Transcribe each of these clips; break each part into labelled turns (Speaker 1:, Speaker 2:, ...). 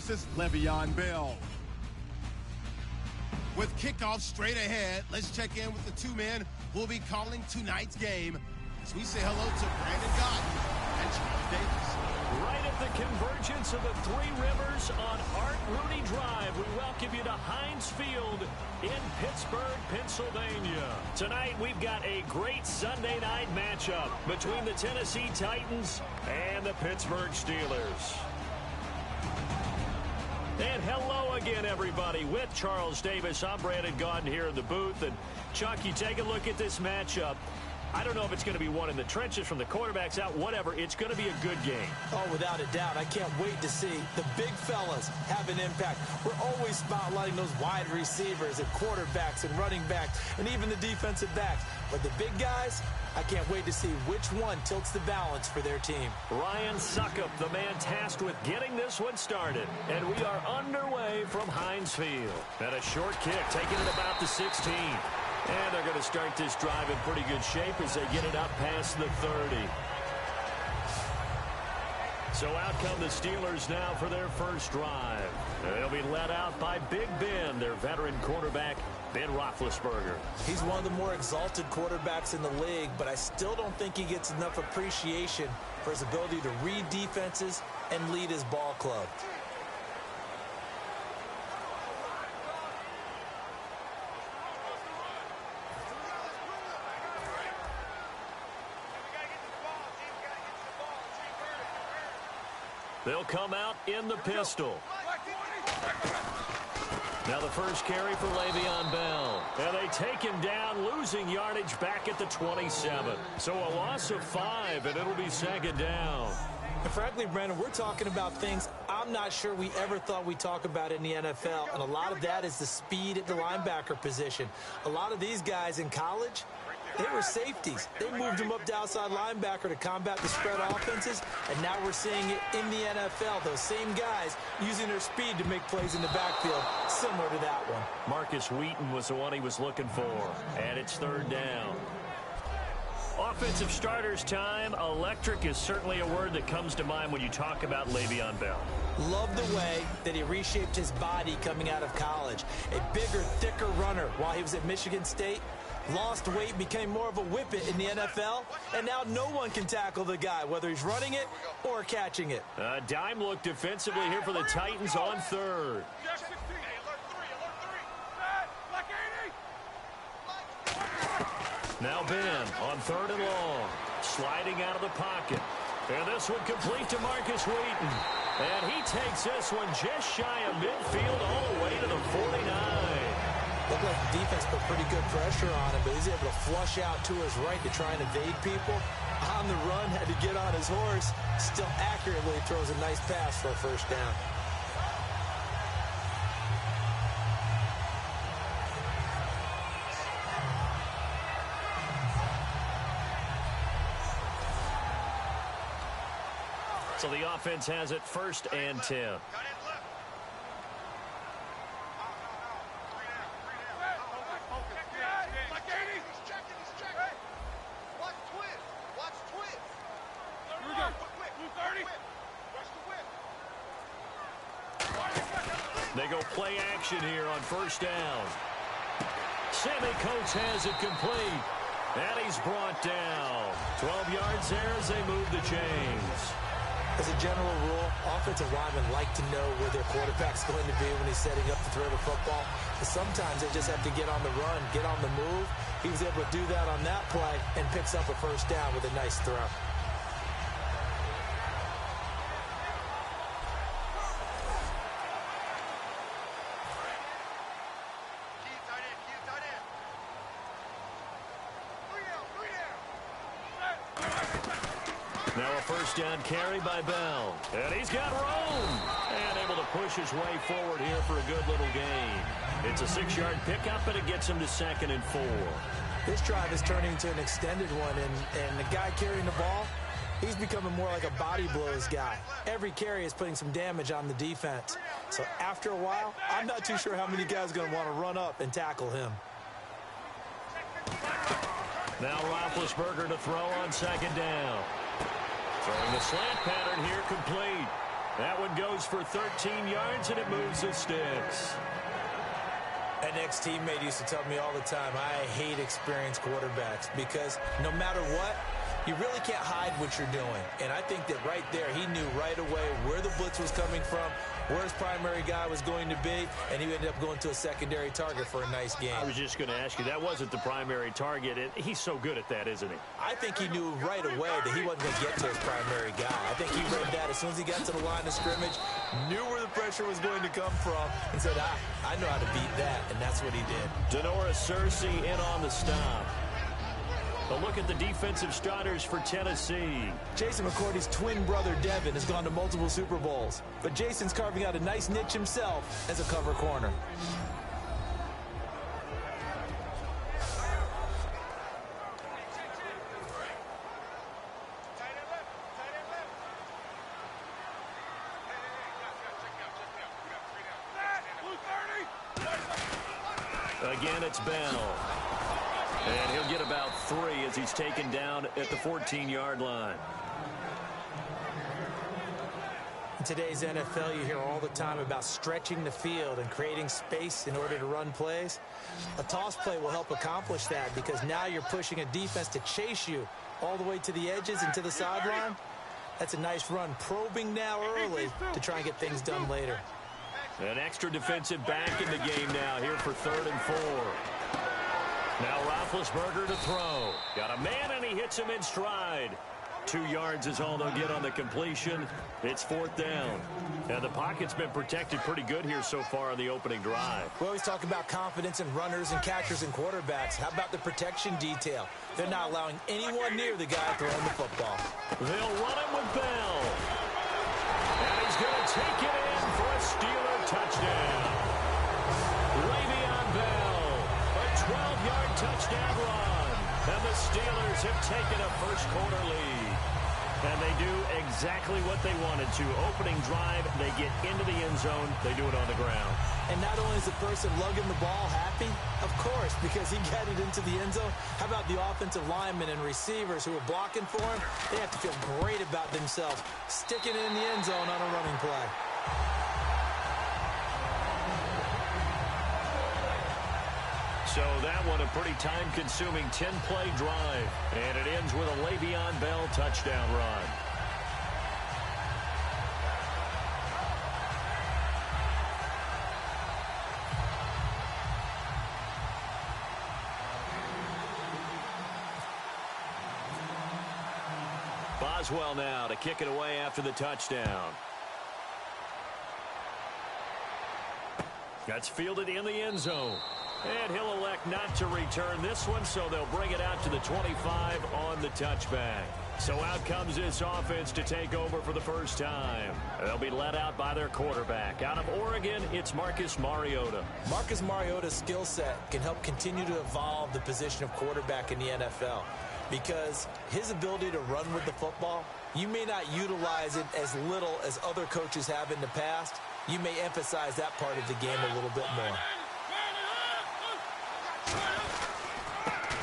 Speaker 1: versus Le'Veon Bell. With kickoff straight ahead, let's check in with the two men who will be calling tonight's game as we say hello to Brandon Gaudin and Charles Davis.
Speaker 2: Right at the convergence of the Three Rivers on Art Rooney Drive, we welcome you to Heinz Field in Pittsburgh, Pennsylvania. Tonight, we've got a great Sunday night matchup between the Tennessee Titans and the Pittsburgh Steelers. And hello again, everybody. With Charles Davis, I'm Brandon Gaudin here in the booth. And, Chuck, you take a look at this matchup. I don't know if it's going to be one in the trenches from the quarterbacks out, whatever. It's going to be a good game.
Speaker 3: Oh, without a doubt. I can't wait to see the big fellas have an impact. We're always spotlighting those wide receivers and quarterbacks and running backs and even the defensive backs. But the big guys, I can't wait to see which one tilts the balance for their team.
Speaker 2: Ryan Suckup, the man tasked with getting this one started. And we are underway from Heinz Field. And a short kick, taking it about the 16. And they're going to start this drive in pretty good shape as they get it up past the 30. So out come the Steelers now for their first drive. They'll be led out by Big Ben, their veteran quarterback, Ben Roethlisberger.
Speaker 3: He's one of the more exalted quarterbacks in the league, but I still don't think he gets enough appreciation for his ability to read defenses and lead his ball club.
Speaker 2: They'll come out in the pistol. Now the first carry for Le'Veon Bell. And they take him down, losing yardage back at the 27. So a loss of 5, and it'll be second down.
Speaker 3: And frankly, Brandon, we're talking about things I'm not sure we ever thought we'd talk about in the NFL. And a lot of that is the speed at the linebacker position. A lot of these guys in college, they were safeties. They moved them up to outside linebacker to combat the spread offenses, and now we're seeing it in the NFL. Those same guys using their speed to make plays in the backfield, similar to that one.
Speaker 2: Marcus Wheaton was the one he was looking for, and it's third down. Offensive starters time. Electric is certainly a word that comes to mind when you talk about Le'Veon Bell.
Speaker 3: Love the way that he reshaped his body coming out of college. A bigger, thicker runner while he was at Michigan State. Lost weight, became more of a whippet in the NFL, and now no one can tackle the guy, whether he's running it or catching it.
Speaker 2: Dime look defensively here for the Titans on third. Now Ben on third and long, sliding out of the pocket. And this one complete to Marcus Wheaton. And he takes this one just shy of midfield all the way to the 49.
Speaker 3: Looked like the defense put pretty good pressure on him, but he's able to flush out to his right to try and evade people. On the run, had to get on his horse. Still accurately throws a nice pass for a first down.
Speaker 2: So the offense has it first and 10. They go play action here on first down. Sammy Coates has it complete. And he's brought down. 12 yards there as they move the chains.
Speaker 3: As a general rule, offensive linemen like to know where their quarterback's going to be when he's setting up to throw the football. But sometimes they just have to get on the run, get on the move. He was able to do that on that play and picks up a first down with a nice throw.
Speaker 2: Now a first down carry by Bell. And he's got room. And able to push his way forward here for a good little gain. It's a 6-yard pickup, and it gets him to 2nd and 4.
Speaker 3: This drive is turning into an extended one, and the guy carrying the ball, he's becoming more like a body blows guy. Every carry is putting some damage on the defense. So after a while, I'm not too sure how many guys are going to want to run up and tackle him.
Speaker 2: Now Roethlisberger to throw on 2nd down. Throwing the slant pattern here complete. That one goes for 13 yards, and it moves the sticks.
Speaker 3: An ex-teammate used to tell me all the time, I hate experienced quarterbacks because no matter what, you really can't hide what you're doing. And I think that right there, he knew right away where the blitz was coming from, where his primary guy was going to be, and he ended up going to a secondary target for a nice game.
Speaker 2: I was just going to ask you, that wasn't the primary target. He's so good at that, isn't he?
Speaker 3: I think he knew right away that he wasn't going to get to his primary guy. I think he read that as soon as he got to the line of scrimmage, knew where the pressure was going to come from, and said, I know how to beat that, and that's what he did.
Speaker 2: Denora Searcy in on the stop. A look at the defensive starters for Tennessee.
Speaker 3: Jason McCourty's twin brother, Devin, has gone to multiple Super Bowls. But Jason's carving out a nice niche himself as a cover corner.
Speaker 2: Again, it's Bell. And he'll get about 3 as he's taken down at the 14-yard line.
Speaker 3: In today's NFL, you hear all the time about stretching the field and creating space in order to run plays. A toss play will help accomplish that because now you're pushing a defense to chase you all the way to the edges and to the sideline. That's a nice run, probing now early to try and get things done later.
Speaker 2: An extra defensive back in the game now here for 3rd and 4. Now Roethlisberger to throw. Got a man, and he hits him in stride. 2 yards is all they'll get on the completion. It's 4th down. And the pocket's been protected pretty good here so far on the opening drive.
Speaker 3: We always talk about confidence in runners and catchers and quarterbacks. How about the protection detail? They're not allowing anyone near the guy throwing the football.
Speaker 2: They'll run him with Bell. And he's going to take it in for a Steeler touchdown. Le'Veon Bell. 12-yard touchdown run. And the Steelers have taken a first-quarter lead. And they do exactly what they wanted to. Opening drive, they get into the end zone. They do it on the ground.
Speaker 3: And not only is the person lugging the ball happy, of course, because he got it into the end zone. How about the offensive linemen and receivers who are blocking for him? They have to feel great about themselves, sticking it in the end zone on a running play.
Speaker 2: So that one a pretty time-consuming 10-play drive. And it ends with a Le'Veon Bell touchdown run. Boswell now to kick it away after the touchdown. That's fielded in the end zone. And he'll elect not to return this one, so they'll bring it out to the 25 on the touchback. So out comes this offense to take over for the first time. They'll be led out by their quarterback. Out of Oregon, it's Marcus Mariota.
Speaker 3: Marcus Mariota's skill set can help continue to evolve the position of quarterback in the NFL because his ability to run with the football, you may not utilize it as little as other coaches have in the past. You may emphasize that part of the game a little bit more.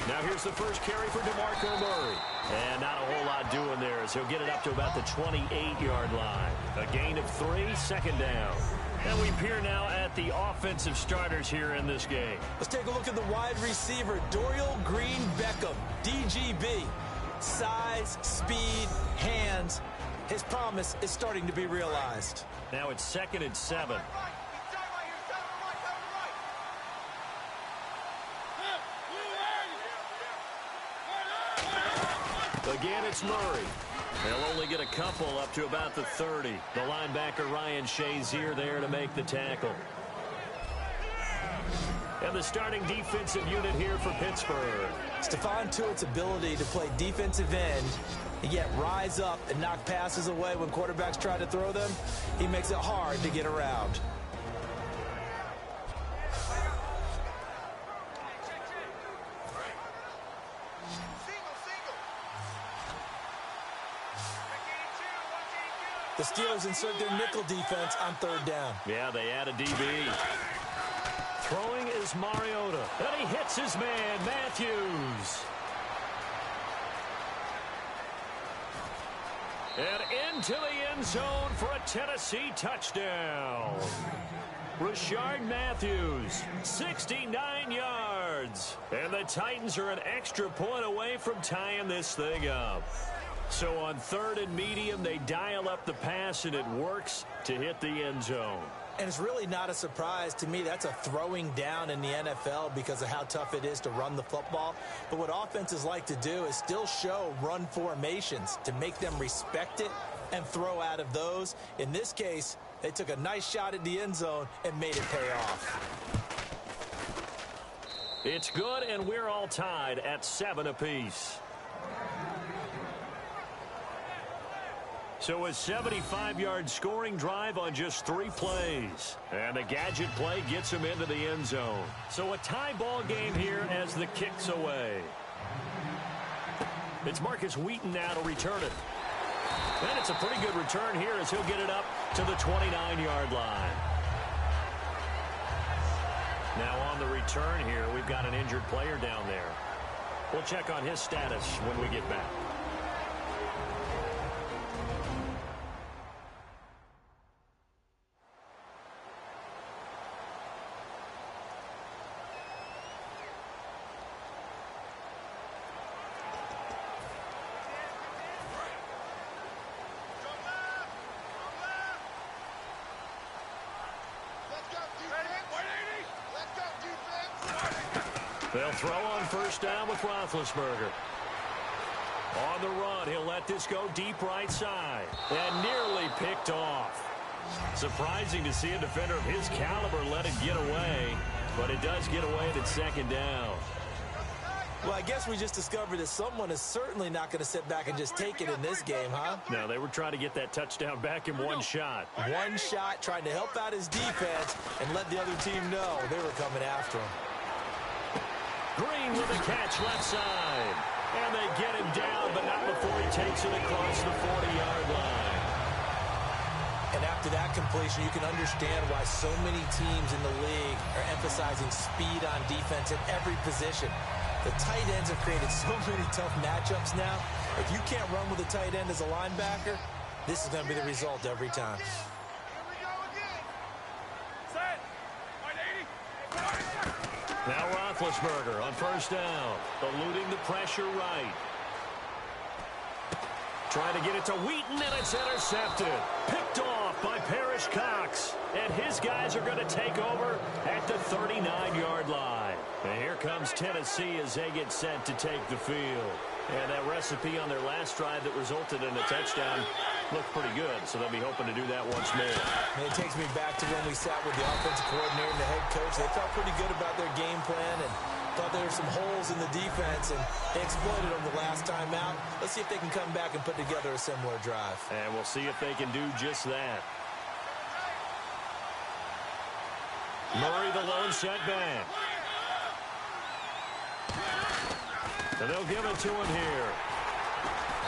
Speaker 2: Now here's the first carry for DeMarco Murray. And not a whole lot doing there as he'll get it up to about the 28-yard line. A gain of 3, 2nd down. And we peer now at the offensive starters here in this game.
Speaker 3: Let's take a look at the wide receiver, Dorial Green-Beckham, DGB. Size, speed, hands. His promise is starting to be realized.
Speaker 2: Now it's 2nd and 7. Again, it's Murray. They'll only get a couple up to about the 30. The linebacker, Ryan Shazier, there to make the tackle. And the starting defensive unit here for Pittsburgh.
Speaker 3: Stephon Tuitt's ability to play defensive end and yet rise up and knock passes away when quarterbacks try to throw them, he makes it hard to get around. The Steelers insert their nickel defense on 3rd down.
Speaker 2: Yeah, they add a DB. Throwing is Mariota. And he hits his man, Matthews. And into the end zone for a Tennessee touchdown. Rashard Matthews, 69 yards. And the Titans are an extra point away from tying this thing up. So on 3rd and medium, they dial up the pass, and it works to hit the end zone.
Speaker 3: And it's really not a surprise to me. That's a throwing down in the NFL because of how tough it is to run the football. But what offenses like to do is still show run formations to make them respect it and throw out of those. In this case, they took a nice shot at the end zone and made it pay off.
Speaker 2: It's good, and we're all tied at 7 apiece. So a 75-yard scoring drive on just 3 plays. And the gadget play gets him into the end zone. So a tie ball game here as the kick's away. It's Marcus Wheaton now to return it. And it's a pretty good return here as he'll get it up to the 29-yard line. Now on the return here, we've got an injured player down there. We'll check on his status when we get back. They'll throw on first down with Roethlisberger. On the run, he'll let this go deep right side. And nearly picked off. Surprising to see a defender of his caliber let it get away. But it does get away at 2nd down.
Speaker 3: Well, I guess we just discovered that someone is certainly not going to sit back and just take it in this game, huh?
Speaker 2: No, they were trying to get that touchdown back in one shot.
Speaker 3: One shot, trying to help out his defense and let the other team know they were coming after him.
Speaker 2: Green with a catch left side. And they get him down, but not before he takes it across the 40-yard line.
Speaker 3: And after that completion, you can understand why so many teams in the league are emphasizing speed on defense at every position. The tight ends have created so many tough matchups now. If you can't run with a tight end as a linebacker, this is going to be the result every time.
Speaker 2: Now Roethlisberger on first down, eluding the pressure right. Trying to get it to Wheaton, and it's intercepted. Picked off by Parrish Cox. And his guys are going to take over at the 39-yard line. And here comes Tennessee as they get set to take the field. And that recipe on their last drive that resulted in a touchdown looked pretty good, so they'll be hoping to do that once more.
Speaker 3: And it takes me back to when we sat with the offensive coordinator and the head coach. They felt pretty good about their game plan and thought there were some holes in the defense, and they exploited them the last time out. Let's see if they can come back and put together a similar drive.
Speaker 2: And we'll see if they can do just that. Murray, the lone setback. And they'll give it to him here.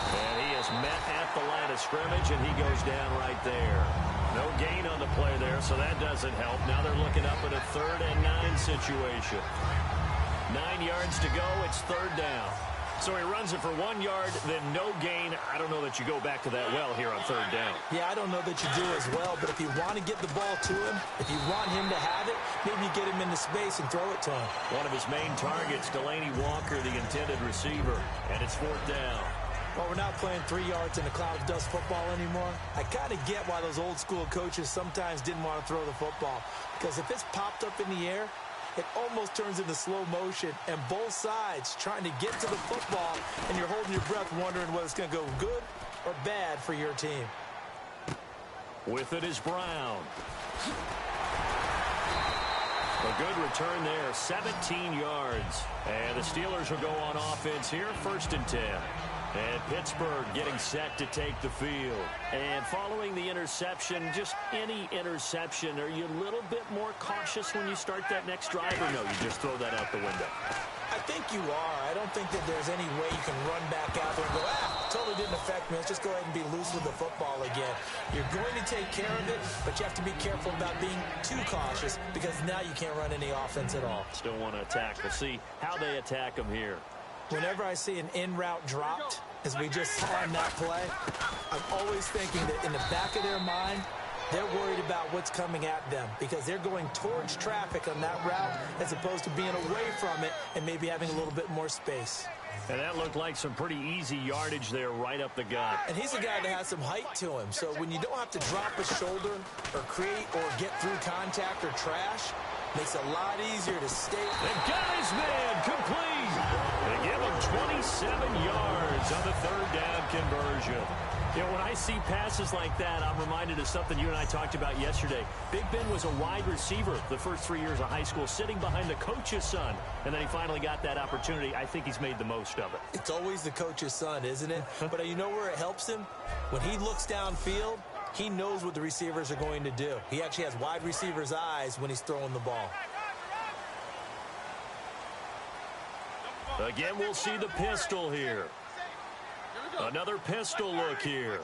Speaker 2: And he is met at the line of scrimmage, and he goes down right there. No gain on the play there, so that doesn't help. Now they're looking up at a 3rd and 9 situation. 9 yards to go. It's 3rd down. So he runs it for 1 yard, then no gain. I don't know that you go back to that well here on 3rd down.
Speaker 3: Yeah, I don't know that you do as well, but if you want to get the ball to him, if you want him to have it, maybe you get him into space and throw it to him.
Speaker 2: One of his main targets, Delaney Walker, the intended receiver, and it's 4th down.
Speaker 3: Well, we're not playing 3 yards in a cloud of dust football anymore. I kind of get why those old school coaches sometimes didn't want to throw the football, because if it's popped up in the air, it almost turns into slow motion, and both sides trying to get to the football, and you're holding your breath wondering whether it's going to go good or bad for your team.
Speaker 2: With it is Brown. A good return there, 17 yards. And the Steelers will go on offense here, 1st and 10. And Pittsburgh getting set to take the field. And following the interception, just any interception, are you a little bit more cautious when you start that next drive, or no, you just throw that out the window?
Speaker 3: I think you are. I don't think that there's any way you can run back out there and go, totally didn't affect me. Let's just go ahead and be loose with the football again. You're going to take care of it, but you have to be careful about being too cautious, because now you can't run any offense at all.
Speaker 2: Still want to attack. We'll see how they attack them here.
Speaker 3: Whenever I see an in route dropped, as we just saw in that play, I'm always thinking that in the back of their mind, they're worried about what's coming at them because they're going towards traffic on that route as opposed to being away from it and maybe having a little bit more space.
Speaker 2: And that looked like some pretty easy yardage there right up the gut.
Speaker 3: And he's a guy that has some height to him, so when you don't have to drop a shoulder or create or get through contact or trash, makes it a lot easier to stay.
Speaker 2: They got his man complete. They give him 27 yards on the third down conversion. You know, when I see passes like that, I'm reminded of something you and I talked about yesterday. Big Ben was a wide receiver the first 3 years of high school, sitting behind the coach's son. And then he finally got that opportunity. I think he's made the most of it.
Speaker 3: It's always the coach's son, isn't it? But you know where it helps him? When he looks downfield, he knows what the receivers are going to do. He actually has wide receivers' eyes when he's throwing the ball.
Speaker 2: Again, we'll see the pistol here. Another pistol look here.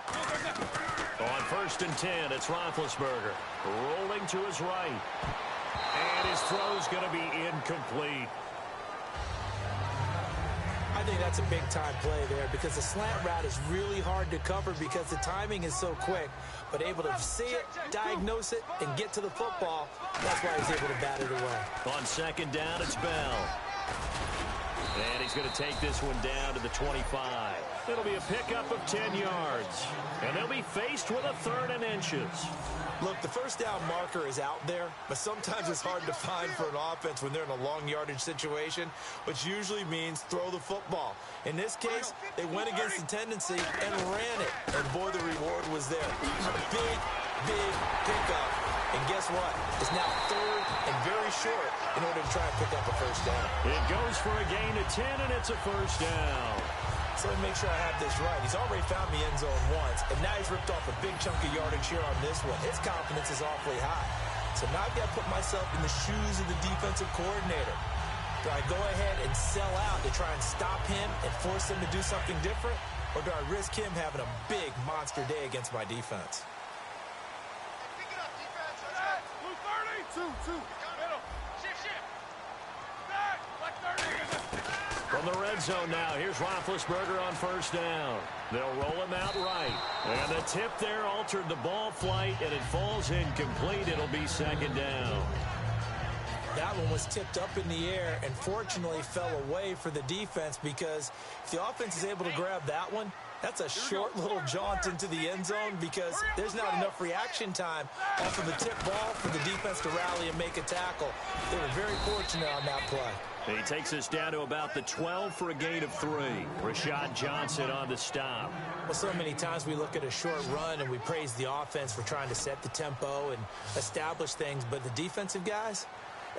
Speaker 2: On 1st and 10, it's Roethlisberger. Rolling to his right. And his throw's going to be incomplete.
Speaker 3: I think that's a big-time play there because the slant route is really hard to cover because the timing is so quick. But able to see it, diagnose it, and get to the football, that's why he's able to bat it away.
Speaker 2: On 2nd down, it's Bell. And he's going to take this one down to the 25. It'll be a pickup of 10 yards. And they'll be faced with a 3rd and inches.
Speaker 3: Look, the first down marker is out there, but sometimes it's hard to find for an offense when they're in a long yardage situation, which usually means throw the football. In this case, they went against the tendency and ran it. And boy, the reward was there. A big, big pickup. And guess what? It's now 3rd and very short in order to try and pick up a first down.
Speaker 2: It goes for a gain of 10, and it's a first down.
Speaker 3: So let me make sure I have this right. He's already found the end zone once, and now he's ripped off a big chunk of yardage here on this one. His confidence is awfully high. So now I've got to put myself in the shoes of the defensive coordinator. Do I go ahead and sell out to try and stop him and force him to do something different? Or do I risk him having a big monster day against my defense?
Speaker 2: From the red zone now, here's Roethlisberger on 1st down. They'll roll him out right. And the tip there altered the ball flight, and it falls incomplete. It'll be 2nd down.
Speaker 3: That one was tipped up in the air and fortunately fell away for the defense because if the offense is able to grab that one, that's a short little jaunt into the end zone because there's not enough reaction time off of the tip ball for the defense to rally and make a tackle. They were very fortunate on that play.
Speaker 2: He takes us down to about the 12 for a gain of 3. Rashad Johnson on the stop.
Speaker 3: Well, so many times we look at a short run and we praise the offense for trying to set the tempo and establish things, but the defensive guys,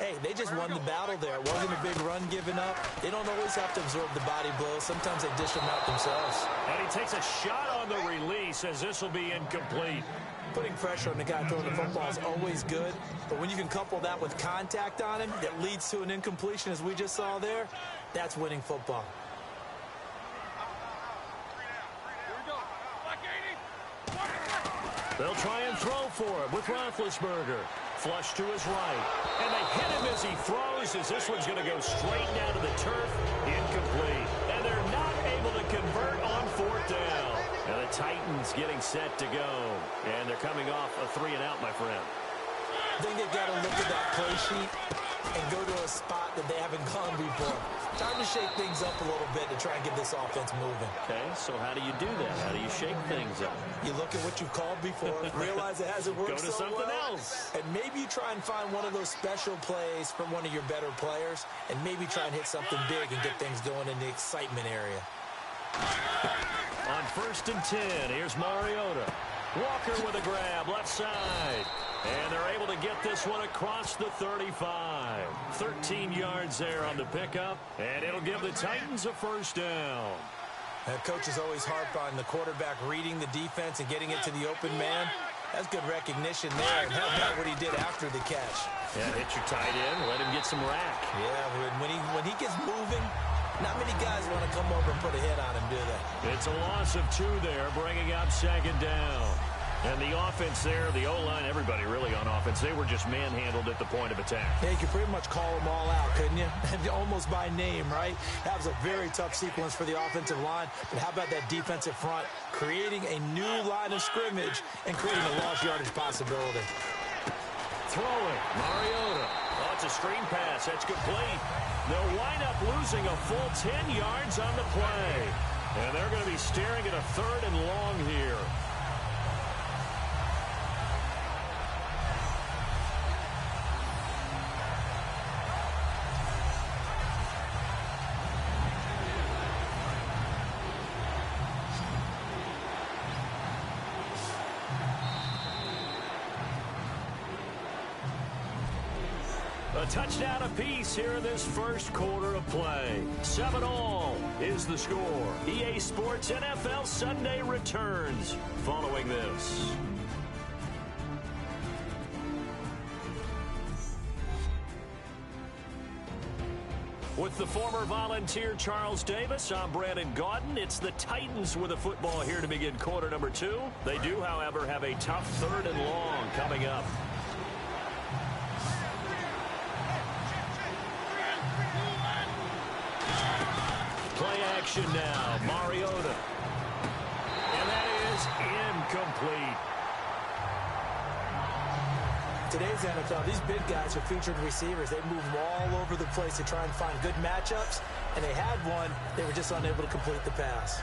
Speaker 3: hey, they just won the battle there. It wasn't a big run given up. They don't always have to absorb the body blows. Sometimes they dish them out themselves.
Speaker 2: And he takes a shot on the release as this will be incomplete.
Speaker 3: Putting pressure on the guy throwing the football is always good, but when you can couple that with contact on him that leads to an incompletion as we just saw there, that's winning football.
Speaker 2: They'll try and throw for it with Roethlisberger. Flush to his right. And they hit him as he throws as this one's going to go straight down to the turf. Incomplete. And they're not able to convert on 4th down. And the Titans getting set to go. And they're coming off a 3-and-out, my friend.
Speaker 3: I think they've got to look at that play sheet and go to a spot that they haven't gone before. Time to shake things up a little bit to try and get this offense moving.
Speaker 2: Okay, so how do you do that? How do you shake things up?
Speaker 3: You look at what you've called before, realize it hasn't worked
Speaker 2: Go to
Speaker 3: so
Speaker 2: something
Speaker 3: well,
Speaker 2: else.
Speaker 3: and maybe you try and find one of those special plays from one of your better players, and maybe try and hit something big and get things going in the excitement area.
Speaker 2: On 1st and 10, here's Mariota. Walker with a grab, left side. And they're able to get this one across the 35. 13 yards there on the pickup, and it'll give the Titans a 1st down.
Speaker 3: Coaches always harp on the quarterback reading the defense and getting it to the open man. That's good recognition there. And how about what he did after the catch?
Speaker 2: Yeah, hit your tight end, let him get some rack.
Speaker 3: Yeah, when he gets moving, not many guys want to come over and put a hit on him, do they?
Speaker 2: It's a loss of 2 there, bringing up 2nd down. And the offense there, the O-line, everybody really on offense, they were just manhandled at the point of attack.
Speaker 3: Yeah, you could pretty much call them all out, couldn't you? Almost by name, right? That was a very tough sequence for the offensive line. But how about that defensive front creating a new line of scrimmage and creating a lost yardage possibility?
Speaker 2: Throwing, Mariota. Oh, it's a screen pass. That's complete. They'll wind up losing a full 10 yards on the play. And they're going to be staring at a 3rd and long here. A touchdown apiece here in this first quarter of play. 7-all is the score. EA Sports NFL Sunday returns following this. With the former Volunteer Charles Davis, I'm Brandon Gaudin. It's the Titans with the football here to begin quarter number 2. They do, however, have a tough 3rd and long coming up. Play action now, Mariota. And that is incomplete.
Speaker 3: Today's NFL, these big guys are featured receivers. They move all over the place to try and find good matchups, and they had one. They were just unable to complete the pass.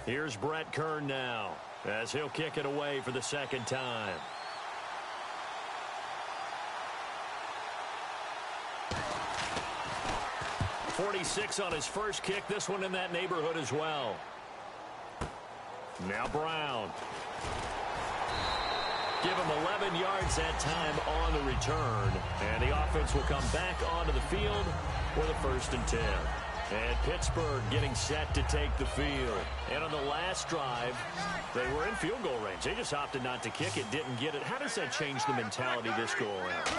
Speaker 2: Here's Brett Kern now, as he'll kick it away for the 2nd time. .46 on his first kick. This one in that neighborhood as well. Now Brown. Give him 11 yards that time on the return. And the offense will come back onto the field for the 1st and 10. And Pittsburgh getting set to take the field. And on the last drive, they were in field goal range. They just opted not to kick it, didn't get it. How does that change the mentality this go around?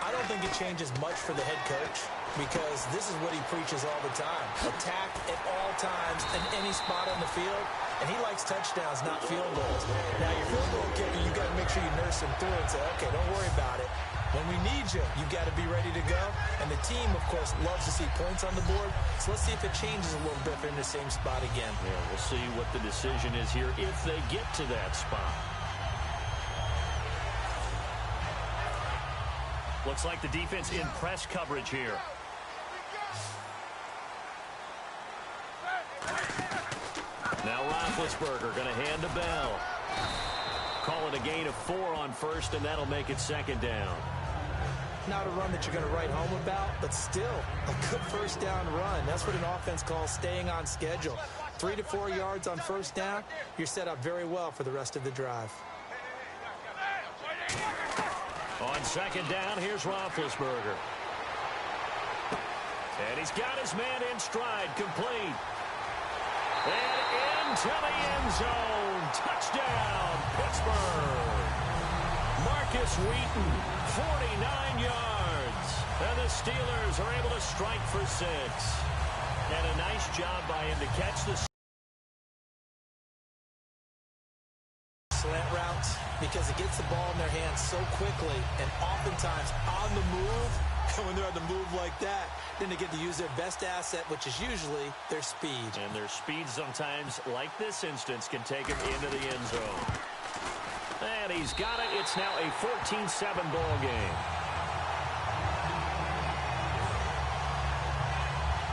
Speaker 3: I don't think it changes much for the head coach, because this is what he preaches all the time. Attack at all times in any spot on the field. And he likes touchdowns, not field goals. Now, your field goal kicker, you got to make sure you nurse him through and say, okay, don't worry about it. When we need you, you've got to be ready to go. And the team, of course, loves to see points on the board. So let's see if it changes a little bit if they're in the same spot again.
Speaker 2: Yeah, we'll see what the decision is here if they get to that spot. Looks like the defense in press coverage here. Now Roethlisberger going to hand to Bell. Call it a gain of 4 on 1st, and that'll make it 2nd down.
Speaker 3: Not a run that you're going to write home about, but still a good 1st down run. That's what an offense calls staying on schedule. 3 to 4 yards on 1st down, you're set up very well for the rest of the drive.
Speaker 2: On 2nd down, here's Roethlisberger. And he's got his man in stride, complete. And into the end zone. Touchdown, Pittsburgh. Marcus Wheaton, 49 yards. And the Steelers are able to strike for 6. And a nice job by him to catch the
Speaker 3: slant routes, because it gets the ball in their hands so quickly and oftentimes on the move. And when they're on the move like that, then they get to use their best asset, which is usually their speed.
Speaker 2: And their speed sometimes, like this instance, can take them into the end zone. And he's got it. It's now a 14-7 ball game.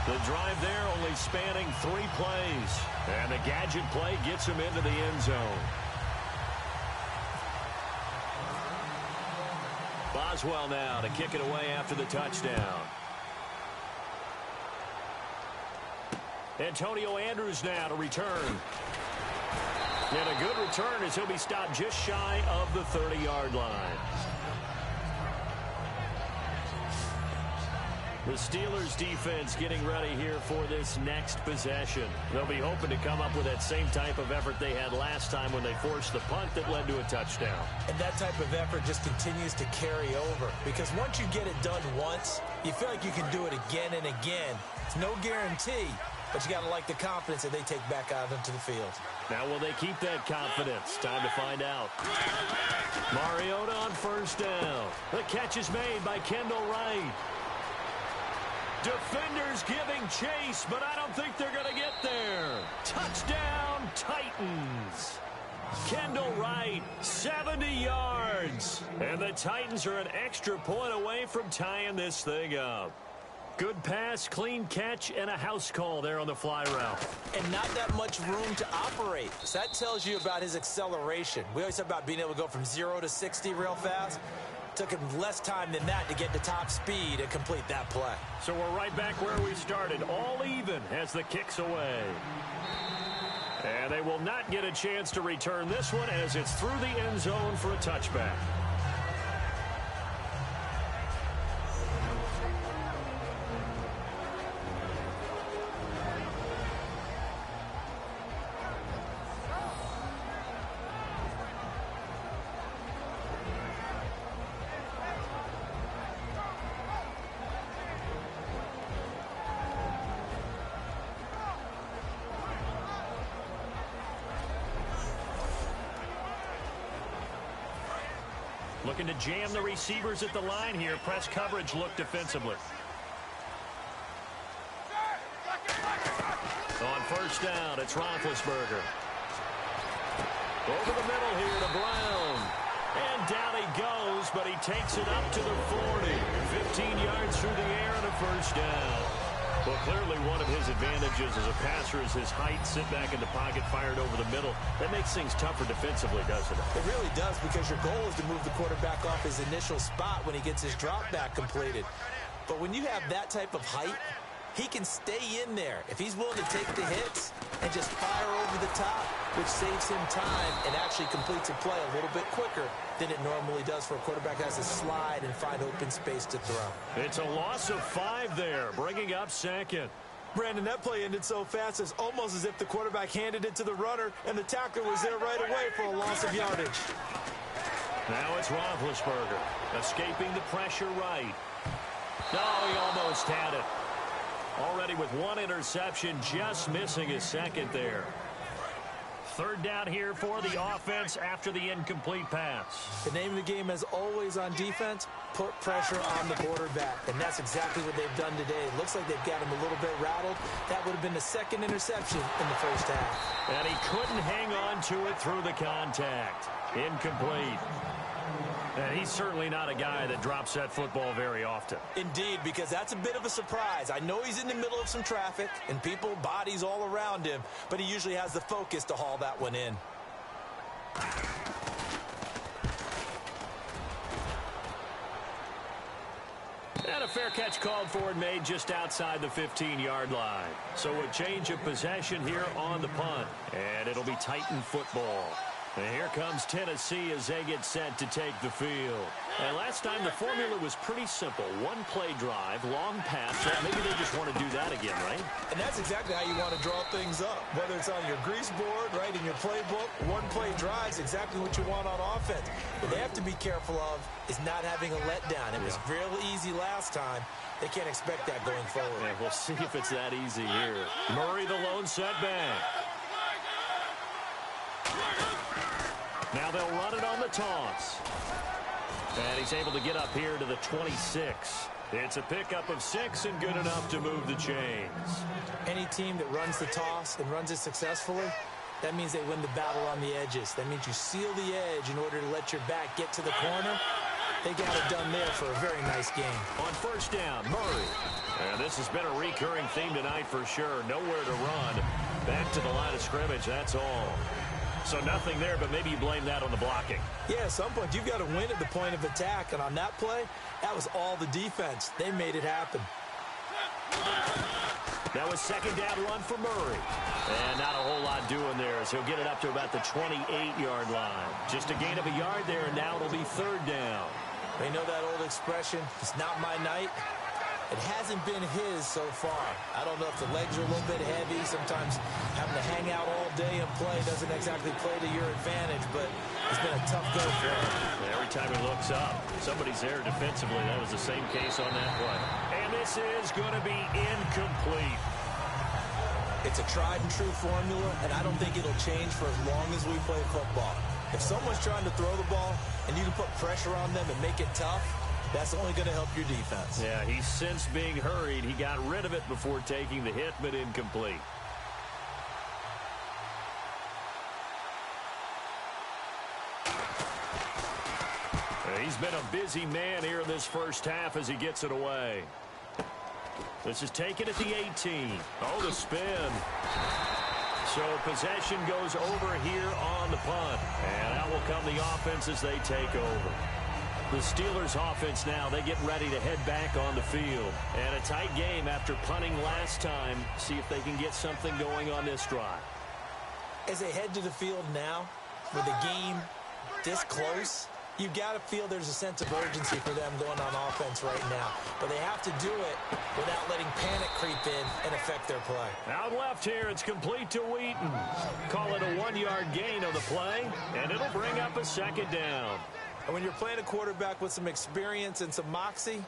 Speaker 2: The drive there only spanning 3 plays. And the gadget play gets him into the end zone. Boswell now to kick it away after the touchdown. Antonio Andrews now to return. And a good return as he'll be stopped just shy of the 30-yard line. The Steelers defense getting ready here for this next possession. They'll be hoping to come up with that same type of effort they had last time when they forced the punt that led to a touchdown.
Speaker 3: And that type of effort just continues to carry over, because once you get it done once, you feel like you can do it again and again. It's no guarantee, but you got to like the confidence that they take back out into the field.
Speaker 2: Now, will they keep that confidence? Time to find out. Mariota on first down. The catch is made by Kendall Wright. Defenders giving chase, but I don't think they're going to get there. Touchdown, Titans. Kendall Wright, 70 yards. And the Titans are an extra point away from tying this thing up. Good pass, clean catch, and a house call there on the fly route.
Speaker 3: And not that much room to operate. So that tells you about his acceleration. We always talk about being able to go from 0 to 60 real fast. Took him less time than that to get to top speed and complete that play.
Speaker 2: So we're right back where we started, all even as the kick's away. And they will not get a chance to return this one as it's through the end zone for a touchback. Looking to jam the receivers at the line here. Press coverage look defensively. On first down, it's Roethlisberger. Over the middle here to Brown. And down he goes, but he takes it up to the 40. 15 yards through the air and a first down. Well, clearly one of his advantages as a passer is his height. Sit back in the pocket, fired over the middle. That makes things tougher defensively, doesn't it?
Speaker 3: It really does, because your goal is to move the quarterback off his initial spot when he gets his drop back completed. But when you have that type of height, he can stay in there if he's willing to take the hits and just fire over the top, which saves him time and actually completes a play a little bit quicker than it normally does for a quarterback that has to slide and find open space to throw.
Speaker 2: It's a loss of 5 there, bringing up second.
Speaker 3: Brandon, that play ended so fast, it's almost as if the quarterback handed it to the runner and the tackler was there right away for a loss of yardage.
Speaker 2: Now it's Roethlisberger, escaping the pressure right. No, he almost had it. Already with 1 interception, just missing his second there. Third down here for the offense after the incomplete pass.
Speaker 3: The name of the game, as always on defense, put pressure on the quarterback. And that's exactly what they've done today. It looks like they've got him a little bit rattled. That would have been the second interception in the first half.
Speaker 2: And he couldn't hang on to it through the contact. Incomplete. And he's certainly not a guy that drops that football very often.
Speaker 3: Indeed, because that's a bit of a surprise. I know he's in the middle of some traffic and people, bodies all around him, but he usually has the focus to haul that one in.
Speaker 2: And a fair catch called for and made just outside the 15-yard line. So a change of possession here on the punt. And it'll be Titan football. And here comes Tennessee as they get set to take the field. And last time the formula was pretty simple. 1-play drive, long pass. Well, maybe they just want to do that again, right?
Speaker 3: And that's exactly how you want to draw things up. Whether it's on your grease board, right, in your playbook, 1-play drive is exactly what you want on offense. What they have to be careful of is not having a letdown. It was real easy last time. They can't expect that going forward.
Speaker 2: Yeah, we'll see if it's that easy here. Murray the lone setback. Now they'll run it on the toss. And he's able to get up here to the 26. It's a pickup of 6 and good enough to move the chains.
Speaker 3: Any team that runs the toss and runs it successfully, that means they win the battle on the edges. That means you seal the edge in order to let your back get to the corner. They got it done there for a very nice game.
Speaker 2: On first down, Murray. And this has been a recurring theme tonight for sure. Nowhere to run. Back to the line of scrimmage, that's all. So nothing there, but maybe you blame that on the blocking.
Speaker 3: Yeah, at some point, you've got to win at the point of attack. And on that play, that was all the defense. They made it happen.
Speaker 2: That was second down run for Murray. And not a whole lot doing there as he'll get it up to about the 28-yard line. Just a gain of a yard there, and now it'll be third down.
Speaker 3: They know that old expression, it's not my night. It hasn't been his so far. I don't know if the legs are a little bit heavy. Sometimes having to hang out all day and play doesn't exactly play to your advantage, but it's been a tough go for him.
Speaker 2: Every time he looks up, somebody's there defensively. That was the same case on that play. And this is going to be incomplete.
Speaker 3: It's a tried-and-true formula, and I don't think it'll change for as long as we play football. If someone's trying to throw the ball and you can put pressure on them and make it tough, that's only going to help your defense.
Speaker 2: Yeah, he sensed being hurried. He got rid of it before taking the hit, but incomplete. He's been a busy man here in this first half as he gets it away. This is taken at the 18. Oh, the spin. So possession goes over here on the punt. And out will come the offense as they take over. The Steelers offense now, they get ready to head back on the field. And a tight game after punting last time. See if they can get something going on this drive.
Speaker 3: As they head to the field now, with the game this close, you got to feel there's a sense of urgency for them going on offense right now. But they have to do it without letting panic creep in and affect their play.
Speaker 2: Out left here, it's complete to Wheaton. Call it a 1-yard gain on the play, and it'll bring up a second down.
Speaker 3: And when you're playing a quarterback with some experience and some moxie,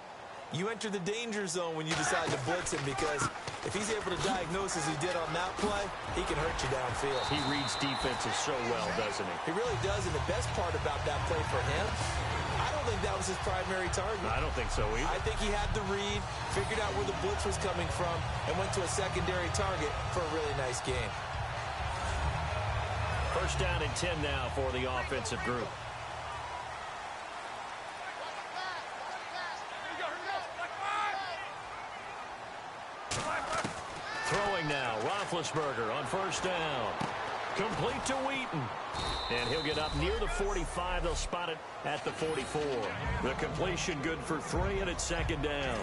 Speaker 3: you enter the danger zone when you decide to blitz him, because if he's able to diagnose as he did on that play, he can hurt you downfield.
Speaker 2: He reads defenses so well, doesn't he?
Speaker 3: He really does, and the best part about that play for him, I don't think that was his primary target.
Speaker 2: I don't think so either.
Speaker 3: I think he had the read, figured out where the blitz was coming from, and went to a secondary target for a really nice game.
Speaker 2: First down and 10 now for the offensive group. Throwing now, Roethlisberger on first down. Complete to Wheaton. And he'll get up near the 45. They'll spot it at the 44. The completion good for 3, and it's second down.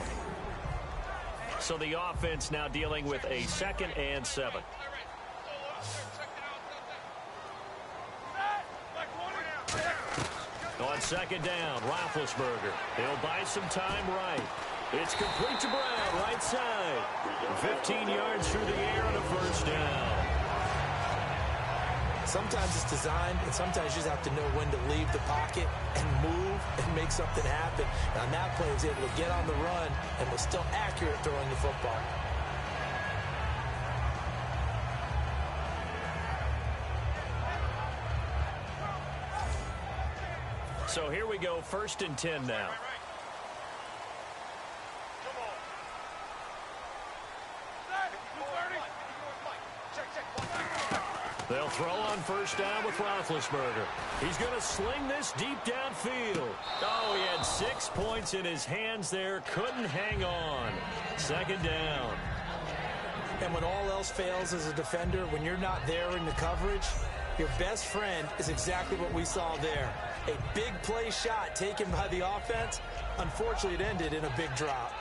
Speaker 2: So the offense now dealing with a 2nd and 7. On second down, Roethlisberger. He'll buy some time right. It's complete to Brown, right side. 15 yards through the air and a first down.
Speaker 3: Sometimes it's designed, and sometimes you just have to know when to leave the pocket and move and make something happen. And on that play, he was able to get on the run and was still accurate throwing the football.
Speaker 2: So here we go, 1st and 10 now. They'll throw on first down with Roethlisberger. He's going to sling this deep downfield. Oh, he had 6 points in his hands there. Couldn't hang on. Second down.
Speaker 3: And when all else fails as a defender, when you're not there in the coverage, your best friend is exactly what we saw there. A big play shot taken by the offense. Unfortunately, it ended in a big drop.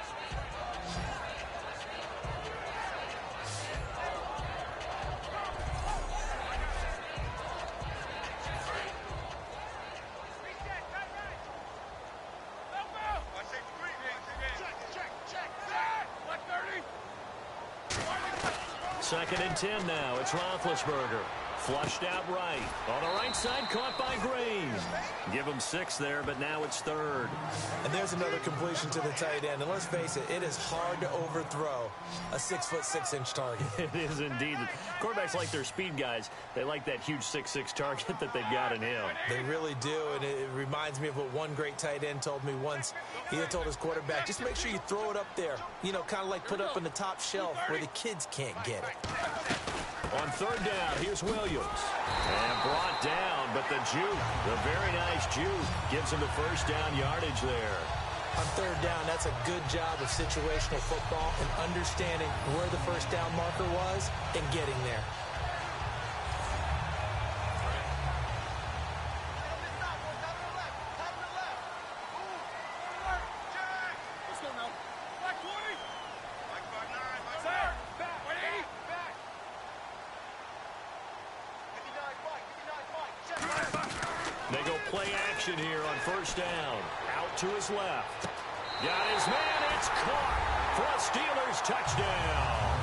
Speaker 2: Second and 10 now. It's Roethlisberger. Flushed out right. On the right side, caught by Green. Give him 6 there, but now it's 3rd.
Speaker 3: And there's another completion to the tight end. And let's face it, it is hard to overthrow a 6'6" target.
Speaker 2: It is indeed. Quarterbacks like their speed guys. They like that huge 6'6" target that they've got in him.
Speaker 3: They really do, and it reminds me of what one great tight end told me once. He had told his quarterback, just make sure you throw it up there. You know, kind of like put it up on the top shelf where the kids can't get it.
Speaker 2: On 3rd down, here's Williams. And brought down, but the juke, the very nice juke, gives him the first down yardage there.
Speaker 3: On 3rd down, that's a good job of situational football and understanding where the first down marker was and getting there.
Speaker 2: They go play action here on first down. Out to his left. Got his man. It's caught. Steelers touchdown.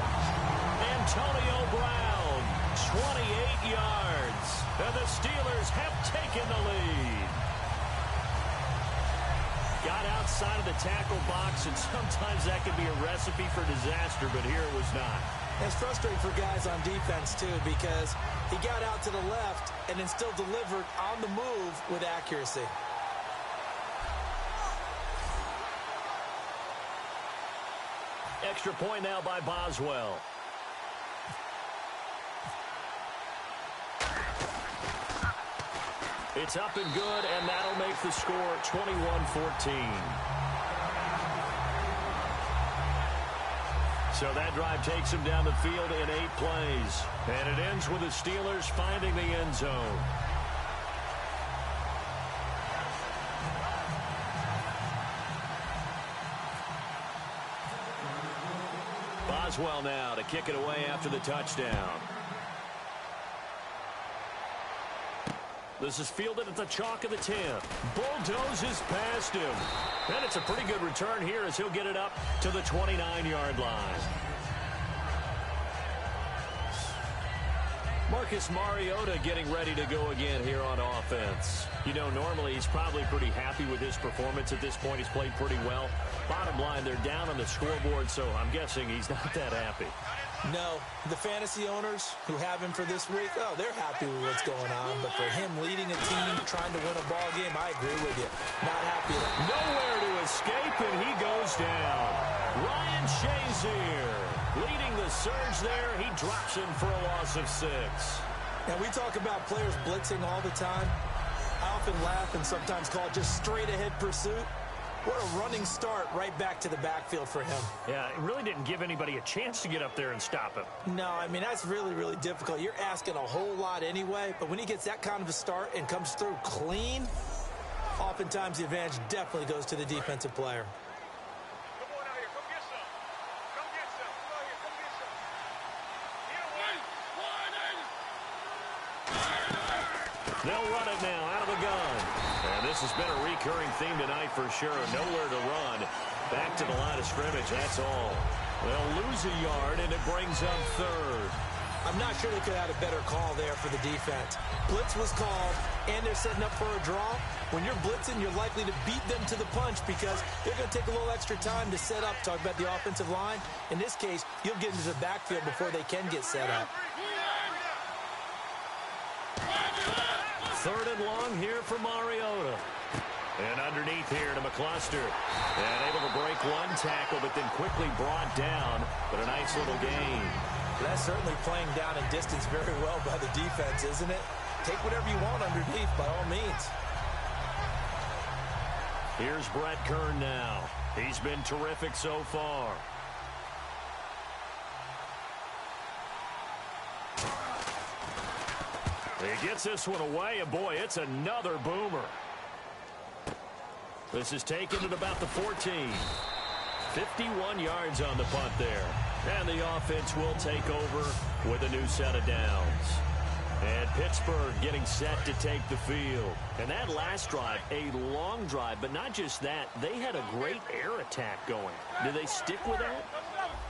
Speaker 2: Antonio Brown, 28 yards. And the Steelers have taken the lead. Got outside of the tackle box, and sometimes that can be a recipe for disaster, but here it was not.
Speaker 3: It's frustrating for guys on defense, too, because he got out to the left and then still delivered on the move with accuracy.
Speaker 2: Extra point now by Boswell. It's up and good, and that'll make the score 21-14. So that drive takes him down the field in 8 plays. And it ends with the Steelers finding the end zone. Boswell now to kick it away after the touchdown. This is fielded at the chalk of the 10. Bulldozes past him. And it's a pretty good return here as he'll get it up to the 29-yard line. Marcus Mariota getting ready to go again here on offense. You know, normally he's probably pretty happy with his performance at this point. He's played pretty well. Bottom line, they're down on the scoreboard, so I'm guessing he's not that happy.
Speaker 3: No, the fantasy owners who have him for this week, oh, they're happy with what's going on. But for him leading a team, trying to win a ball game, I agree with you. Not happy.
Speaker 2: Nowhere to escape, and he goes down. Ryan Shazier leading the surge there. He drops him for a loss of 6.
Speaker 3: And we talk about players blitzing all the time. I often laugh and sometimes call it just straight-ahead pursuit. What a running start right back to the backfield for him.
Speaker 2: Yeah, it really didn't give anybody a chance to get up there and stop him.
Speaker 3: No, I mean, that's really, really difficult. You're asking a whole lot anyway, but when he gets that kind of a start and comes through clean, oftentimes the advantage definitely goes to the defensive player.
Speaker 2: They'll run it now out of the gun. And this has been a recurring theme tonight for sure. Nowhere to run. Back to the line of scrimmage, that's all. They'll lose a yard, and it brings up 3rd.
Speaker 3: I'm not sure they could have had a better call there for the defense. Blitz was called, and they're setting up for a draw. When you're blitzing, you're likely to beat them to the punch because they're going to take a little extra time to set up. Talk about the offensive line. In this case, you'll get into the backfield before they can get set up.
Speaker 2: 3rd and long here for Mariota. And underneath here to McCluster. And able to break one tackle, but then quickly brought down. But a nice little gain.
Speaker 3: That's certainly playing down in distance very well by the defense, isn't it? Take whatever you want underneath, by all means.
Speaker 2: Here's Brett Kern now. He's been terrific so far. He gets this one away, and boy, it's another boomer. This is taken at about the 14. 51 yards on the punt there. And the offense will take over with a new set of downs. And Pittsburgh getting set to take the field. And that last drive, a long drive, but not just that, they had a great air attack going. Do they stick with that?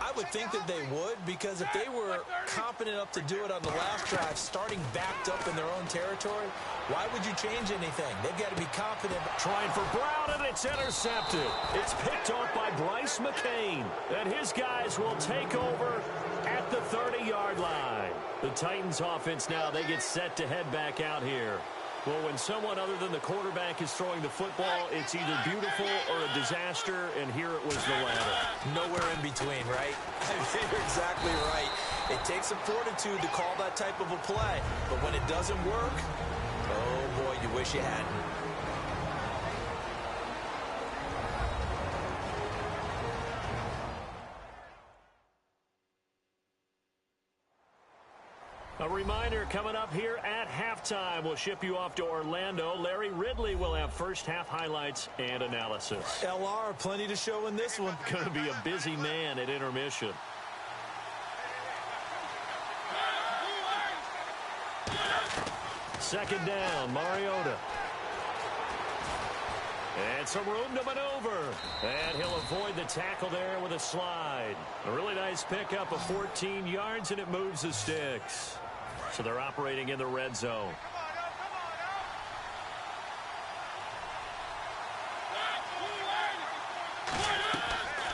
Speaker 3: I would think that they would, because if they were confident enough to do it on the last drive, starting backed up in their own territory, why would you change anything? They've got to be confident.
Speaker 2: Trying for Brown, and it's intercepted. It's picked off by Bryce McCain. And his guys will take over at the 30-yard line. The Titans offense now, they get set to head back out here. Well, when someone other than the quarterback is throwing the football, it's either beautiful or a disaster, and here it was the latter.
Speaker 3: Nowhere in between, right? You're exactly right. It takes some fortitude to call that type of a play, but when it doesn't work, oh boy, you wish you hadn't.
Speaker 2: A reminder coming up here at halftime. We'll ship you off to Orlando. Larry Ridley will have first half highlights and analysis.
Speaker 3: LR, plenty to show in this one.
Speaker 2: Going to be a busy man at intermission. Second down, Mariota. And some room to maneuver. And he'll avoid the tackle there with a slide. A really nice pickup of 14 yards, and it moves the sticks. So they're operating in the red zone.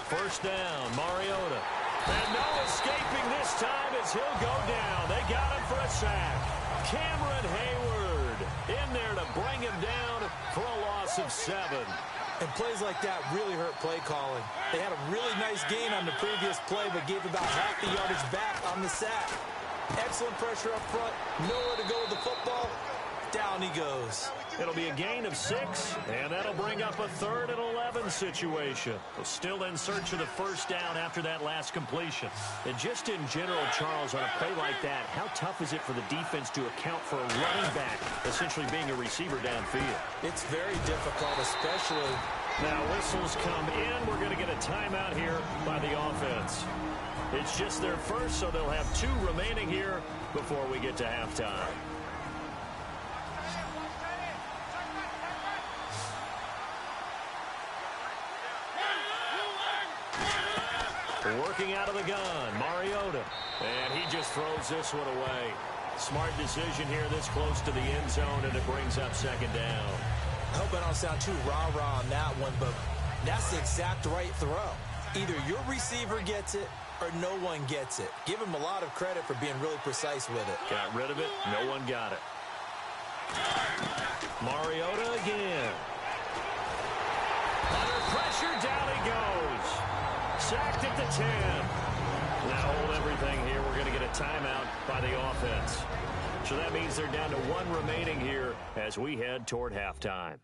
Speaker 2: First down, Mariota. And no escaping this time as he'll go down. They got him for a sack. Cameron Hayward in there to bring him down for a loss of 7.
Speaker 3: And plays like that really hurt play calling. They had a really nice gain on the previous play, but gave about half the yardage back on the sack. Excellent pressure up front. Nowhere to go with the football. Down he goes.
Speaker 2: It'll be a gain of 6, and that'll bring up a 3rd and 11 situation. Still in search of the first down after that last completion. And just in general, Charles, on a play like that, how tough is it for the defense to account for a running back essentially being a receiver downfield?
Speaker 3: It's very difficult, especially.
Speaker 2: Now whistles come in. We're going to get a timeout here by the offense. It's just their first, so they'll have 2 remaining here before we get to halftime. Working out of the gun, Mariota. And he just throws this one away. Smart decision here this close to the end zone, and it brings up 2nd down.
Speaker 3: I hope I don't sound too rah-rah on that one, but that's the exact right throw. Either your receiver gets it or no one gets it. Give him a lot of credit for being really precise with it.
Speaker 2: Got rid of it. No one got it. Mariota again. Under pressure, down he goes. Sacked at the 10. Now hold everything here. We're going to get a timeout by the offense. So that means they're down to 1 remaining here as we head toward halftime.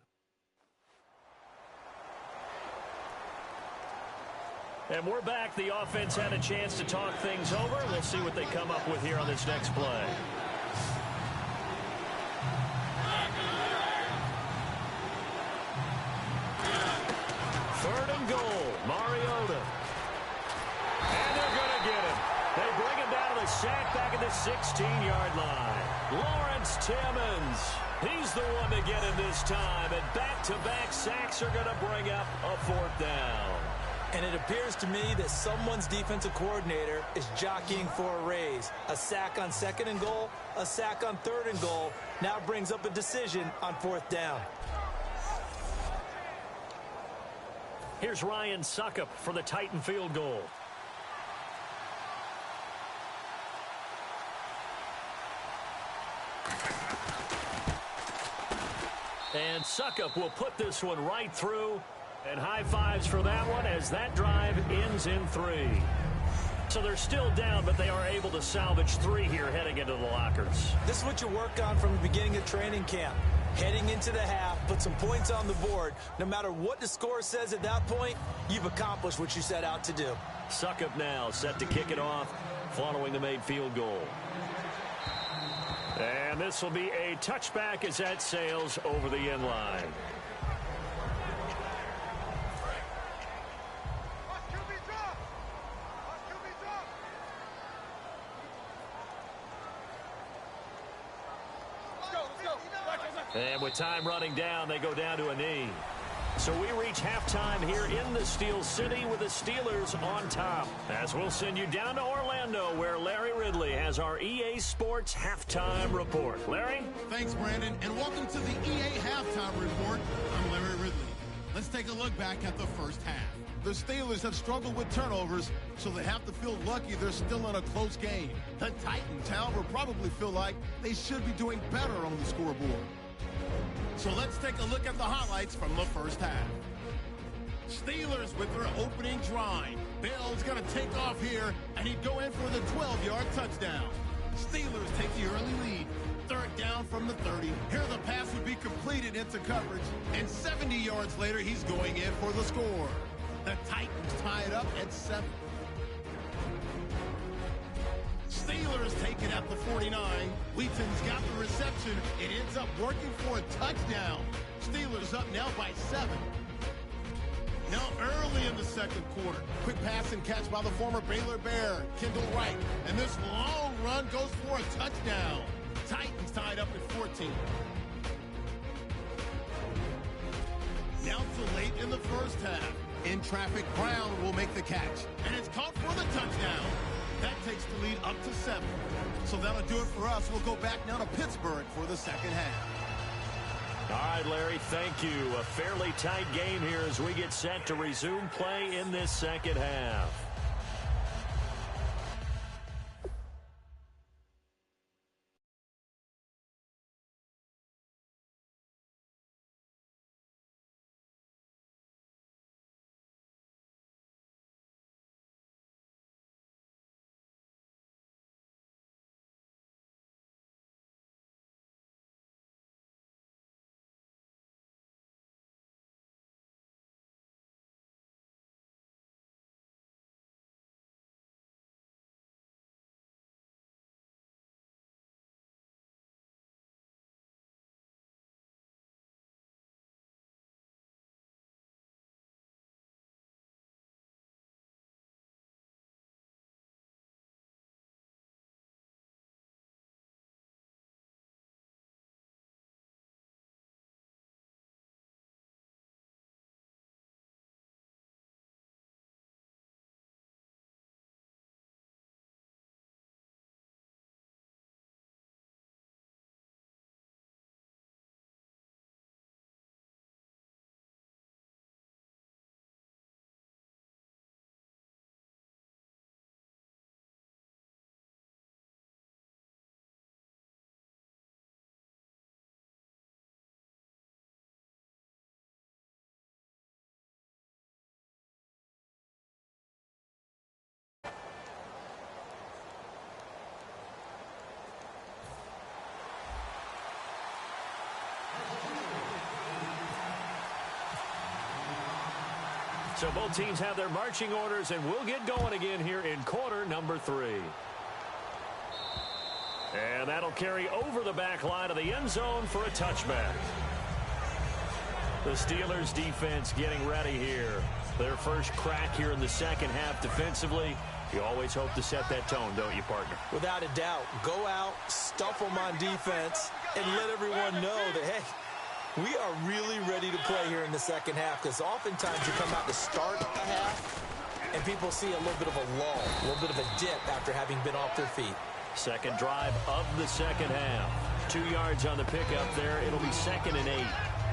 Speaker 2: And we're back. The offense had a chance to talk things over. We'll see what they come up with here on this next play. Third and goal, Mariota. And they're going to get him. They bring him down to the sack back at the 16-yard line. Lawrence Timmons. He's the one to get him this time. And back-to-back sacks are going to bring up a 4th down.
Speaker 3: And it appears to me that someone's defensive coordinator is jockeying for a raise. A sack on 2nd and goal, a sack on 3rd and goal. Now brings up a decision on 4th down.
Speaker 2: Here's Ryan Suckup for the Titan field goal. And Suckup will put this one right through. And high fives for that one as that drive ends in 3. So they're still down, but they are able to salvage 3 here heading into the lockers.
Speaker 3: This is what you work on from the beginning of training camp. Heading into the half, put some points on the board. No matter what the score says at that point, you've accomplished what you set out to do.
Speaker 2: Suckup now set to kick it off following the made field goal. And this will be a touchback as that sails over the end line. And with time running down, they go down to a knee. So we reach halftime here in the Steel City with the Steelers on top. As we'll send you down to Orlando, where Larry Ridley has our EA Sports Halftime Report. Larry?
Speaker 1: Thanks, Brandon, and welcome to the EA Halftime Report. I'm Larry Ridley. Let's take a look back at the first half. The Steelers have struggled with turnovers, so they have to feel lucky they're still in a close game. The Titans, however, probably feel like they should be doing better on the scoreboard. So let's take a look at the highlights from the first half. Steelers with their opening drive. Bell's going to take off here, and he'd go in for the 12-yard touchdown. Steelers take the early lead. 3rd down from the 30. Here the pass would be completed into coverage, and 70 yards later, he's going in for the score. The Titans tie it up at 7. Steelers take it at the 49. Wheaton's got the reception. It ends up working for a touchdown. Steelers up now by 7. Now early in the second quarter, quick pass and catch by the former Baylor Bear, Kendall Wright. And this long run goes for a touchdown. Titans tied up at 14. Now to late in the first half. In traffic, Brown will make the catch. And it's caught for the touchdown. That takes the lead up to 7. So that'll do it for us. We'll go back now to Pittsburgh for the second half.
Speaker 2: All right, Larry, thank you. A fairly tight game here as we get set to resume play in this second half. So both teams have their marching orders, and we'll get going again here in quarter number 3. And that'll carry over the back line of the end zone for a touchback. The Steelers defense getting ready here. Their first crack here in the second half defensively. You always hope to set that tone, don't you, partner?
Speaker 3: Without a doubt. Go out, stuff them on defense, and let everyone know that, hey, we are really ready to play here in the second half, because oftentimes you come out to start a half and people see a little bit of a lull, a little bit of a dip after having been off their feet.
Speaker 2: Second drive of the second half. 2 yards on the pickup there. It'll be 2nd and 8.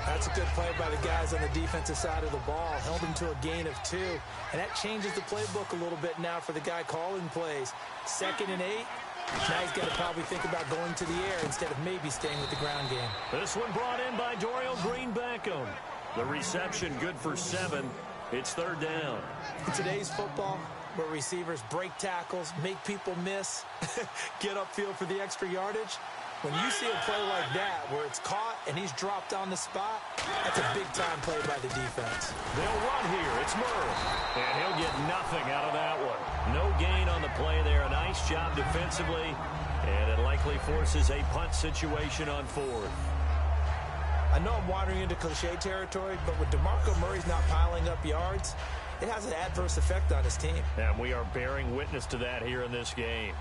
Speaker 3: That's a good play by the guys on the defensive side of the ball. Held him to a gain of 2. And that changes the playbook a little bit now for the guy calling plays. 2nd and 8. Now he's got to probably think about going to the air instead of maybe staying with the ground game.
Speaker 2: This one brought in by Dorial Green-Beckham. The reception good for 7. It's 3rd down.
Speaker 3: In today's football, where receivers break tackles, make people miss, get upfield for the extra yardage, when you see a play like that where it's caught and he's dropped on the spot, that's a big-time play by the defense.
Speaker 2: They'll run here. It's Murray. And he'll get nothing out of that one. No gain on the play there. A nice job defensively. And it likely forces a punt situation on 4th.
Speaker 3: I know I'm wandering into cliche territory, but with DeMarco Murray's not piling up yards, it has an adverse effect on his team.
Speaker 2: And we are bearing witness to that here in this game.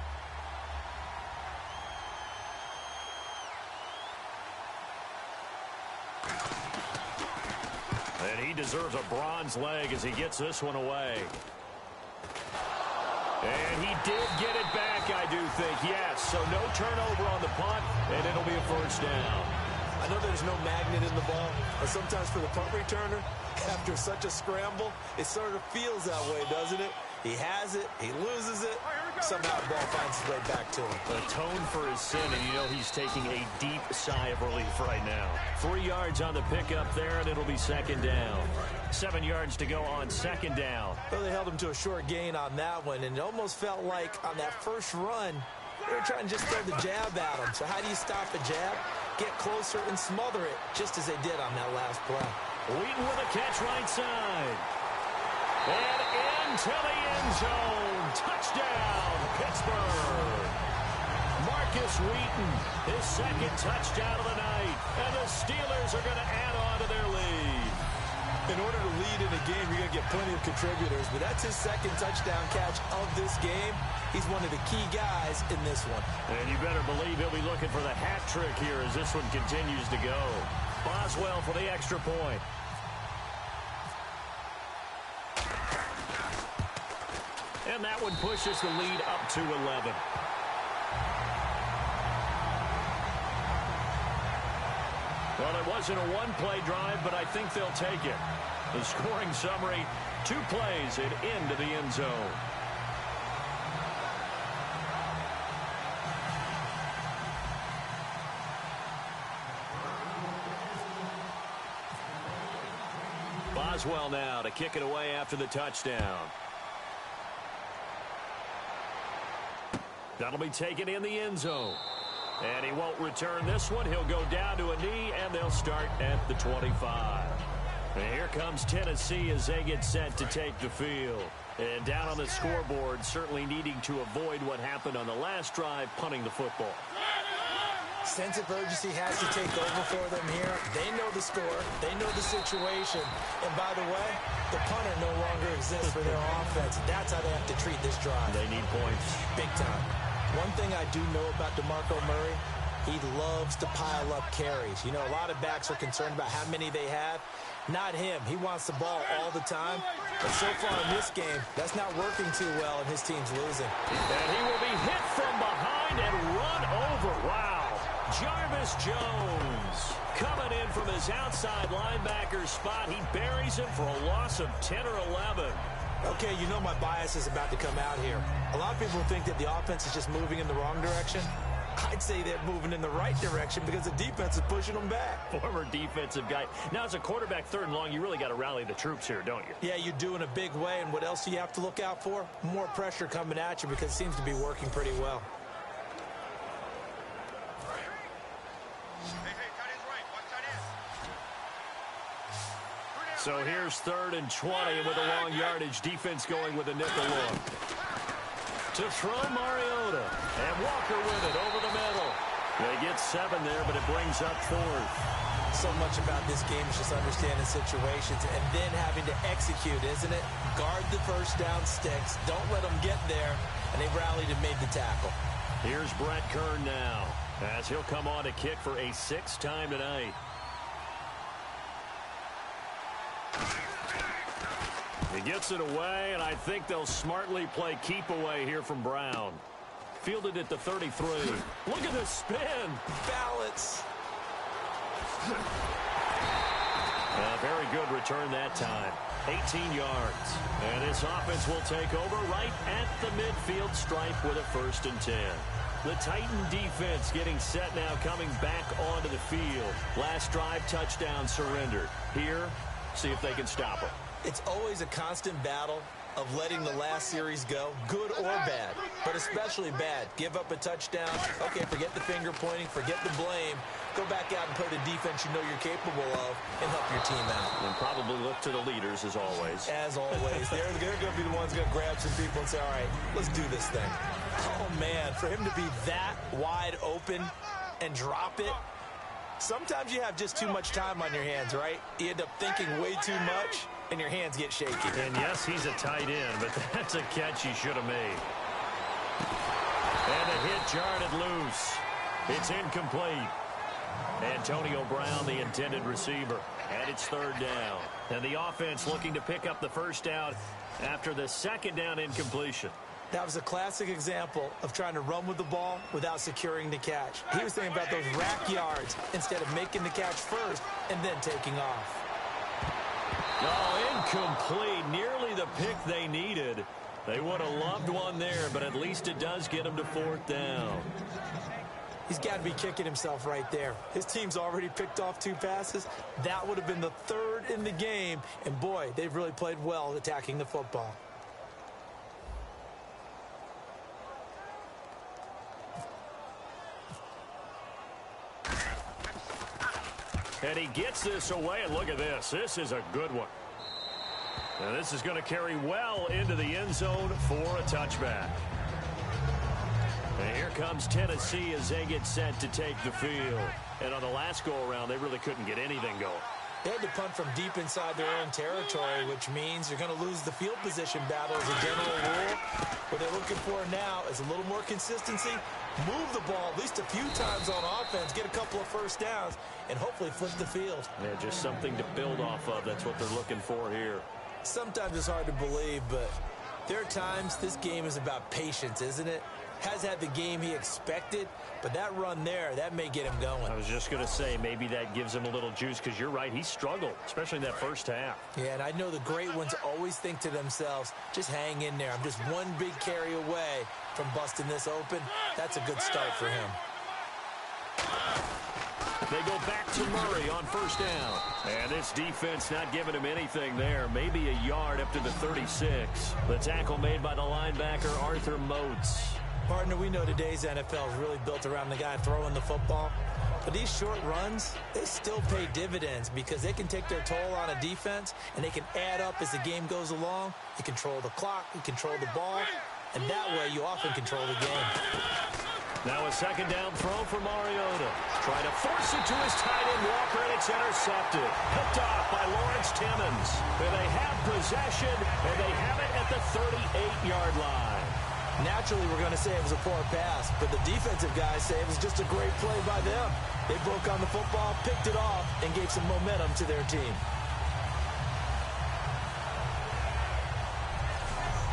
Speaker 2: And he deserves a bronze leg as he gets this one away. And he did get it back, I do think. Yes, so no turnover on the punt, and it'll be a 1st down.
Speaker 3: I know there's no magnet in the ball, but sometimes for the punt returner, after such a scramble, it sort of feels that way, doesn't it? He has it, he loses it, somehow the ball finds its way back to him.
Speaker 2: Atone for his sin, and you know he's taking a deep sigh of relief right now. 3 yards on the pickup there, and it'll be 2nd down. 7 yards to go on 2nd down.
Speaker 3: Well, they held him to a short gain on that one, and it almost felt like on that first run, they were trying to just throw the jab at him. So how do you stop a jab? Get closer and smother it, just as they did on that last play.
Speaker 2: Wheaton with a catch right side. And into the end zone. Touchdown, Pittsburgh. Marcus Wheaton, his 2nd touchdown of the night. And the Steelers are going to add on to their lead.
Speaker 3: In order to lead in a game, you're going to get plenty of contributors, but that's his 2nd touchdown catch of this game. He's one of the key guys in this one.
Speaker 2: And you better believe he'll be looking for the hat trick here as this one continues to go. Boswell for the extra point. And that one pushes the lead up to 11. Well, it wasn't a one-play drive, but I think they'll take it. The scoring summary, 2 plays and into the end zone. Boswell now to kick it away after the touchdown. That'll be taken in the end zone. And he won't return this one. He'll go down to a knee, and they'll start at the 25. And here comes Tennessee as they get set to take the field. And down on the scoreboard, certainly needing to avoid what happened on the last drive, punting the football.
Speaker 3: Sense of urgency has to take over for them here. They know the score. They know the situation. And by the way, the punter no longer exists for their offense. That's how they have to treat this drive.
Speaker 2: They need points.
Speaker 3: Big time. One thing I do know about DeMarco Murray, he loves to pile up carries. You know, a lot of backs are concerned about how many they have. Not him. He wants the ball all the time. But so far in this game, that's not working too well, and his team's losing.
Speaker 2: And he will be hit from behind and run over. Wow. Jarvis Jones coming in from his outside linebacker spot. He buries him for a loss of 10 or 11.
Speaker 3: Okay, you know my bias is about to come out here. A lot of people think that the offense is just moving in the wrong direction. I'd say they're moving in the right direction because the defense is pushing them back.
Speaker 2: Former defensive guy. Now, as a quarterback, 3rd and long, you really got to rally the troops here, don't you?
Speaker 3: Yeah, you do in a big way. And what else do you have to look out for? More pressure coming at you because it seems to be working pretty well.
Speaker 2: So here's 3rd and 20 with a long yardage. Defense going with a nickel look. To throw Mariota. And Walker with it over the middle. They get 7 there, but it brings up 4th.
Speaker 3: So much about this game is just understanding situations and then having to execute, isn't it? Guard the first down sticks. Don't let them get there. And they rallied and made the tackle.
Speaker 2: Here's Brett Kern now, as he'll come on to kick for a 6th time tonight. He gets it away, and I think they'll smartly play keep away here from Brown. Fielded at the 33. Look at this spin.
Speaker 3: Balance.
Speaker 2: Very good return that time. 18 yards. And this offense will take over right at the midfield stripe with a 1st and 10. The Titan defense getting set now, coming back onto the field. Last drive, touchdown surrendered. Here, see if they can stop them.
Speaker 3: It's always a constant battle of letting the last series go, good or bad, but especially bad. Give up a touchdown. Okay, forget the finger pointing, forget the blame. Go back out and play the defense you know you're capable of and help your team out.
Speaker 2: And probably look to the leaders, as always.
Speaker 3: As always. They're going to be the ones going to grab some people and say, all right, let's do this thing. Oh, man, for him to be that wide open and drop it, sometimes you have just too much time on your hands, right? You end up thinking way too much, and your hands get shaky.
Speaker 2: And yes, he's a tight end, but that's a catch he should have made. And the hit jarred it loose. It's incomplete. Antonio Brown, the intended receiver. And it's 3rd down. And the offense looking to pick up the 1st down after the 2nd down incompletion.
Speaker 3: That was a classic example of trying to run with the ball without securing the catch. He was thinking about those rack yards instead of making the catch first and then taking off.
Speaker 2: Oh, incomplete. Nearly the pick they needed. They would have loved one there, but at least it does get them to 4th down.
Speaker 3: He's got to be kicking himself right there. His team's already picked off 2 passes. That would have been the 3rd in the game. And, boy, they've really played well attacking the football.
Speaker 2: And he gets this away, and look at this. This is a good one. Now this is going to carry well into the end zone for a touchback. And here comes Tennessee as they get set to take the field. And on the last go-around, they really couldn't get anything going.
Speaker 3: They had to punt from deep inside their own territory, which means you're going to lose the field position battle as a general rule. What they're looking for now is a little more consistency, move the ball at least a few times on offense, get a couple of 1st downs, and hopefully flip the field.
Speaker 2: Yeah, just something to build off of. That's what they're looking for here.
Speaker 3: Sometimes it's hard to believe, but There are times this game is about patience, isn't it? Has had the game he expected, but that run there, that may get him going.
Speaker 2: I was just going to say, maybe that gives him a little juice, because you're right, he struggled, especially in that first half.
Speaker 3: Yeah, and I know the great ones always think to themselves, just hang in there. I'm just one big carry away from busting this open. That's a good start for him.
Speaker 2: They go back to Murray on first down. And this defense not giving him anything there. Maybe a yard up to the 36. The tackle made by the linebacker, Arthur Moats.
Speaker 3: Partner, we know today's NFL is really built around the guy throwing the football. But these short runs, they still pay dividends because they can take their toll on a defense, and they can add up as the game goes along. You control the clock, you control the ball, and that way you often control the game.
Speaker 2: Now a second down throw for Mariota. Trying to force it to his tight end, Walker, and it's intercepted. Picked off by Lawrence Timmons. And they have possession, and they have it at the 38-yard line.
Speaker 3: Naturally, we're going to say it was a poor pass, but the defensive guys say it was just a great play by them. They broke on the football, picked it off, and gave some momentum to their team.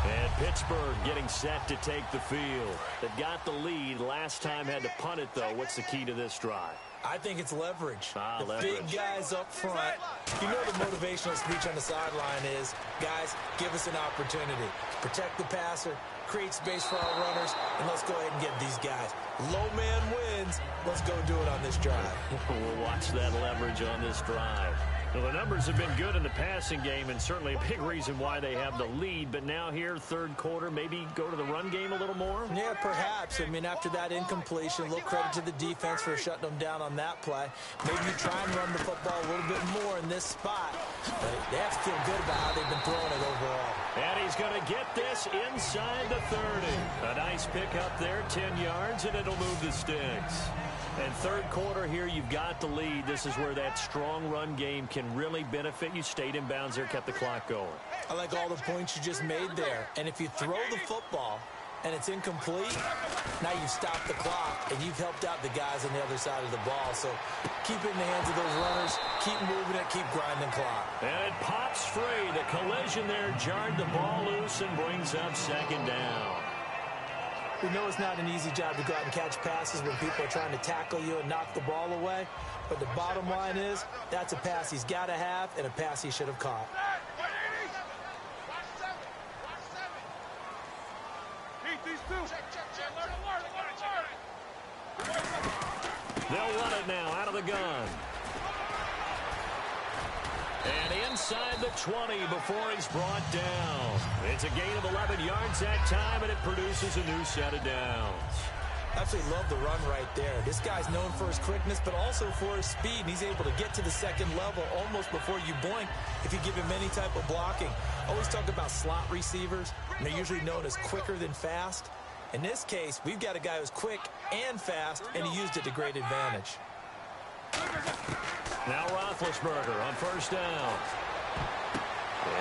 Speaker 2: And Pittsburgh getting set to take the field. They got the lead. Last time had to punt it, though. What's the key to this drive?
Speaker 3: I think it's leverage.
Speaker 2: Leverage.
Speaker 3: Big guys up front. You know the motivational speech on the sideline is, guys, give us an opportunity. Protect the passer, create space for our runners, and let's go ahead and get these guys. Low man wins. Let's go do it on this drive.
Speaker 2: We'll watch that leverage on this drive. Well, the numbers have been good in the passing game, and certainly a big reason why they have the lead. But now here, third quarter, maybe go to the run game a little more?
Speaker 3: Yeah, perhaps. I mean, after that incompletion, a little credit to the defense for shutting them down on that play. Maybe you try and run the football a little bit more in this spot. But they have to feel good about how they've been throwing it overall.
Speaker 2: And he's going to get this inside the 30. A nice pick up there, 10 yards, and it'll move the sticks. And third quarter here, you've got the lead. This is where that strong run game can really benefit you. Stayed in bounds there, kept the clock going.
Speaker 3: I like all the points you just made there. And if you throw the football and it's incomplete, now you've stopped the clock and you've helped out the guys on the other side of the ball. So keep it in the hands of those runners. Keep moving it. Keep grinding clock.
Speaker 2: And it pops free. The collision there jarred the ball loose and brings up second down.
Speaker 3: We know it's not an easy job to go out and catch passes when people are trying to tackle you and knock the ball away. But the bottom line is, that's a pass he's got to have and a pass he should have caught.
Speaker 2: They'll run it now out of the gun. And inside the 20 before he's brought down. It's a gain of 11 yards that time, and it produces a new set of downs.
Speaker 3: Absolutely love the run right there. This guy's known for his quickness, but also for his speed. And he's able to get to the second level almost before you blink if you give him any type of blocking. Always talk about slot receivers, and they're usually known as quicker than fast. In this case, we've got a guy who's quick and fast, and he used it to great advantage.
Speaker 2: Now Roethlisberger on first down.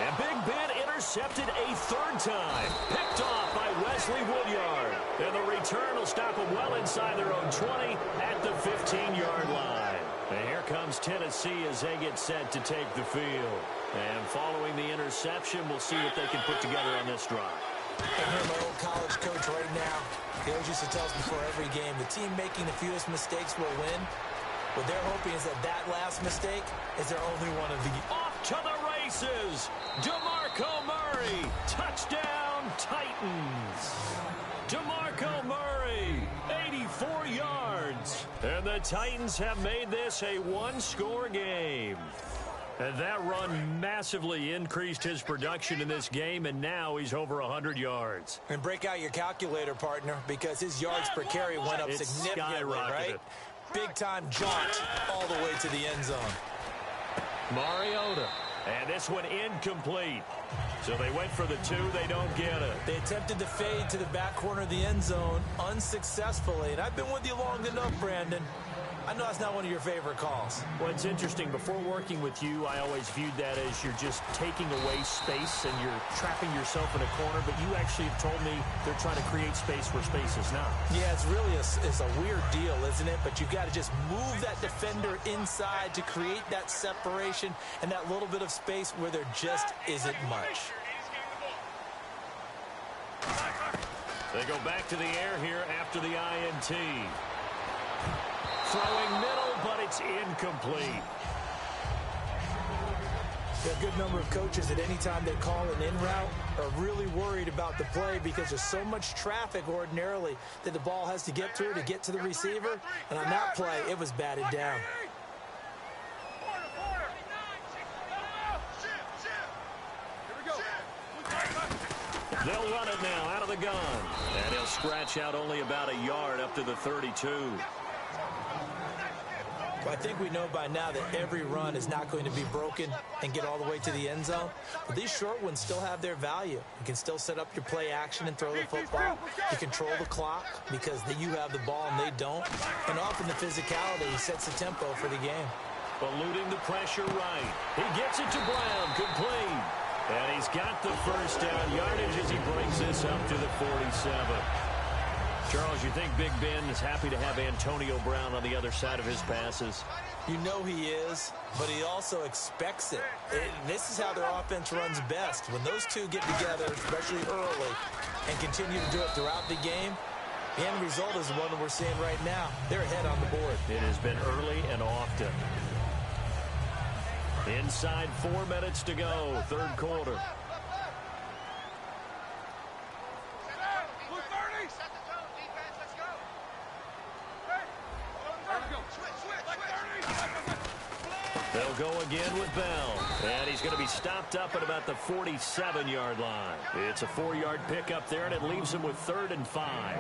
Speaker 2: And Big Ben intercepted a third time. Picked off by Wesley Woodyard. And the return will stop them well inside their own 20 at the 15-yard line. And here comes Tennessee as they get set to take the field. And following the interception, we'll see what they can put together on this drive.
Speaker 3: I hear my old college coach right now. He always used to tell us before every game, the team making the fewest mistakes will win. What they're hoping is that that last mistake is their only one of the...
Speaker 2: Off to the races! DeMarco Murray! Touchdown, Titans! DeMarco Murray, 84 yards. And the Titans have made this a one-score game. And that run massively increased his production in this game, and now he's over 100 yards.
Speaker 3: And break out your calculator, partner, because his yards per carry went up significantly, right? Big-time jaunt all the way to the end zone.
Speaker 2: Mariota. And this one incomplete. So they went for the two. They don't get it.
Speaker 3: They attempted to fade to the back corner of the end zone unsuccessfully. And I've been with you long enough, Brandon. I know that's not one of your favorite calls.
Speaker 2: Well, it's interesting. Before working with you, I always viewed that as you're just taking away space and you're trapping yourself in a corner. But you actually have told me they're trying to create space where space is not.
Speaker 3: Yeah, it's really a weird deal, isn't it? But you've got to just move that defender inside to create that separation and that little bit of space where there just isn't much.
Speaker 2: They go back to the air here after the INT. Throwing middle, but it's incomplete.
Speaker 3: A good number of coaches at any time they call an in route are really worried about the play because there's so much traffic ordinarily that the ball has to get through to get to the receiver. And on that play, it was batted down.
Speaker 2: They'll run it now out of the gun. And he'll scratch out only about a yard up to the 32.
Speaker 3: I think we know by now that every run is not going to be broken and get all the way to the end zone. But these short ones still have their value. You can still set up your play action and throw the football. You control the clock because you have the ball and they don't. And often the physicality sets the tempo for the game.
Speaker 2: Eluding the pressure right. He gets it to Brown. Complete. And he's got the first down yardage as he brings this up to the 47. Charles, you think Big Ben is happy to have Antonio Brown on the other side of his passes?
Speaker 3: You know he is, but he also expects it. This is how their offense runs best. When those two get together, especially early, and continue to do it throughout the game, the end result is the one that we're seeing right now. They're ahead on the board.
Speaker 2: It has been early and often. Inside 4 minutes to go, third quarter. They'll go again with Bell. And he's going to be stopped up at about the 47-yard line. It's a 4-yard pickup there, and it leaves him with 3rd and 5.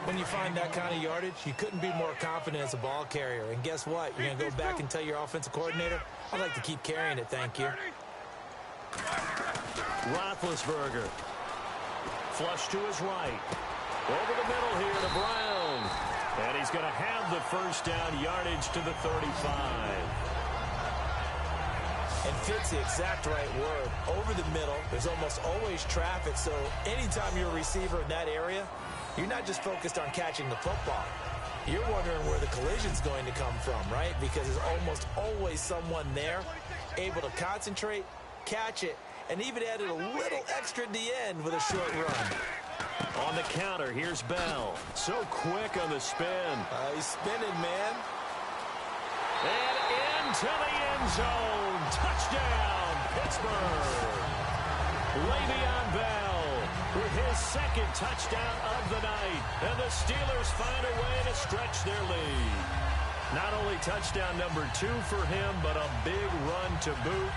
Speaker 3: When you find that kind of yardage, you couldn't be more confident as a ball carrier. And guess what? You're going to go back and tell your offensive coordinator, I'd like to keep carrying it, thank you.
Speaker 2: Roethlisberger. Flush to his right. Over the middle here to Brown. And he's going to have the first down yardage to the 35.
Speaker 3: And fits the exact right word. Over the middle, there's almost always traffic, so anytime you're a receiver in that area, you're not just focused on catching the football. You're wondering where the collision's going to come from, right? Because there's almost always someone there able to concentrate, catch it, and even added a little extra at the end with a short run.
Speaker 2: On the counter, here's Bell. So quick on the spin.
Speaker 3: He's spinning, man.
Speaker 2: And into the end zone. Touchdown, Pittsburgh. Le'Veon Bell with his second touchdown of the night. And the Steelers find a way to stretch their lead. Not only touchdown number 2 for him, but a big run to boot.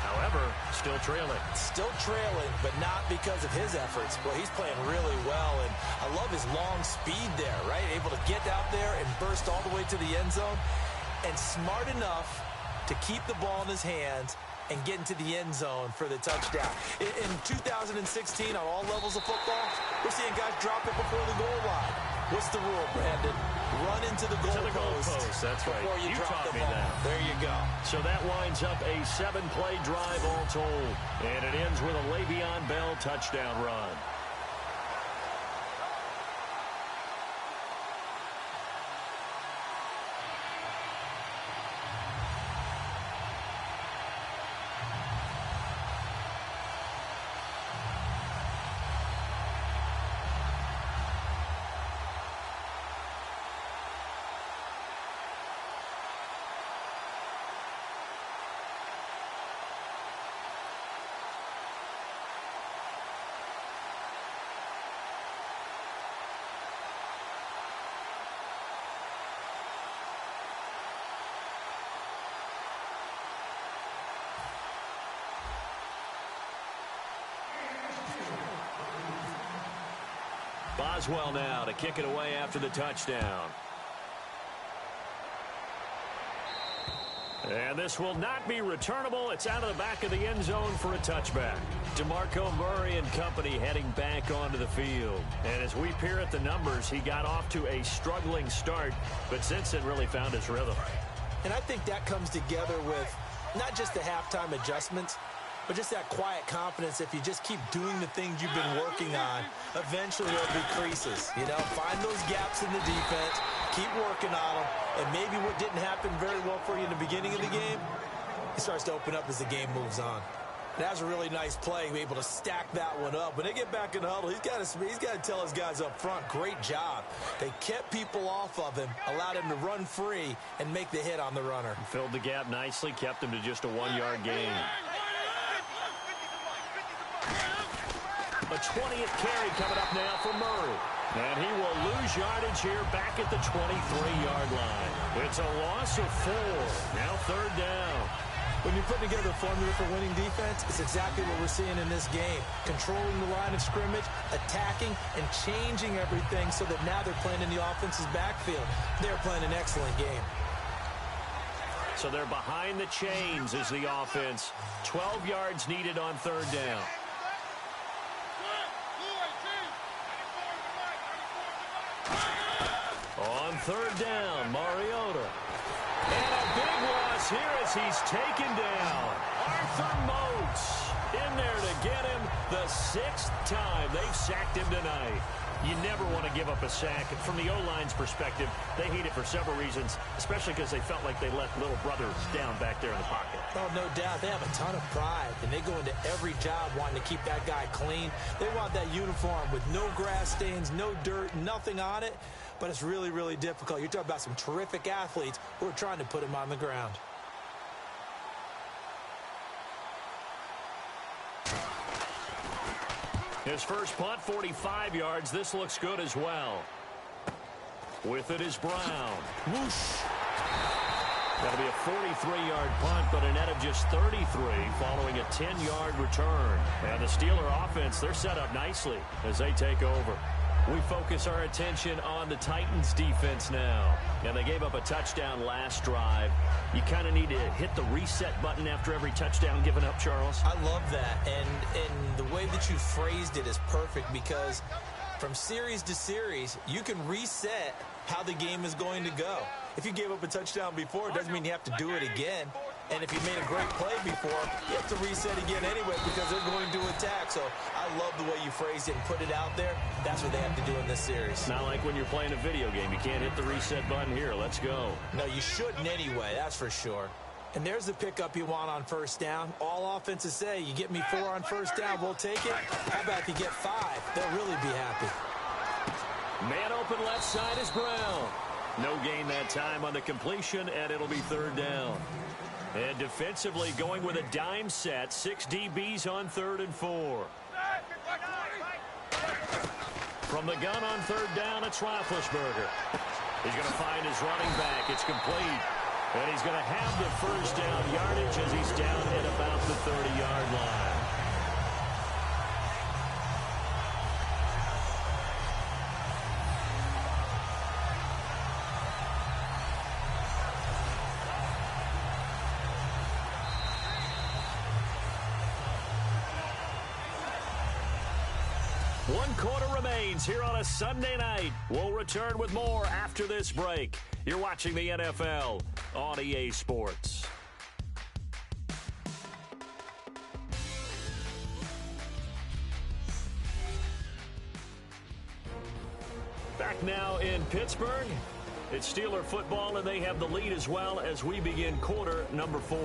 Speaker 2: However, still trailing.
Speaker 3: Still trailing, but not because of his efforts. Boy, he's playing really well, and I love his long speed there, right? Able to get out there and burst all the way to the end zone, and smart enough to keep the ball in his hands and get into the end zone for the touchdown. In 2016, on all levels of football, we're seeing guys drop it before the goal line. What's the rule, Brandon? Run into the goal post.
Speaker 2: That's right.
Speaker 3: Before you drop the ball. There you go.
Speaker 2: So that winds up a 7-play drive all told. And it ends with a Le'Veon Bell touchdown run. Boswell now to kick it away after the touchdown. And this will not be returnable. It's out of the back of the end zone for a touchback. DeMarco Murray and company heading back onto the field. And as we peer at the numbers, he got off to a struggling start, but since then really found his rhythm.
Speaker 3: And I think that comes together with not just the halftime adjustments, but just that quiet confidence. If you just keep doing the things you've been working on, eventually there'll be creases. You know, find those gaps in the defense, keep working on them, and maybe what didn't happen very well for you in the beginning of the game, it starts to open up as the game moves on. That's a really nice play, be able to stack that one up. When they get back in the huddle, he's got to tell his guys up front, great job. They kept people off of him, allowed him to run free and make the hit on the runner.
Speaker 2: Filled the gap nicely, kept him to just a 1-yard gain. A 20th carry coming up now for Murray. And he will lose yardage here back at the 23-yard line. It's a loss of 4. Now 3rd down.
Speaker 3: When you put together a formula for winning defense, it's exactly what we're seeing in this game. Controlling the line of scrimmage, attacking, and changing everything so that now they're playing in the offense's backfield. They're playing an excellent game.
Speaker 2: So they're behind the chains as the offense. 12 yards needed on 3rd down. On 3rd down, Mariota. And a big loss here as he's taken down. Arthur Moats in there to get him the 6th time they've sacked him tonight. You never want to give up a sack. From the O-line's perspective, they hate it for several reasons, especially because they felt like they let little brothers down back there in the pocket.
Speaker 3: Oh, no doubt. They have a ton of pride, and they go into every job wanting to keep that guy clean. They want that uniform with no grass stains, no dirt, nothing on it. But it's really, really difficult. You're talking about some terrific athletes who are trying to put him on the ground.
Speaker 2: His first punt, 45 yards. This looks good as well. With it is Brown. Whoosh. That'll be a 43-yard punt, but a net of just 33 following a 10-yard return. And the Steeler offense, they're set up nicely as they take over. We focus our attention on the Titans defense now. And they gave up a touchdown last drive. You kind of need to hit the reset button after every touchdown given up, Charles.
Speaker 3: I love that. And the way that you phrased it is perfect because from series to series, you can reset how the game is going to go. If you gave up a touchdown before, it doesn't mean you have to do it again. And if you made a great play before, you have to reset again anyway because they're going to attack. So I love the way you phrased it and put it out there. That's what they have to do in this series.
Speaker 2: Not like when you're playing a video game. You can't hit the reset button here. Let's go.
Speaker 3: No, you shouldn't anyway. That's for sure. And there's the pickup you want on 1st down. All offenses say, you get me 4 on 1st down, we'll take it. How about if you get 5? They'll really be happy.
Speaker 2: Man open left side is Brown. No gain that time on the completion, and it'll be 3rd down. And defensively going with a dime set. 6 DBs on 3rd and 4. From the gun on 3rd down, it's Roethlisberger. He's going to find his running back. It's complete. And he's going to have the 1st down yardage as he's down at about the 30-yard line. One quarter remains here on a Sunday night. We'll return with more after this break. You're watching the NFL on EA Sports. Back now in Pittsburgh. It's Steeler football, and they have the lead as well as we begin quarter number 4.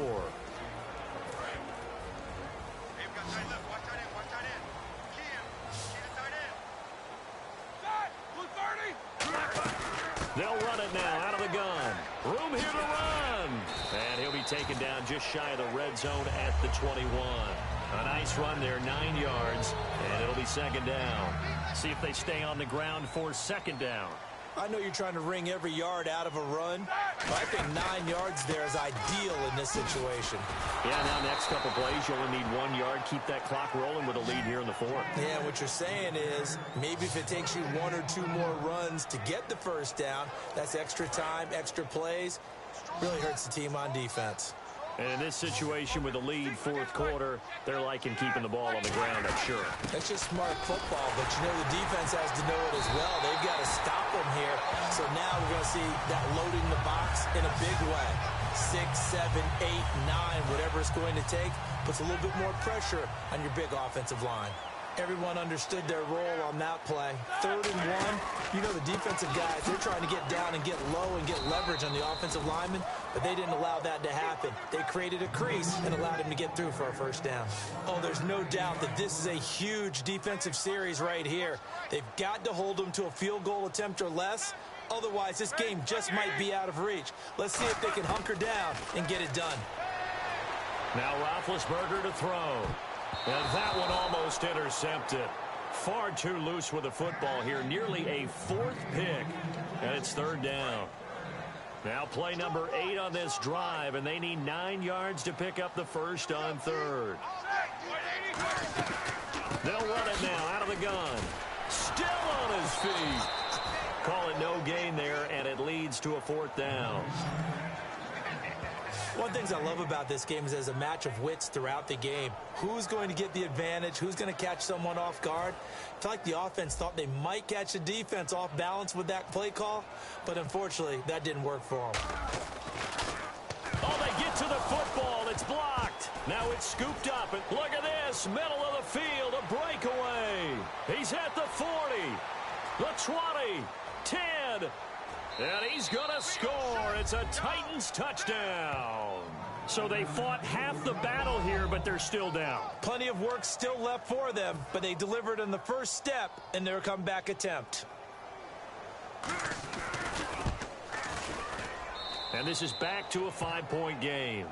Speaker 2: They'll run it now out of the gun. Room here to run. And he'll be taken down just shy of the red zone at the 21. A nice run there, 9 yards, and it'll be 2nd down. See if they stay on the ground for 2nd down.
Speaker 3: I know you're trying to wring every yard out of a run, but I think 9 yards there is ideal in this situation.
Speaker 2: Yeah, now next couple plays, you only need 1 yard. Keep that clock rolling with a lead here in the 4th.
Speaker 3: Yeah, what you're saying is maybe if it takes you 1 or 2 more runs to get the 1st down, that's extra time, extra plays. Really hurts the team on defense.
Speaker 2: And in this situation with the lead 4th quarter, they're liking keeping the ball on the ground, I'm sure.
Speaker 3: That's just smart football, but you know the defense has to know it as well. They've got to stop them here. So now we're going to see that loading the box in a big way. 6, 7, 8, 9, whatever it's going to take, puts a little bit more pressure on your big offensive line. Everyone understood their role on that play. 3rd and 1. You know the defensive guys, they're trying to get down and get low and get leverage on the offensive lineman, but they didn't allow that to happen. They created a crease and allowed him to get through for a first down. Oh, there's no doubt that this is a huge defensive series right here. They've got to hold them to a field goal attempt or less. Otherwise, this game just might be out of reach. Let's see if they can hunker down and get it done.
Speaker 2: Now Roethlisberger to throw. And that one almost intercepted. Far too loose with the football here. Nearly a 4th pick. And it's 3rd down. Now play number 8 on this drive, and they need 9 yards to pick up the first on 3rd. They'll run it now out of the gun. Still on his feet. Call it no gain there, and it leads to a 4th down.
Speaker 3: One of the things I love about this game is there's a match of wits throughout the game. Who's going to get the advantage? Who's going to catch someone off guard? I feel like the offense thought they might catch the defense off balance with that play call, but unfortunately, that didn't work for them.
Speaker 2: Oh, they get to the football. It's blocked. Now it's scooped up. And look at this. Middle of the field. A breakaway. He's at the 40. The 20. 10. And he's going to score. It's a Titans touchdown. So they fought half the battle here, but they're still down.
Speaker 3: Plenty of work still left for them, but they delivered on the first step in their comeback attempt.
Speaker 2: And this is back to a 5-point game.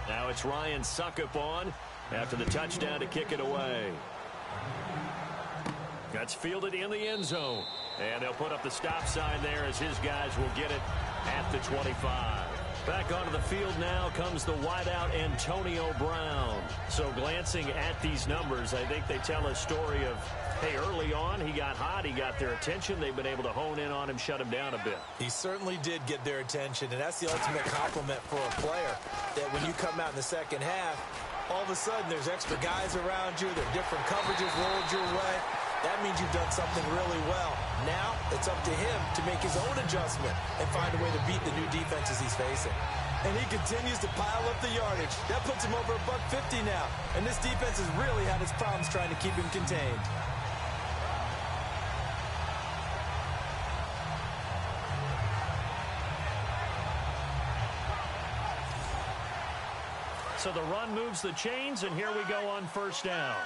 Speaker 2: Now it's Ryan Suckup on after the touchdown to kick it away. That's fielded in the end zone. And they'll put up the stop sign there as his guys will get it at the 25. Back onto the field now comes the wideout Antonio Brown. So glancing at these numbers, I think they tell a story of, hey, early on he got hot, he got their attention. They've been able to hone in on him, shut him down a bit.
Speaker 3: He certainly did get their attention, and that's the ultimate compliment for a player, that when you come out in the second half, all of a sudden there's extra guys around you, there are different coverages rolled your way. That means you've done something really well. Now it's up to him to make his own adjustment and find a way to beat the new defenses he's facing. And he continues to pile up the yardage. That puts him over $150 now. And this defense has really had its problems trying to keep him contained.
Speaker 2: So the run moves the chains, and here we go on first down.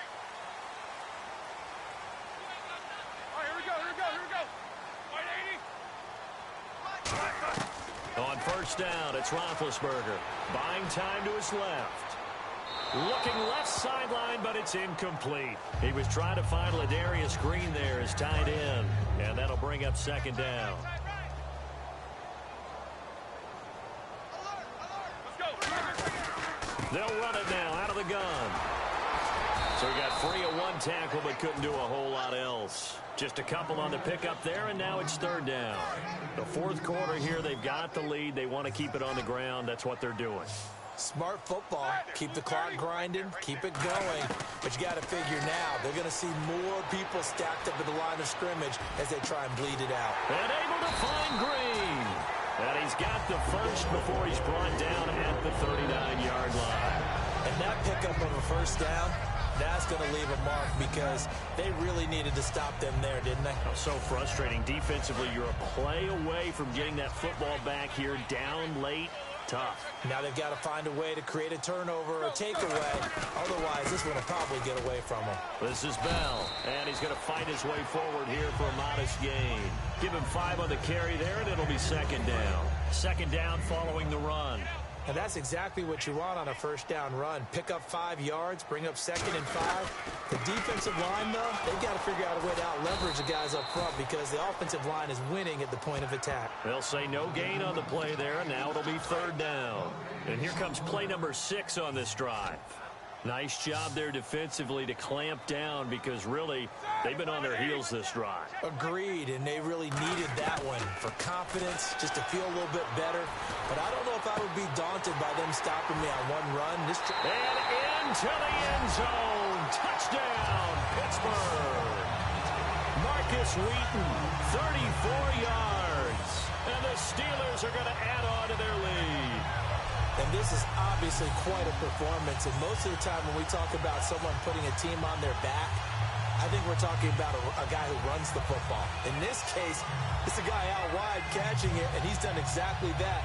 Speaker 2: On first down, it's Roethlisberger. Buying time to his left. Looking left sideline, but it's incomplete. He was trying to find Ladarius Green there as tight end, and that'll bring up second down. They'll run it now out of the gun. So he got free of one tackle, but couldn't do a whole lot else. Just a couple on the pickup there, and now it's third down. The fourth quarter here, they've got the lead. They want to keep it on the ground. That's what they're doing.
Speaker 3: Smart football. Keep the clock grinding. Keep it going. But you got to figure now, they're going to see more people stacked up at the line of scrimmage as they try and bleed it out.
Speaker 2: And able to find Green. And he's got the first before he's brought down at the 39-yard line.
Speaker 3: And that pickup of a first down, that's going to leave a mark because they really needed to stop them there, didn't they?
Speaker 2: Oh, so frustrating. Defensively, you're a play away from getting that football back here down late. Tough.
Speaker 3: Now they've got to find a way to create a turnover or a takeaway. Otherwise, this one will probably get away from them.
Speaker 2: This is Bell, and he's going to fight his way forward here for a modest gain. Give him 5 on the carry there, and it'll be second down. Second down following the run.
Speaker 3: And that's exactly what you want on a first down run. Pick up 5 yards, bring up 2nd and 5. The defensive line, though, they've got to figure out a way to out-leverage the guys up front because the offensive line is winning at the point of attack.
Speaker 2: They'll say no gain on the play there, and now it'll be third down. And here comes play number 6 on this drive. Nice job there defensively to clamp down because really they've been on their heels this drive.
Speaker 3: Agreed, and they really needed that one for confidence, just to feel a little bit better. But I don't know if I would be daunted by them stopping me on one run. And
Speaker 2: into the end zone. Touchdown, Pittsburgh. Marcus Wheaton, 34 yards. And the Steelers are going to add on to their lead.
Speaker 3: And this is obviously quite a performance. And most of the time when we talk about someone putting a team on their back, I think we're talking about a guy who runs the football. In this case, it's a guy out wide catching it, and he's done exactly that,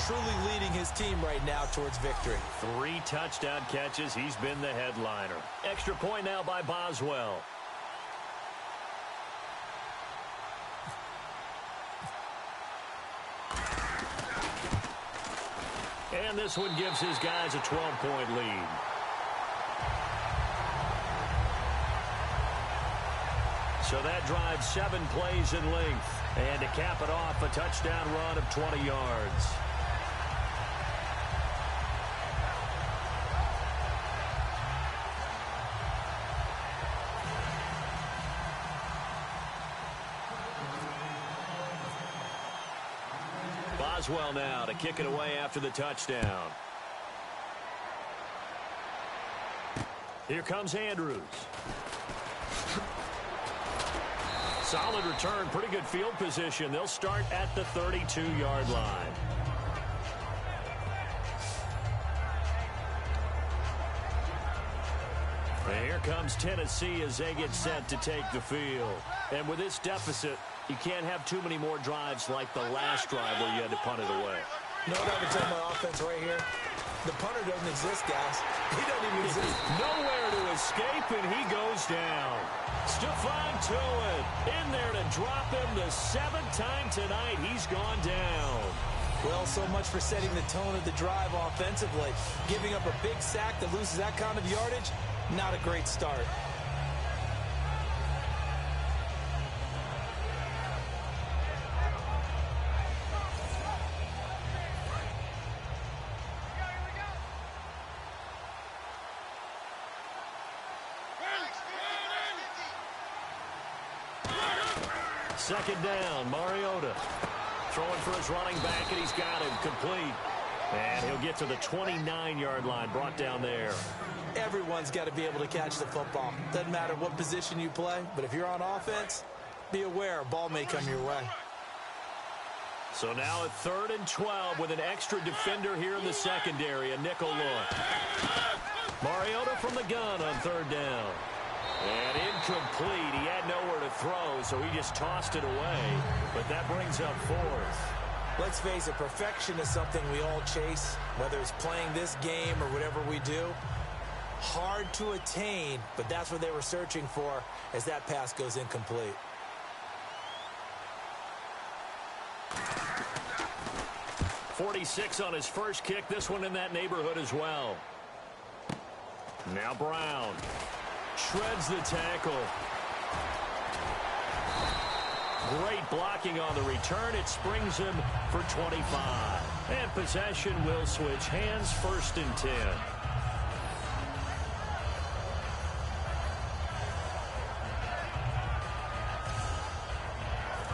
Speaker 3: truly leading his team right now towards victory.
Speaker 2: 3 touchdown catches. He's been the headliner. Extra point now by Boswell. And this one gives his guys a 12-point lead. So that drives 7 plays in length. And to cap it off, a touchdown run of 20 yards. Boswell now to kick it away after the touchdown. Here comes Andrews. Solid return, pretty good field position. They'll start at the 32-yard line. And here comes Tennessee as they get set to take the field. And with this deficit, you can't have too many more drives like the last drive where you had to punt it away.
Speaker 3: You know what I can tell my offense right here? The punter doesn't exist, guys. He doesn't even exist.
Speaker 2: Nowhere to escape, and he goes down. Stephon Tuitt in there to drop him the 7th time tonight. He's gone down.
Speaker 3: Well, so much for setting the tone of the drive offensively. Giving up a big sack that loses that kind of yardage, not a great start.
Speaker 2: Second down, Mariota throwing for his running back, and he's got him complete. And he'll get to the 29-yard line, brought down there.
Speaker 3: Everyone's got to be able to catch the football. Doesn't matter what position you play, but if you're on offense, be aware a ball may come your way.
Speaker 2: So now a 3rd and 12 with an extra defender here in the secondary, a nickel look. Mariota from the gun on 3rd down. And incomplete. He had nowhere to throw, so he just tossed it away. But that brings up 4th.
Speaker 3: Let's face it, perfection is something we all chase, whether it's playing this game or whatever we do. Hard to attain, but that's what they were searching for as that pass goes incomplete.
Speaker 2: .46 on his first kick. This one in that neighborhood as well. Now Brown shreds the tackle. Great blocking on the return. It springs him for 25. And possession will switch hands, 1st and 10.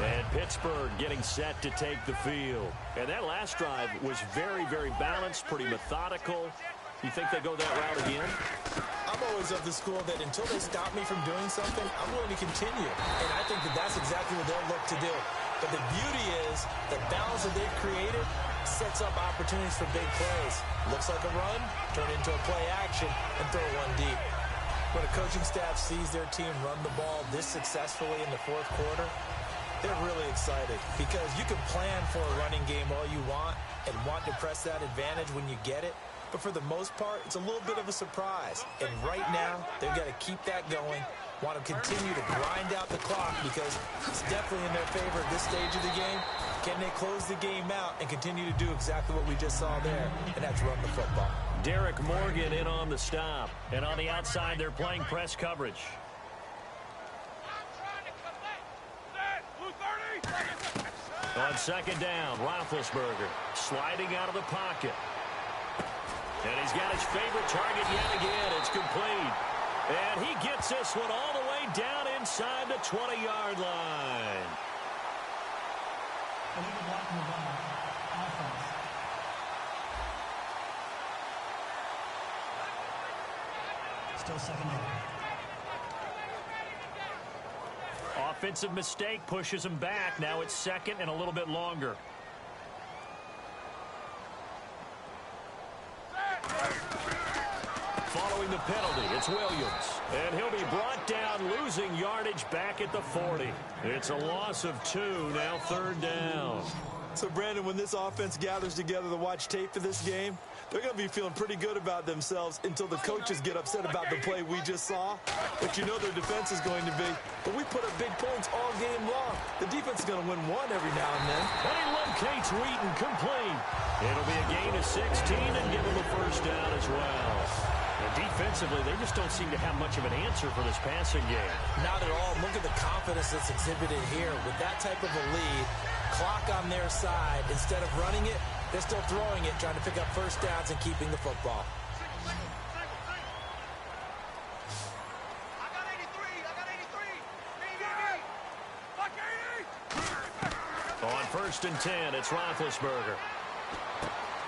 Speaker 2: And Pittsburgh getting set to take the field. And that last drive was very, very balanced, pretty methodical. You think they go that route again?
Speaker 3: I'm always of the school that until they stop me from doing something, I'm willing to continue. And I think that that's exactly what they'll look to do. But the beauty is the balance that they've created sets up opportunities for big plays. Looks like a run, turn into a play action, and throw one deep. When a coaching staff sees their team run the ball this successfully in the 4th quarter, they're really excited because you can plan for a running game all you want and want to press that advantage when you get it. But for the most part, it's a little bit of a surprise. And right now, they've got to keep that going, want to continue to grind out the clock because it's definitely in their favor at this stage of the game. Can they close the game out and continue to do exactly what we just saw there, and that's run the football.
Speaker 2: Derek Morgan in on the stop. And on the outside, they're playing press coverage. On 2nd down, Roethlisberger sliding out of the pocket. And he's got his favorite target yet again. It's complete. And he gets this one all the way down inside the 20-yard line.
Speaker 4: Still 2nd down.
Speaker 2: Offensive mistake pushes him back. Now it's 2nd and a little bit longer. the penalty. It's Williams. And he'll be brought down, losing yardage back at the 40. It's a loss of 2, now 3rd down.
Speaker 3: So, Brandon, when this offense gathers together to watch tape for this game, they're going to be feeling pretty good about themselves until the coaches get upset about the play we just saw. But you know their defense is going to be. But we put up big points all game long. The defense is going to win one every now and then.
Speaker 2: And he locates Wheaton, complete. It'll be a gain of 16 and give him a 1st down as well. And defensively, they just don't seem to have much of an answer for this passing game.
Speaker 3: Not at all. Look at the confidence that's exhibited here. With that type of a lead, clock on their side, instead of running it, they're still throwing it, trying to pick up 1st downs and keeping the football.
Speaker 2: On 1st and 10, it's Roethlisberger.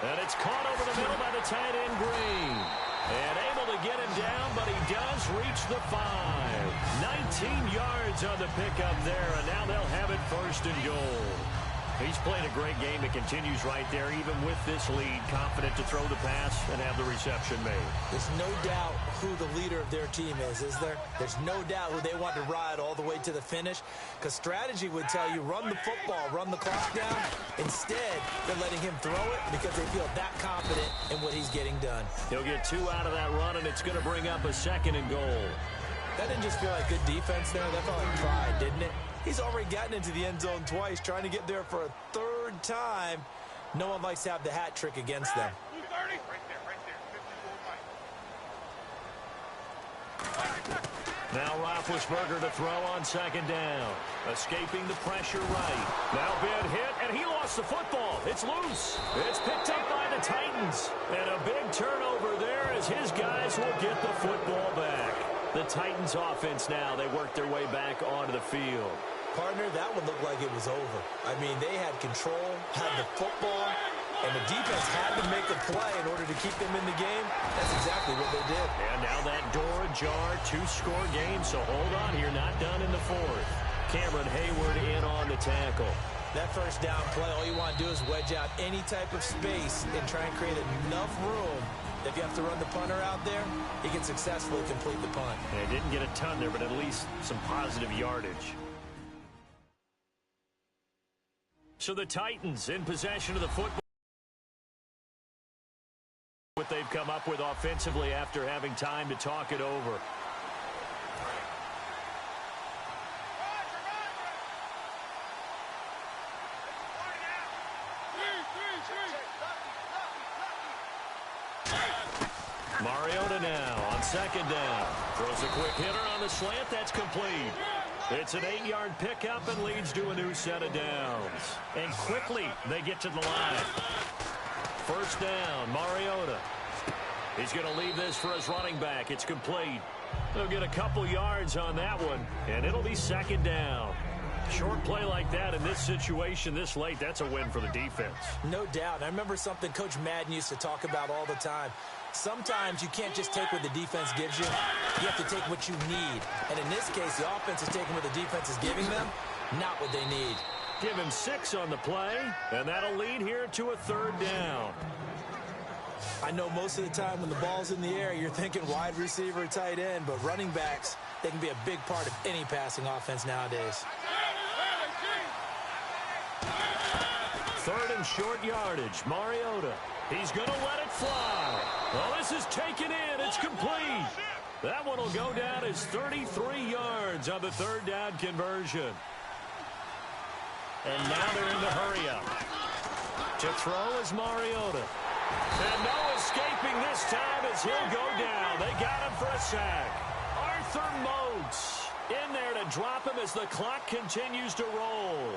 Speaker 2: And it's caught over the middle by the tight end, Green. And able to get him down, but he does reach the 5. 19 yards on the pickup there, and now they'll have it 1st and goal. He's played a great game. It continues right there, even with this lead, confident to throw the pass and have the reception made.
Speaker 3: There's no doubt who the leader of their team is there? There's no doubt who they want to ride all the way to the finish, because strategy would tell you run the football, run the clock down. Instead, they're letting him throw it because they feel that confident in what he's getting done.
Speaker 2: He'll get 2 out of that run, and it's going to bring up a 2nd and goal.
Speaker 3: That didn't just feel like good defense there. That felt like pride, didn't it? He's already gotten into the end zone twice, trying to get there for a 3rd time. No one likes to have the hat trick against them.
Speaker 2: Now Roethlisberger to throw on 2nd down. Escaping the pressure right. Now big hit, and he lost the football. It's loose. It's picked up by the Titans. And a big turnover there as his guys will get the football back. The Titans offense now, they work their way back onto the field.
Speaker 3: Partner, that one looked like it was over. I mean, they had control, had the football, and the defense had to make a play in order to keep them in the game. That's exactly what they did.
Speaker 2: And now that door ajar, 2-score game, so hold on here, not done in the 4th. Cameron Hayward in on the tackle.
Speaker 3: That 1st down play, all you want to do is wedge out any type of space and try and create enough room. If you have to run the punter out there, he can successfully complete the punt.
Speaker 2: And didn't get a ton there, but at least some positive yardage. So the Titans in possession of the football. What they've come up with offensively after having time to talk it over. Mariota now on 2nd down. Throws a quick hitter on the slant. That's complete. It's an 8-yard pickup and leads to a new set of downs. And quickly they get to the line. 1st down, Mariota. He's going to leave this for his running back. It's complete. They'll get a couple yards on that one, and it'll be 2nd down. Short play like that in this situation this late, that's a win for the defense.
Speaker 3: No doubt. I remember something Coach Madden used to talk about all the time. Sometimes you can't just take what the defense gives you. You have to take what you need. And in this case, the offense is taking what the defense is giving them, not what they need.
Speaker 2: Give him 6 on the play, and that'll lead here to a 3rd down.
Speaker 3: I know most of the time when the ball's in the air, you're thinking wide receiver, tight end, but running backs, they can be a big part of any passing offense nowadays.
Speaker 2: 3rd and short yardage, Mariota. He's going to let it fly. Oh, this is taken in. It's complete. That one will go down as 33 yards on the 3rd down conversion. And now they're in the hurry-up. To throw is Mariota. And no escaping this time as he'll go down. They got him for a sack. Arthur Moats in there to drop him as the clock continues to roll.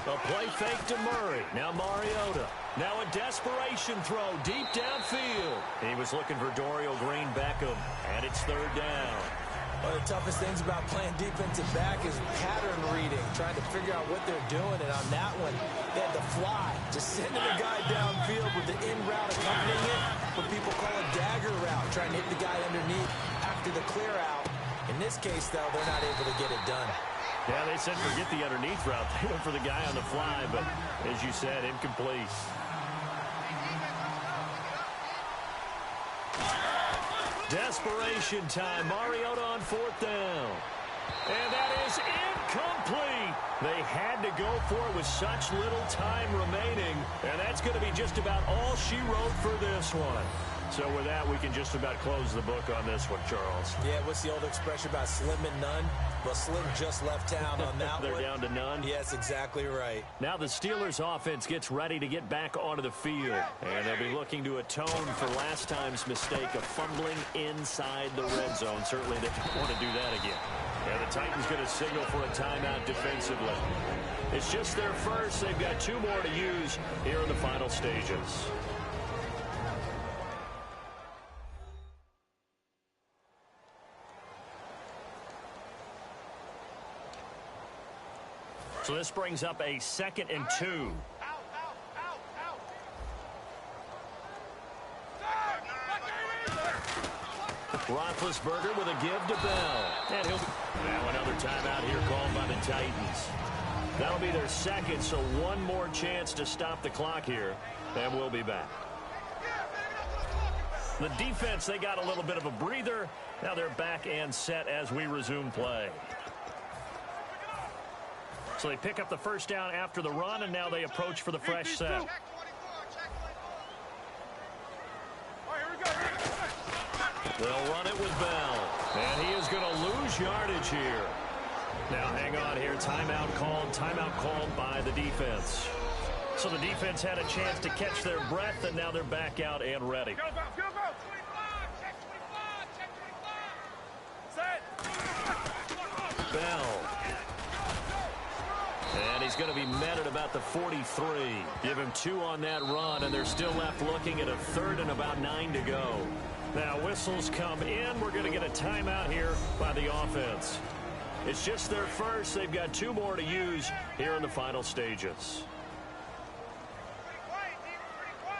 Speaker 2: A play fake to Murray. Now Mariota. Now a desperation throw deep downfield. He was looking for Dorial Green-Beckham, and it's 3rd down.
Speaker 3: One of the toughest things about playing defensive back is pattern reading, trying to figure out what they're doing. And on that one, they had to fly, just sending the guy downfield with the in route accompanying it, what people call a dagger route, trying to hit the guy underneath after the clear out. In this case, though, they're not able to get it done.
Speaker 2: Yeah, they said forget the underneath route. They went for the guy on the fly, but as you said, incomplete. Desperation time. Mariota on 4th down. And that is incomplete. They had to go for it with such little time remaining. And that's going to be just about all she wrote for this one. So with that, we can just about close the book on this one, Charles.
Speaker 3: Yeah, what's the old expression about slim and none? Well, Slim just left town on that
Speaker 2: They're
Speaker 3: one.
Speaker 2: down to none?
Speaker 3: Yes, exactly right.
Speaker 2: Now the Steelers offense gets ready to get back onto the field. And they'll be looking to atone for last time's mistake of fumbling inside the red zone. Certainly they don't want to do that again. And the Titans going to signal for a timeout defensively. It's just their first. They've got 2 more to use here in the final stages. So this brings up a 2nd and 2. Roethlisberger with a give to Bell. And now another timeout here called by the Titans. That'll be their 2nd, so 1 more chance to stop the clock here. And we'll be back. The defense, they got a little bit of a breather. Now they're back and set as we resume play. So they pick up the 1st down after the run, and now they approach for the fresh set. They'll run it with Bell. And he is going to lose yardage here. Now hang on here. Timeout called by the defense. So the defense had a chance to catch their breath, and now they're back out and ready. Bell. And he's going to be met at about the 43. Give him 2 on that run, and they're still left looking at a 3rd and about 9 to go. Now whistles come in. We're going to get a timeout here by the offense. It's just their first. They've got 2 more to use here in the final stages.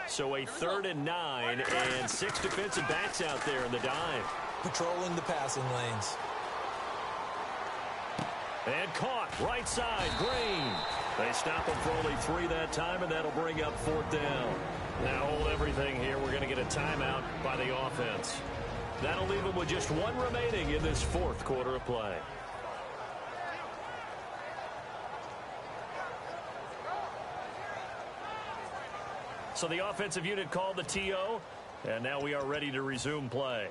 Speaker 2: So a 3rd and 9 and 6 defensive backs out there in the dive.
Speaker 3: Patrolling the passing lanes.
Speaker 2: And caught right side, Green. They stop him for only 3 that time, and that'll bring up 4th down. Now hold everything here. We're going to get a timeout by the offense. That'll leave them with just 1 remaining in this 4th quarter of play. So the offensive unit called the TO, and now we are ready to resume play.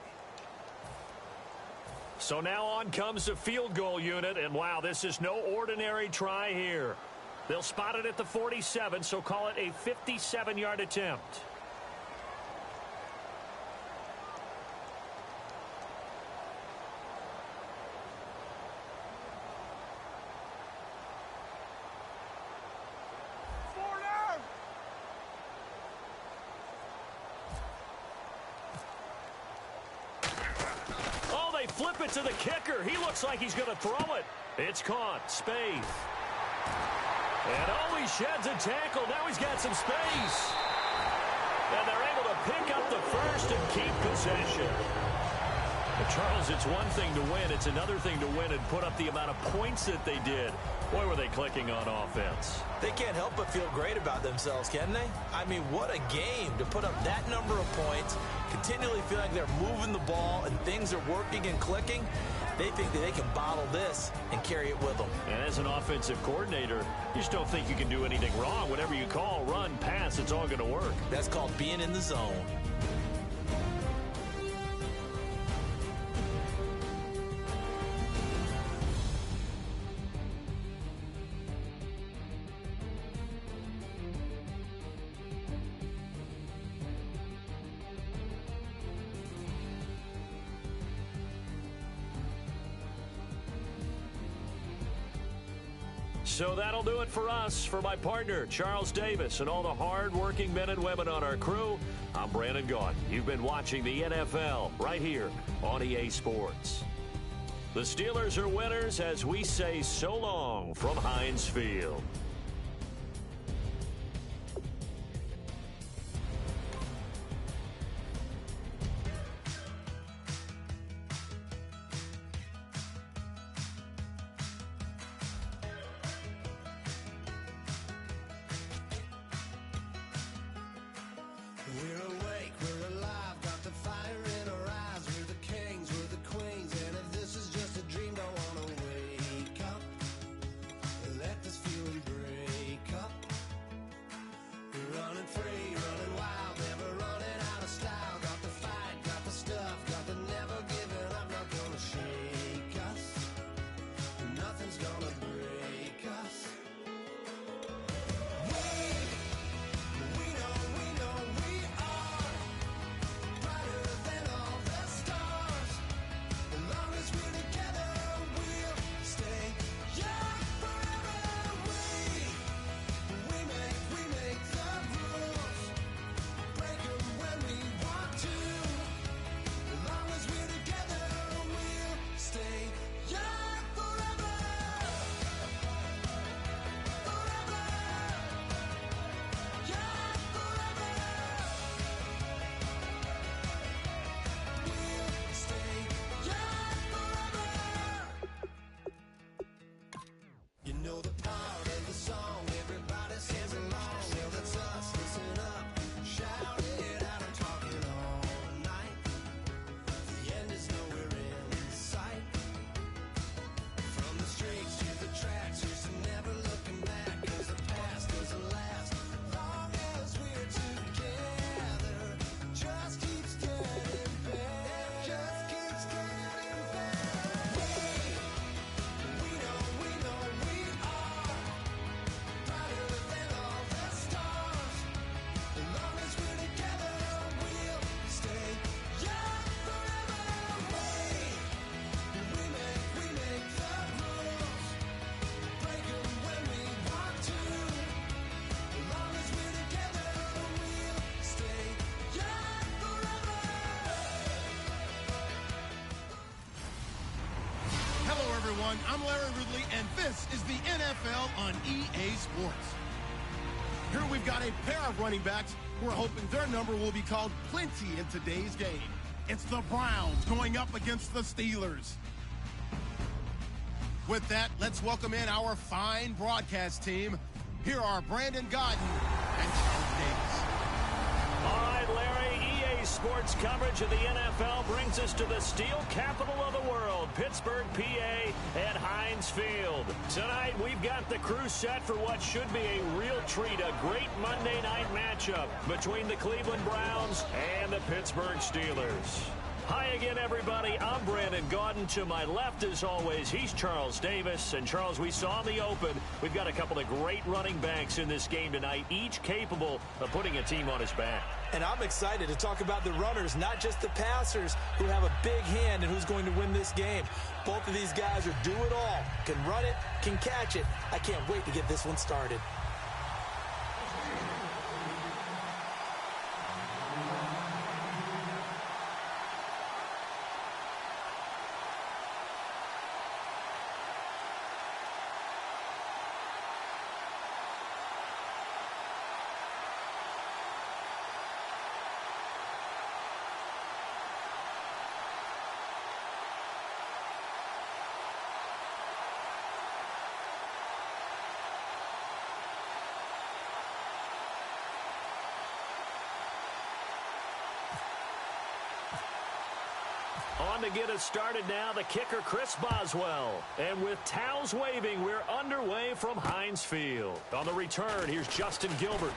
Speaker 2: So now on comes the field goal unit, and wow, this is no ordinary try here. They'll spot it at the 47, so call it a 57-yard attempt. Flip it to the kicker. He looks like he's going to throw it. It's caught. Spaeth. And oh, he sheds a tackle. Now he's got some space. And they're able to pick up the first and keep possession. But Charles, it's one thing to win. It's another thing to win and put up the amount of points that they did. Boy, were they clicking on offense.
Speaker 3: They can't help but feel great about themselves, can they? I mean, what a game to put up that number of points, continually feel like they're moving the ball and things are working and clicking. They think that they can bottle this and carry it with them.
Speaker 2: And as an offensive coordinator, you just don't think you can do anything wrong. Whatever you call, run, pass, it's all going to work.
Speaker 3: That's called being in the zone.
Speaker 2: So that'll do it for us. For my partner, Charles Davis, and all the hard-working men and women on our crew, I'm Brandon Gaudin. You've been watching the NFL right here on EA Sports. The Steelers are winners as we say so long from Heinz Field.
Speaker 5: We're awake, we're alive, got the fire in our eyes, we're the
Speaker 1: everyone. I'm Larry Ridley, and this is the NFL on EA Sports. Here we've got a pair of running backs. We're hoping their number will be called plenty in today's game. It's the Browns going up against the Steelers. With that, let's welcome in our fine broadcast team. Here are Brandon Gaudin and Charles Davis.
Speaker 2: All right, Larry, EA Sports coverage of the NFL brings us to the steel capital of the world, Pittsburgh, PA, at Heinz Field. Tonight, we've got the crew set for what should be a real treat, a great Monday night matchup between the Cleveland Browns and the Pittsburgh Steelers. Hi again, everybody. I'm Brandon Gaudin. To my left, as always, he's Charles Davis. And, Charles, we saw in the open, we've got a couple of great running backs in this game tonight, each capable of putting a team on his back.
Speaker 3: And I'm excited to talk about the runners, not just the passers, who have a big hand and who's going to win this game. Both of these guys are do it all. Can run it, can catch it. I can't wait to get this one started.
Speaker 2: On to get us started now, the kicker, Chris Boswell. And with towels waving, we're underway from Heinz Field. On the return, here's Justin Gilbert.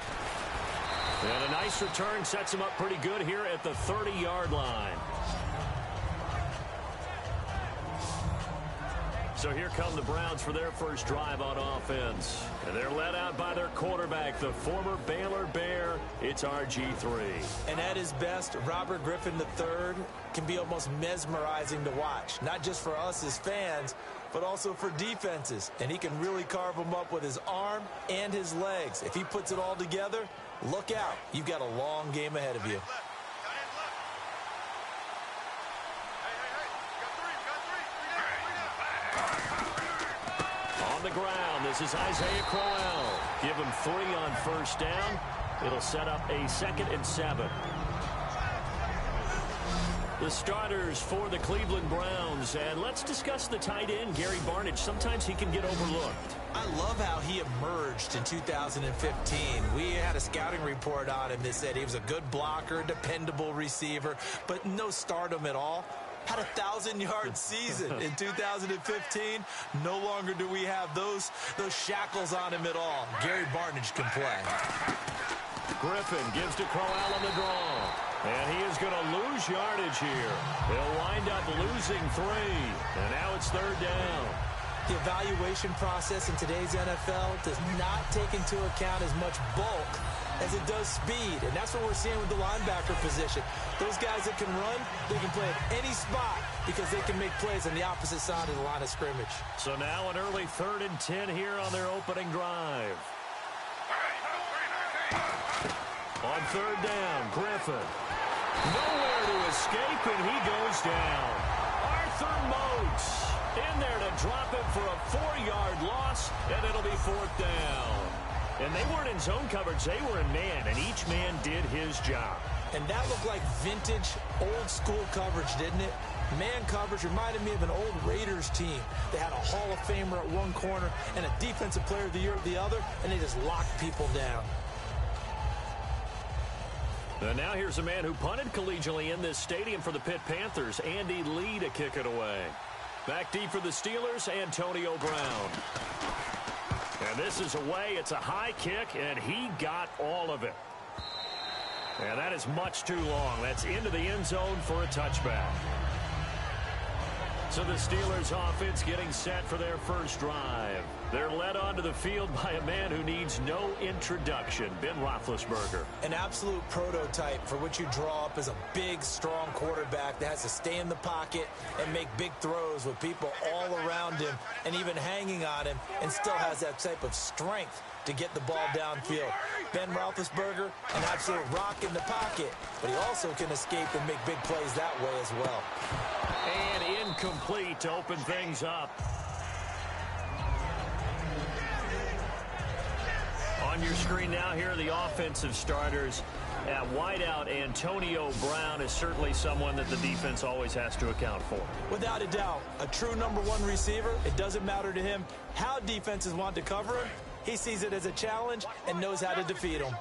Speaker 2: And a nice return sets him up pretty good here at the 30-yard line. So here come the Browns for their first drive on offense. And they're led out by their quarterback, the former Baylor Bear. It's RG3.
Speaker 3: And at his best, Robert Griffin III can be almost mesmerizing to watch. Not just for us as fans, but also for defenses. And he can really carve them up with his arm and his legs. If he puts it all together, look out. You've got a long game ahead of you.
Speaker 2: On the ground, this is Isaiah Crowell. Give him 3 on first down. It'll set up a 2nd and 7. The starters for the Cleveland Browns. And let's discuss the tight end, Gary Barnidge. Sometimes he can get overlooked.
Speaker 3: I love how he emerged in 2015. We had a scouting report on him that said he was a good blocker, dependable receiver, but no stardom at all. Had a 1,000-yard season in 2015. No longer do we have those shackles on him at all. Gary Barnidge can play.
Speaker 2: Griffin gives to Crowell on the draw. And he is going to lose yardage here. They'll wind up losing 3. And now it's 3rd down.
Speaker 3: The evaluation process in today's NFL does not take into account as much bulk as it does speed. And that's what we're seeing with the linebacker position. Those guys that can run, they can play at any spot because they can make plays on the opposite side of the line of scrimmage.
Speaker 2: So now an early 3rd and 10 here on their opening drive. On 3rd down, Griffin. Nowhere to escape, and he goes down. Arthur Moats in there to drop it for a 4-yard loss, and it'll be 4th down. And they weren't in zone coverage. They were in man, and each man did his job.
Speaker 3: And that looked like vintage, old-school coverage, didn't it? Man coverage reminded me of an old Raiders team. They had a Hall of Famer at one corner and a Defensive Player of the Year at the other, and they just locked people down.
Speaker 2: And now here's a man who punted collegially in this stadium for the Pitt Panthers, Andy Lee, to kick it away. Back deep for the Steelers, Antonio Brown. And this is away. It's a high kick, and he got all of it. And that is much too long. That's into the end zone for a touchback. So the Steelers offense getting set for their first drive. They're led onto the field by a man who needs no introduction, Ben Roethlisberger.
Speaker 3: An absolute prototype for what you draw up as a big, strong quarterback that has to stay in the pocket and make big throws with people all around him and even hanging on him, and still has that type of strength to get the ball downfield. Ben Roethlisberger, an absolute rock in the pocket, but he also can escape and make big plays that way as well.
Speaker 2: And incomplete to open things up. your screen now, here are the offensive starters. At wideout, Antonio Brown is certainly someone that the defense always has to account for.
Speaker 3: Without a doubt, a true #1 receiver. It doesn't matter to him how defenses want to cover him. He sees it as a challenge and knows how to defeat him.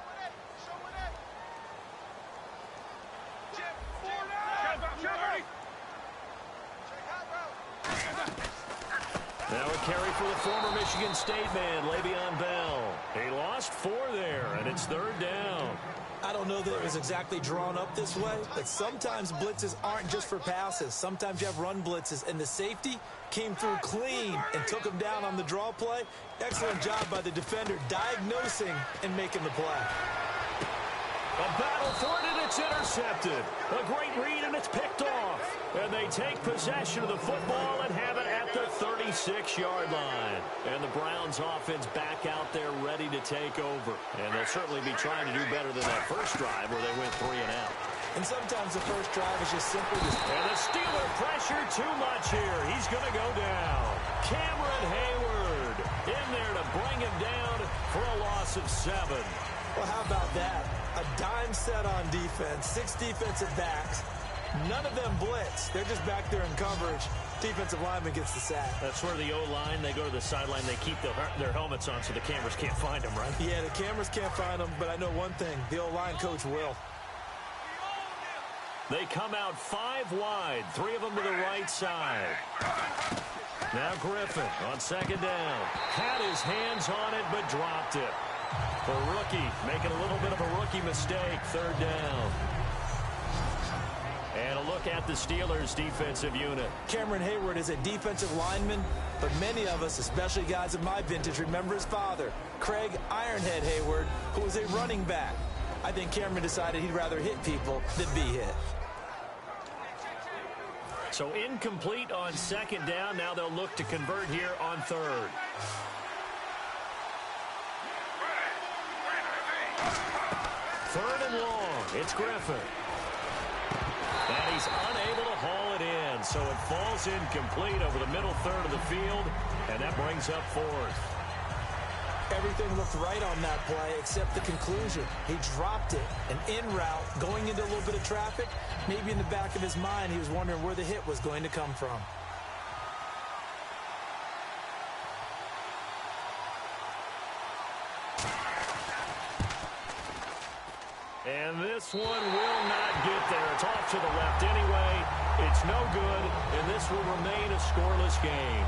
Speaker 2: Now a carry for the former Michigan State man, Le'Veon Bell. He lost 4 there, and it's 3rd down.
Speaker 3: I don't know that it was exactly drawn up this way, but sometimes blitzes aren't just for passes. Sometimes you have run blitzes, and the safety came through clean and took him down on the draw play. Excellent job by the defender diagnosing and making the play.
Speaker 2: A battle for it, and it's intercepted. A great read, and it's picked off. And they take possession of the football and have it at the 36-yard line. And the Browns offense back out there ready to take over. And they'll certainly be trying to do better than that first drive where they went 3 and out.
Speaker 3: And sometimes the first drive is just simply...
Speaker 2: And the Steeler pressure too much here. He's going to go down. Cameron Hayward in there to bring him down for a loss of 7.
Speaker 3: Well, how about that? A dime set on defense, 6 defensive backs. None of them blitz. They're just back there in coverage. Defensive lineman gets the sack.
Speaker 2: That's where the O-line, they go to the sideline, they keep their helmets on so the cameras can't find them, right?
Speaker 3: Yeah, the cameras can't find them, but I know one thing. The O-line coach will.
Speaker 2: They come out 5 wide, 3 of them to the right side. Now Griffin on 2nd down. Had his hands on it, but dropped it. The rookie making a little bit of a rookie mistake, 3rd down. And a look at the Steelers' defensive unit.
Speaker 3: Cameron Hayward is a defensive lineman, but many of us, especially guys of my vintage, remember his father, Craig Ironhead Hayward, who was a running back. I think Cameron decided he'd rather hit people than be hit.
Speaker 2: So incomplete on 2nd down. Now they'll look to convert here on 3rd. Third and long. It's Griffin. And he's unable to haul it in. So it falls incomplete over the middle third of the field. And that brings up 4th.
Speaker 3: Everything looked right on that play except the conclusion. He dropped it. An in route, going into a little bit of traffic. Maybe in the back of his mind, he was wondering where the hit was going to come from.
Speaker 2: And this one will not get there. It's off to the left anyway. It's no good, and this will remain a scoreless game.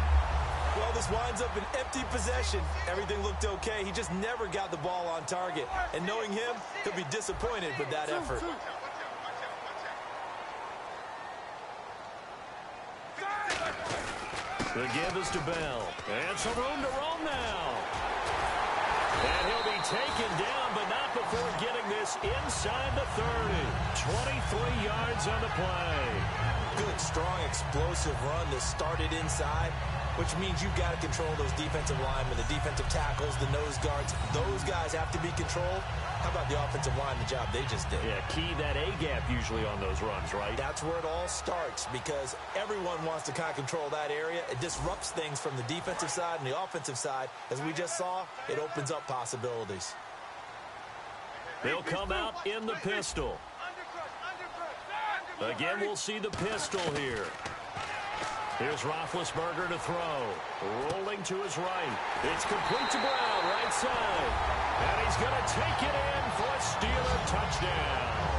Speaker 3: Well, this winds up an empty possession. Everything looked okay. He just never got the ball on target. And knowing him, he'll be disappointed with that effort.
Speaker 2: The give is to Bell. And some room to roam now. And he'll be taken down, but not before getting this inside the 30. 23 yards on the play.
Speaker 3: Good, strong, explosive run that started inside, which means you've got to control those defensive linemen, the defensive tackles, the nose guards. Those guys have to be controlled. How about the offensive line, the job they just did?
Speaker 2: Yeah, key that A-gap usually on those runs, right?
Speaker 3: That's where it all starts because everyone wants to kind of control that area. It disrupts things from the defensive side and the offensive side. As we just saw, it opens up possibilities.
Speaker 2: They'll come out in the pistol. Again, we'll see the pistol here. Here's Roethlisberger to throw. Rolling to his right. It's complete to Brown, right side. And he's going to take it in for a Steeler touchdown.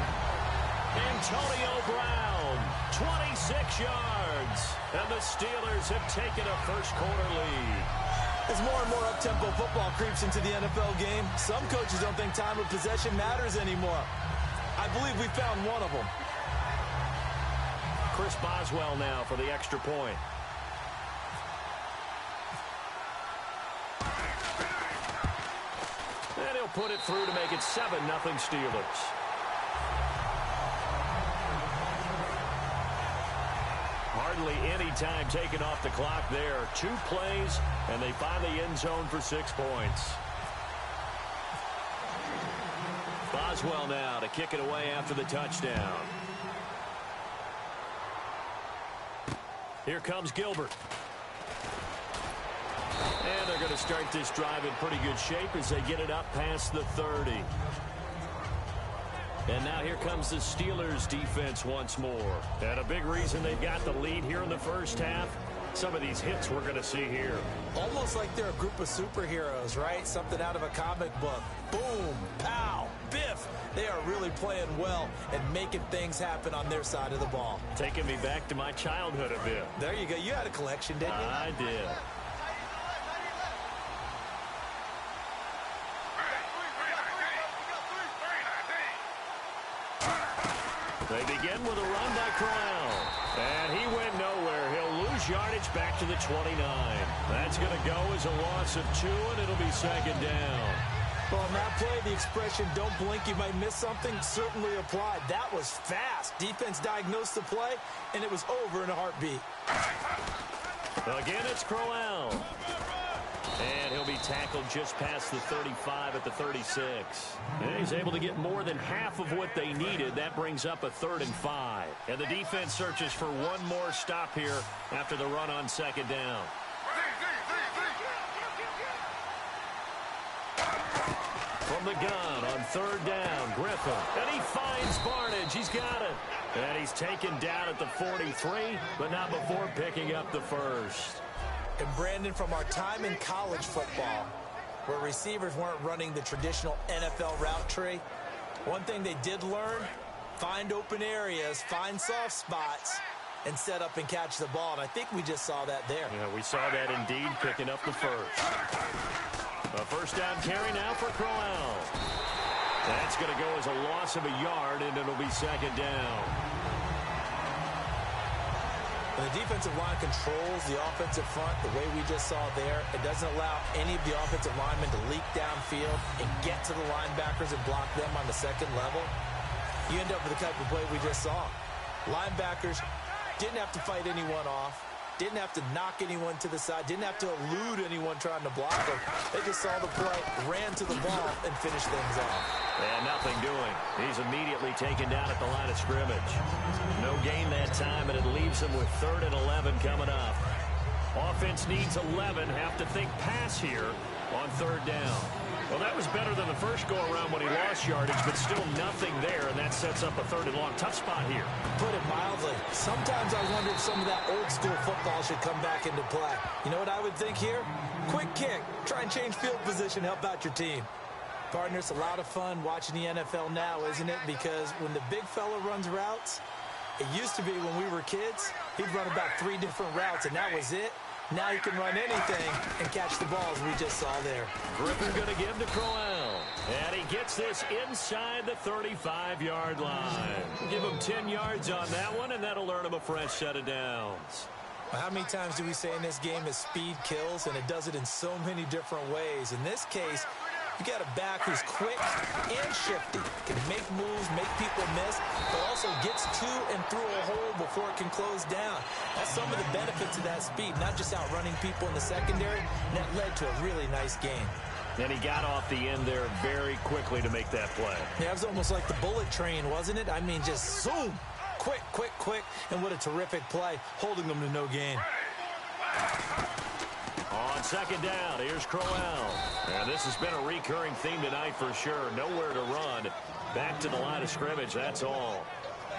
Speaker 2: Antonio Brown, 26 yards. And the Steelers have taken a first-quarter lead.
Speaker 3: As more and more up-tempo football creeps into the NFL game, some coaches don't think time of possession matters anymore. I believe we found one of them.
Speaker 2: Chris Boswell now for the extra point. And he'll put it through to make it 7-0 Steelers. Hardly any time taken off the clock there. 2 plays, and they find the end zone for 6 points. Boswell now to kick it away after the touchdown. Here comes Gilbert. And they're going to start this drive in pretty good shape as they get it up past the 30. And now here comes the Steelers defense once more. And a big reason they've got the lead here in the first half, some of these hits we're going to see here.
Speaker 3: Almost like they're a group of superheroes, right? Something out of a comic book. Boom, pow, biff. They are really playing well and making things happen on their side of the ball.
Speaker 2: Taking me back to my childhood a bit.
Speaker 3: There you go. You had a collection, didn't you?
Speaker 2: I did. They begin with a run by Corral. And he went nowhere. He'll lose yardage back to the 29. That's going to go as a loss of 2, and it'll be second down.
Speaker 3: Well, on that play, the expression, don't blink, you might miss something, certainly applied. That was fast. Defense diagnosed the play, and it was over in a heartbeat.
Speaker 2: Again, it's Corral. And he'll be tackled just past the 35 at the 36. And he's able to get more than half of what they needed. That brings up a 3rd and 5. And the defense searches for one more stop here after the run on second down. From the gun on 3rd down, Griffin. And he finds Barnage. He's got it. And he's taken down at the 43, but not before picking up the first.
Speaker 3: And Brandon, from our time in college football, where receivers weren't running the traditional NFL route tree, one thing they did learn, find open areas, find soft spots, and set up and catch the ball. And I think we just saw that there.
Speaker 2: Yeah, we saw that indeed, picking up the first. A first down carry now for Corral. That's going to go as a loss of a yard, and it'll be second down.
Speaker 3: When the defensive line controls the offensive front the way we just saw there, it doesn't allow any of the offensive linemen to leak downfield and get to the linebackers and block them on the second level. You end up with the type of play we just saw. Linebackers didn't have to fight anyone off, didn't have to knock anyone to the side, didn't have to elude anyone trying to block them. They just saw the play, ran to the ball, and finished things off.
Speaker 2: And nothing doing. He's immediately taken down at the line of scrimmage. No gain that time, and it leaves him with 3rd and 11 coming up. Offense needs 11. Have to think pass here on 3rd down. Well, that was better than the first go-around when he lost yardage, but still nothing there, and that sets up a 3rd and long. Tough spot here.
Speaker 3: Put it mildly. Sometimes I wonder if some of that old-school football should come back into play. You know what I would think here? Quick kick. Try and change field position, help out your team. Partner, it's a lot of fun watching the NFL now, isn't it? Because when the big fella runs routes, it used to be when we were kids, he'd run about 3 different routes, and that was it. Now he can run anything and catch the balls we just saw there.
Speaker 2: Griffin going to give to Corral. And he gets this inside the 35-yard line. Give him 10 yards on that one, and that'll earn him a fresh set of downs.
Speaker 3: How many times do we say in this game is speed kills, and it does it in so many different ways. In this case, you got a back who's quick and shifty, can make moves, make people miss, but also gets to and through a hole before it can close down. That's some of the benefits of that speed, not just outrunning people in the secondary, and that led to a really nice game.
Speaker 2: And he got off the end there very quickly to make that play.
Speaker 3: Yeah, it was almost like the bullet train, wasn't it? I mean, just zoom, quick, quick, quick, and what a terrific play, holding them to no gain.
Speaker 2: On second down, here's Corral. And this has been a recurring theme tonight for sure. Nowhere to run. Back to the line of scrimmage, that's all.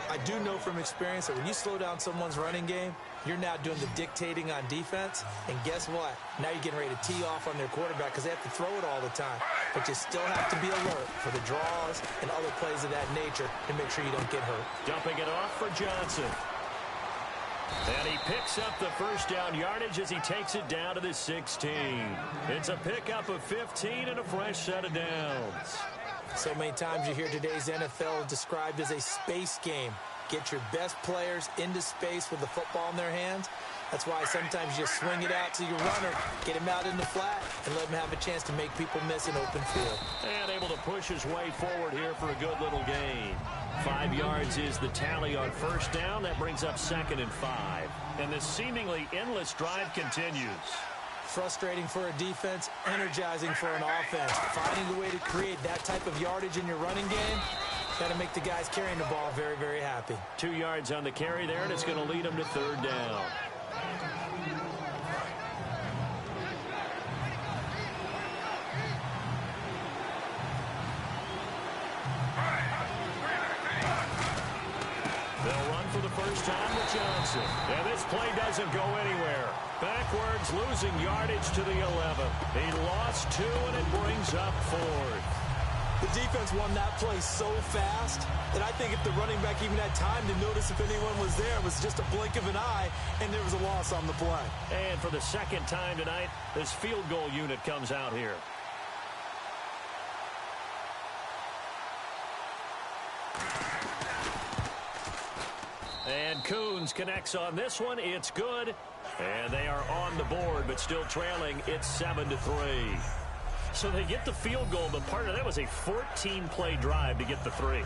Speaker 3: I do know from experience that when you slow down someone's running game, you're now doing the dictating on defense. And guess what? Now you're getting ready to tee off on their quarterback because they have to throw it all the time. But you still have to be alert for the draws and other plays of that nature to make sure you don't get hurt.
Speaker 2: Dumping it off for Johnson. And he picks up the first down yardage as he takes it down to the 16. It's a pickup of 15 and a fresh set of downs.
Speaker 3: So many times you hear today's NFL described as a space game. Get your best players into space with the football in their hands. That's why sometimes you just swing it out to your runner, get him out in the flat, and let him have a chance to make people miss an open field.
Speaker 2: And able to push his way forward here for a good little gain. 5 yards is the tally on first down. That brings up 2nd and 5. And this seemingly endless drive continues.
Speaker 3: Frustrating for a defense, energizing for an offense. Finding a way to create that type of yardage in your running game, got to make the guys carrying the ball very, very happy.
Speaker 2: 2 yards on the carry there, and it's going to lead them to 3rd down. Johnson. And this play doesn't go anywhere. Backwards, losing yardage to the 11. He lost 2, and it brings up 4th.
Speaker 3: The defense won that play so fast that I think if the running back even had time to notice if anyone was there, it was just a blink of an eye, and there was a loss on the play.
Speaker 2: And for the second time tonight, this field goal unit comes out here. And Coons connects on this one. It's good. And they are on the board, but still trailing. It's 7-3. So they get the field goal, but part of that was a 14-play drive to get the 3.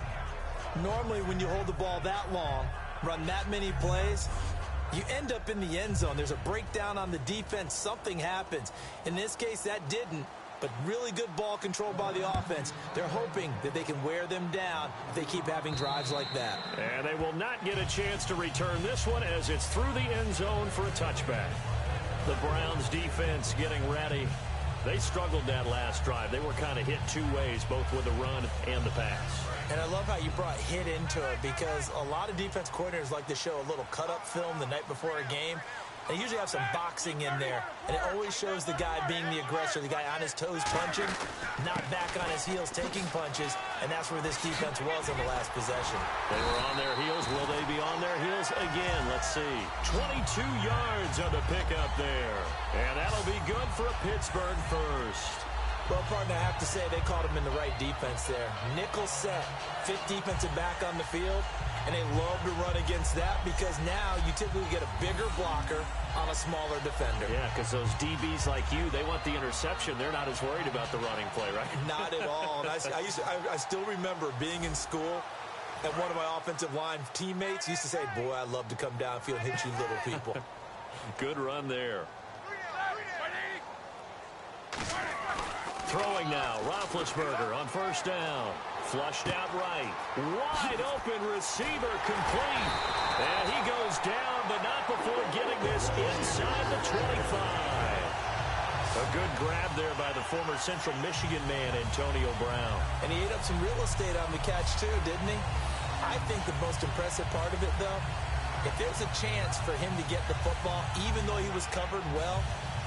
Speaker 3: Normally, when you hold the ball that long, run that many plays, you end up in the end zone. There's a breakdown on the defense. Something happens. In this case, that didn't. But really good ball control by the offense. They're hoping that they can wear them down if they keep having drives like that.
Speaker 2: And they will not get a chance to return this one as it's through the end zone for a touchback. The Browns defense getting ready. They struggled that last drive. They were kind of hit 2 ways, both with the run and the pass.
Speaker 3: And I love how you brought hit into it, because a lot of defense coordinators like to show a little cut-up film the night before a game. They usually have some boxing in there, and it always shows the guy being the aggressor, the guy on his toes punching, not back on his heels taking punches, and that's where this defense was in the last possession.
Speaker 2: They were on their heels. Will they be on their heels again? Let's see. 22 yards on the pickup there, and that'll be good for a Pittsburgh first.
Speaker 3: Well, partner, I have to say they caught him in the right defense there. Nickel set, 5th defensive back on the field, and they love to run against that because now you typically get a bigger blocker on a smaller defender.
Speaker 2: Yeah, because those DBs like you, they want the interception. They're not as worried about the running play, right?
Speaker 3: Not at all. And I still remember being in school, and one of my offensive line teammates used to say, boy, I love to come downfield and hit you little people.
Speaker 2: Good run there. Throwing now, Roethlisberger on first down. Flushed out right. Wide open receiver complete. And he goes down, but not before getting this inside the 25. A good grab there by the former Central Michigan man, Antonio Brown.
Speaker 3: And he ate up some real estate on the catch, too, didn't he? I think the most impressive part of it, though, if there's a chance for him to get the football, even though he was covered well,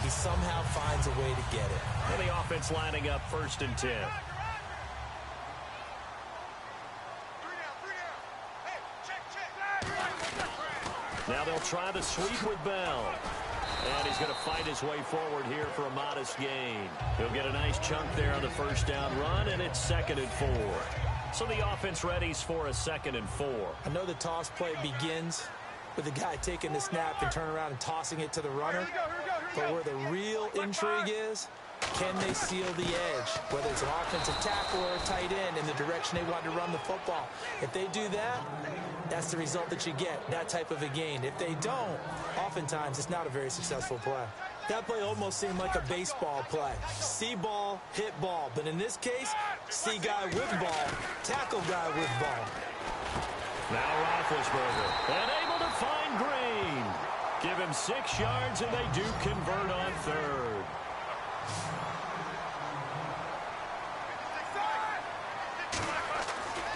Speaker 3: he somehow finds a way to get it.
Speaker 2: And the offense lining up 1st and 10. Now they'll try the sweep with Bell. And he's going to fight his way forward here for a modest gain. He'll get a nice chunk there on the first down run, and it's 2nd and 4. So the offense readies for a 2nd and 4.
Speaker 3: I know the toss play begins with the guy taking the snap and turning around and tossing it to the runner. But where the real intrigue is, can they seal the edge? Whether it's an offensive tackle or a tight end in the direction they want to run the football. If they do that, that's the result that you get, that type of a gain. If they don't, oftentimes it's not a very successful play. That play almost seemed like a baseball play. See ball, hit ball. But in this case, see guy with ball, tackle guy with ball.
Speaker 2: Now Roethlisberger, and able to find Green. Give him 6 yards, and they do convert on 3rd.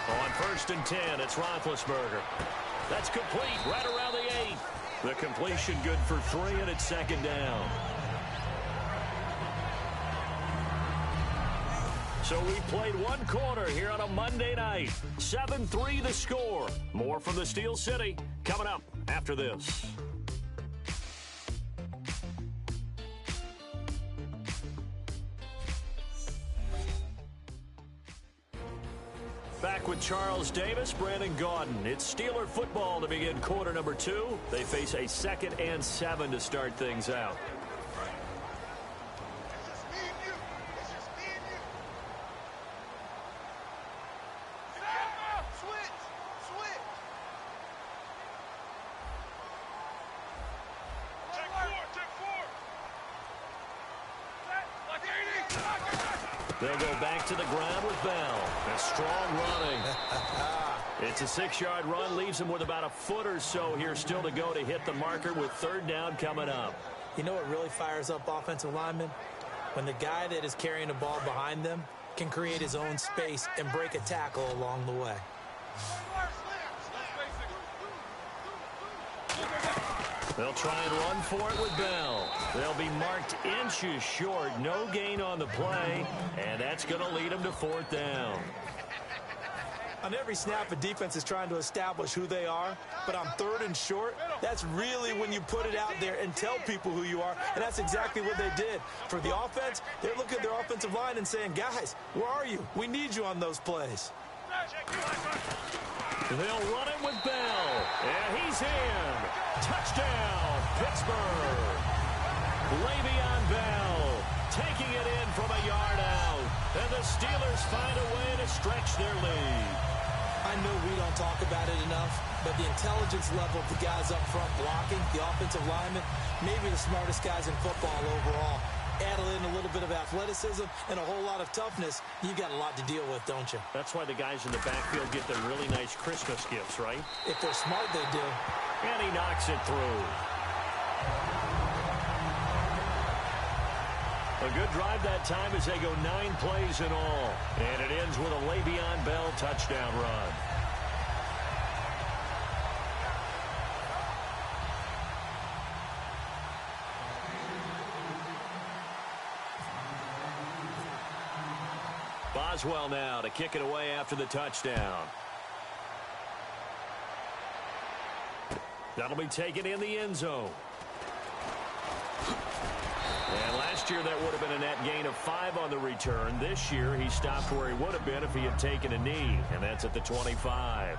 Speaker 2: On 1st and 10, it's Roethlisberger. That's complete right around the 8. The completion good for 3, and it's 2nd down. So we played 1 quarter here on a Monday night. 7-3 the score. More from the Steel City coming up after this. Back with Charles Davis, Brandon Gaudin. It's Steeler football to begin quarter number 2. They face a 2nd and 7 to start things out. They'll go back to the ground with Bell. A strong running. It's a 6-yard run. Leaves him with about a foot or so here still to go to hit the marker with 3rd down coming up.
Speaker 3: You know what really fires up offensive linemen? When the guy that is carrying the ball behind them can create his own space and break a tackle along the way.
Speaker 2: They'll try and run for it with Bell. They'll be marked inches short. No gain on the play, and that's going to lead them to 4th down.
Speaker 3: On every snap, a defense is trying to establish who they are, but on 3rd and short, that's really when you put it out there and tell people who you are, and that's exactly what they did. For the offense, they're looking at their offensive line and saying, guys, where are you? We need you on those plays.
Speaker 2: They'll run it with Bell, and he's in. Touchdown, Pittsburgh. Le'Veon Bell taking it in from a yard out, and the Steelers find a way to stretch their lead.
Speaker 3: I know we don't talk about it enough, but the intelligence level of the guys up front blocking, the offensive linemen, maybe the smartest guys in football overall. Add in a little bit of athleticism and a whole lot of toughness, you've got a lot to deal with, don't you?
Speaker 2: That's why the guys in the backfield get their really nice Christmas gifts, right?
Speaker 3: If they're smart, they do.
Speaker 2: And he knocks it through. A good drive that time as they go 9 plays in all. And it ends with a Le'Veon Bell touchdown run. Boswell now to kick it away after the touchdown. That'll be taken in the end zone. And last year that would have been a net gain of 5 on the return. This year he stopped where he would have been if he had taken a knee, and that's at the 25.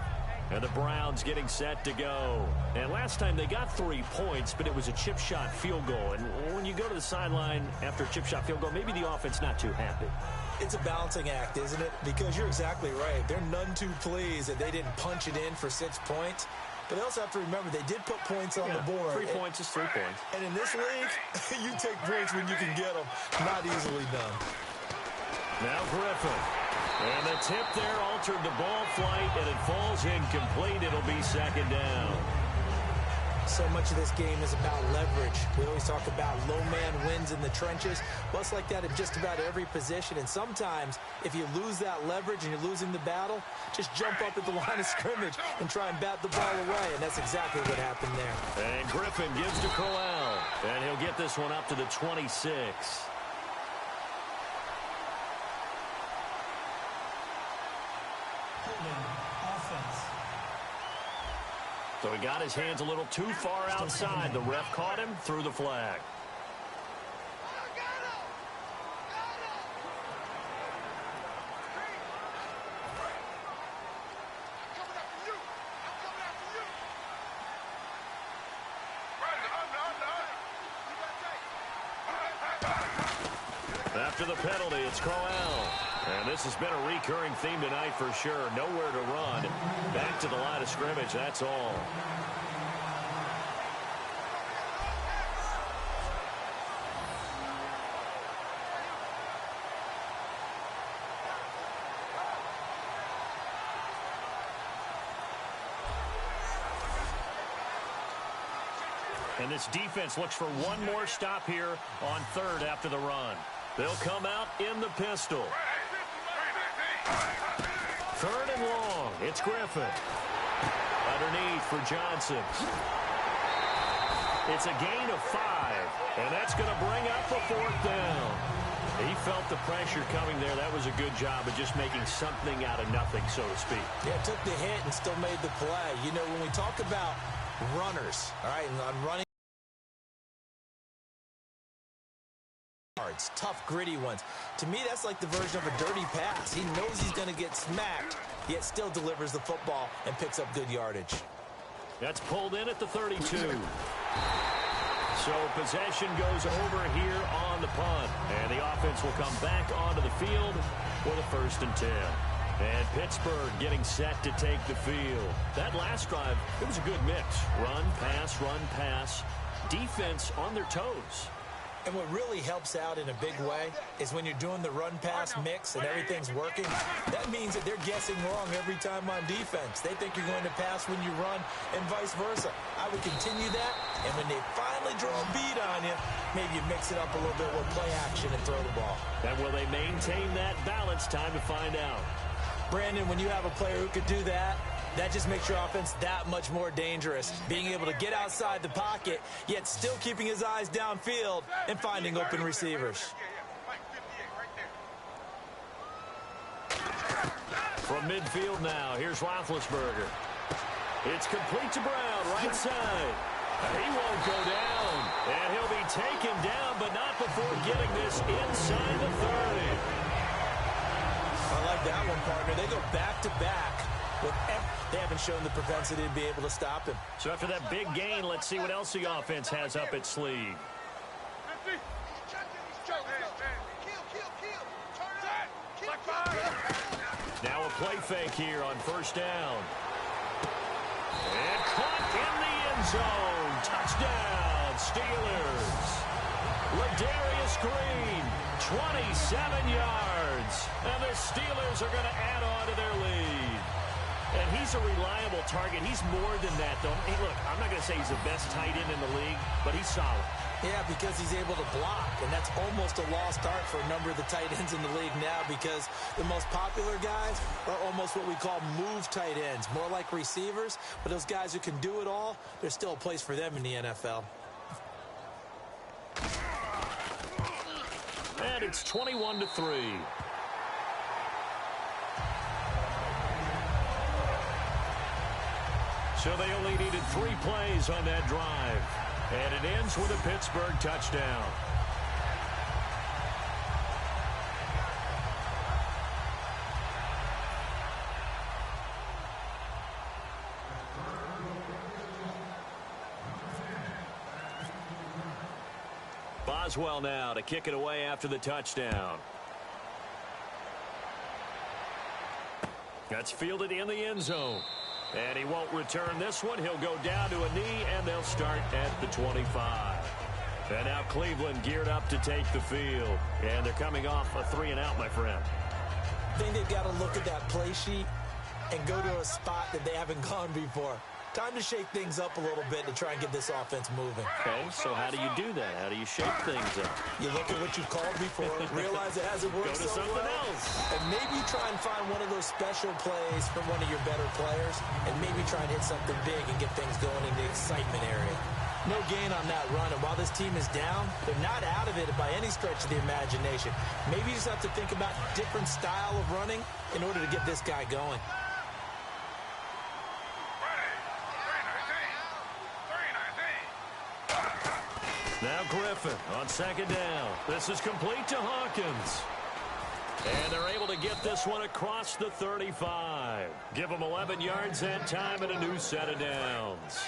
Speaker 2: And the Browns getting set to go. And last time they got 3 points, but it was a chip shot field goal. And when you go to the sideline after a chip shot field goal, maybe the offense not too happy.
Speaker 3: It's a balancing act, isn't it? Because you're exactly right. They're none too pleased that they didn't punch it in for 6 points. But they also have to remember they did put points on the board.
Speaker 2: 3 points is 3 points.
Speaker 3: And in this league, you take points when you can get them. Not easily done.
Speaker 2: Now Griffin. And the tip there altered the ball flight, and it falls incomplete. It'll be 2nd down.
Speaker 3: So much of this game is about leverage. We always talk about low man wins in the trenches. Well, it's like that in just about every position. And sometimes, if you lose that leverage and you're losing the battle, just jump up at the line of scrimmage and try and bat the ball away. And that's exactly what happened there.
Speaker 2: And Griffin gives to Crowell. And he'll get this one up to the 26. So he got his hands a little too far outside. The ref caught him, threw the flag. After the penalty, it's Crowell. And this has been a recurring theme tonight for sure. Nowhere to run. Back to the line of scrimmage, that's all. And this defense looks for one more stop here on 3rd after the run. They'll come out in the pistol. 3rd and long. It's Griffin. Underneath for Johnson. It's a gain of 5. And that's going to bring up a 4th down. He felt the pressure coming there. That was a good job of just making something out of nothing, so to speak.
Speaker 3: Yeah, took the hit and still made the play. You know, when we talk about runners, all right, and on running, tough, gritty ones. To me, that's like the version of a dirty pass. He knows he's going to get smacked, yet still delivers the football and picks up good yardage.
Speaker 2: That's pulled in at the 32. So possession goes over here on the punt. And the offense will come back onto the field for the 1st and 10. And Pittsburgh getting set to take the field. That last drive, it was a good mix. Run, pass, defense on their toes.
Speaker 3: And what really helps out in a big way is when you're doing the run-pass mix and everything's working, that means that they're guessing wrong every time on defense. They think you're going to pass when you run and vice versa. I would continue that, and when they finally draw a beat on you, maybe you mix it up a little bit with play action and throw the ball.
Speaker 2: And will they maintain that balance? Time to find out.
Speaker 3: Brandon, when you have a player who could do that, That just makes your offense that much more dangerous. Being able to get outside the pocket, yet still keeping his eyes downfield and finding open receivers.
Speaker 2: From midfield now, here's Roethlisberger. It's complete to Brown, right side. He won't go down, and he'll be taken down, but not before getting this inside the 30.
Speaker 3: I like that one, partner. They go back-to-back. They haven't shown the propensity to be able to stop him.
Speaker 2: So after that big gain, let's see what else the offense has up its sleeve. Now a play fake here on first down. And caught in the end zone. Touchdown, Steelers. Ladarius Green, 27 yards. And the Steelers are going to add on to their lead. And he's a reliable target. He's more than that, though. Hey, look, I'm not going to say he's the best tight end in the league, but he's solid.
Speaker 3: Yeah, because he's able to block, and that's almost a lost art for a number of the tight ends in the league now because the most popular guys are almost what we call move tight ends, more like receivers, but those guys who can do it all, there's still a place for them in the NFL.
Speaker 2: And it's 21-3. So they only needed 3 plays on that drive. And it ends with a Pittsburgh touchdown. Boswell now to kick it away after the touchdown. That's fielded in the end zone. And he won't return this one. He'll go down to a knee, and they'll start at the 25. And now Cleveland geared up to take the field. And they're coming off a 3-and-out, my friend.
Speaker 3: I think they've got to look at that play sheet and go to a spot that they haven't gone before. Time to shake things up a little bit to try and get this offense moving.
Speaker 2: Okay, so how do you do that? How do you shake things up?
Speaker 3: You look at what you've called before, realize it hasn't worked
Speaker 2: Go to
Speaker 3: so
Speaker 2: something
Speaker 3: well,
Speaker 2: else.
Speaker 3: and maybe try and find one of those special plays from one of your better players, and maybe try and hit something big and get things going in the excitement area. No gain on that run, and while this team is down, they're not out of it by any stretch of the imagination. Maybe you just have to think about a different style of running in order to get this guy going.
Speaker 2: Now Griffin on second down. This is complete to Hawkins. And they're able to get this one across the 35. Give them 11 yards that time and a new set of downs.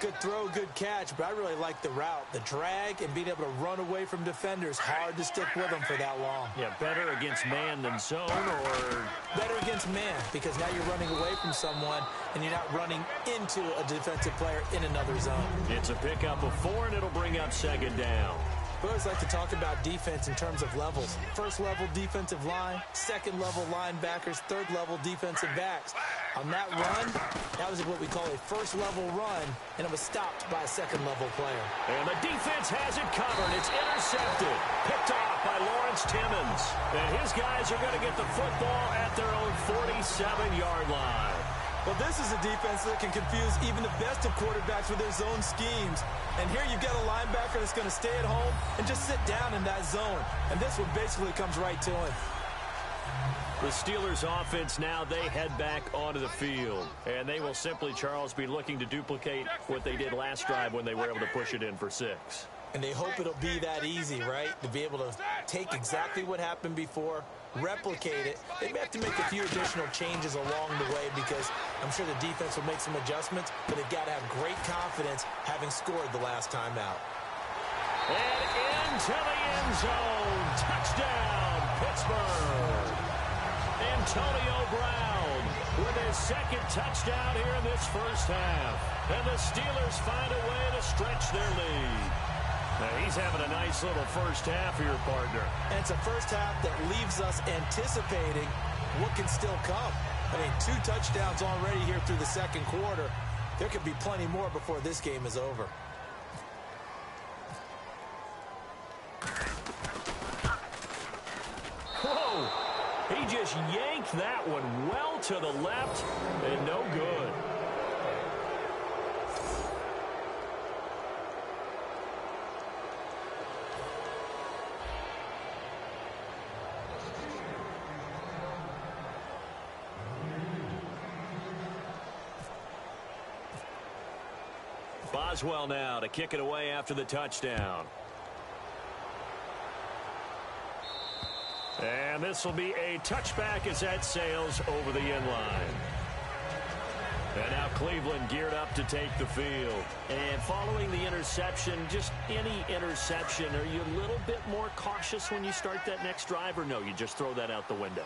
Speaker 3: Good throw, good catch, but I really like the route. The drag and being able to run away from defenders. Hard to stick with them for that long.
Speaker 2: Yeah, better against man than zone, or?
Speaker 3: Better against man, because now you're running away from someone and you're not running into a defensive player in another zone.
Speaker 2: It's a pickup of 4, and it'll bring up second down.
Speaker 3: We always like to talk about defense in terms of levels. First level defensive line, second level linebackers, third level defensive backs. On that run, that was what we call a first level run, and it was stopped by a second level player.
Speaker 2: And the defense has it covered. It's intercepted. Picked off by Lawrence Timmons. And his guys are going to get the football at their own 47-yard line.
Speaker 3: Well, this is a defense that can confuse even the best of quarterbacks with their zone schemes. And here you've got a linebacker that's going to stay at home and just sit down in that zone. And this one basically comes right to him.
Speaker 2: The Steelers offense now, they head back onto the field. And they will simply, Charles, be looking to duplicate what they did last drive when they were able to push it in for 6.
Speaker 3: And they hope it'll be that easy, right? To be able to take exactly what happened before, replicate it. They may have to make a few additional changes along the way because I'm sure the defense will make some adjustments, but they've got to have great confidence having scored the last time out.
Speaker 2: And into the end zone. Touchdown, Pittsburgh. Antonio Brown with his second touchdown here in this first half. And the Steelers find a way to stretch their lead. Now, he's having a nice little first half here, partner.
Speaker 3: And it's a first half that leaves us anticipating what can still come. I mean, 2 touchdowns already here through the second quarter. There could be plenty more before this game is over.
Speaker 2: Whoa! He just yanked that one well to the left, and no good. Boswell now to kick it away after the touchdown. And this will be a touchback as that sails over the end line. And now Cleveland geared up to take the field. And following the interception, just any interception, are you a little bit more cautious when you start that next drive, or no, you just throw that out the window?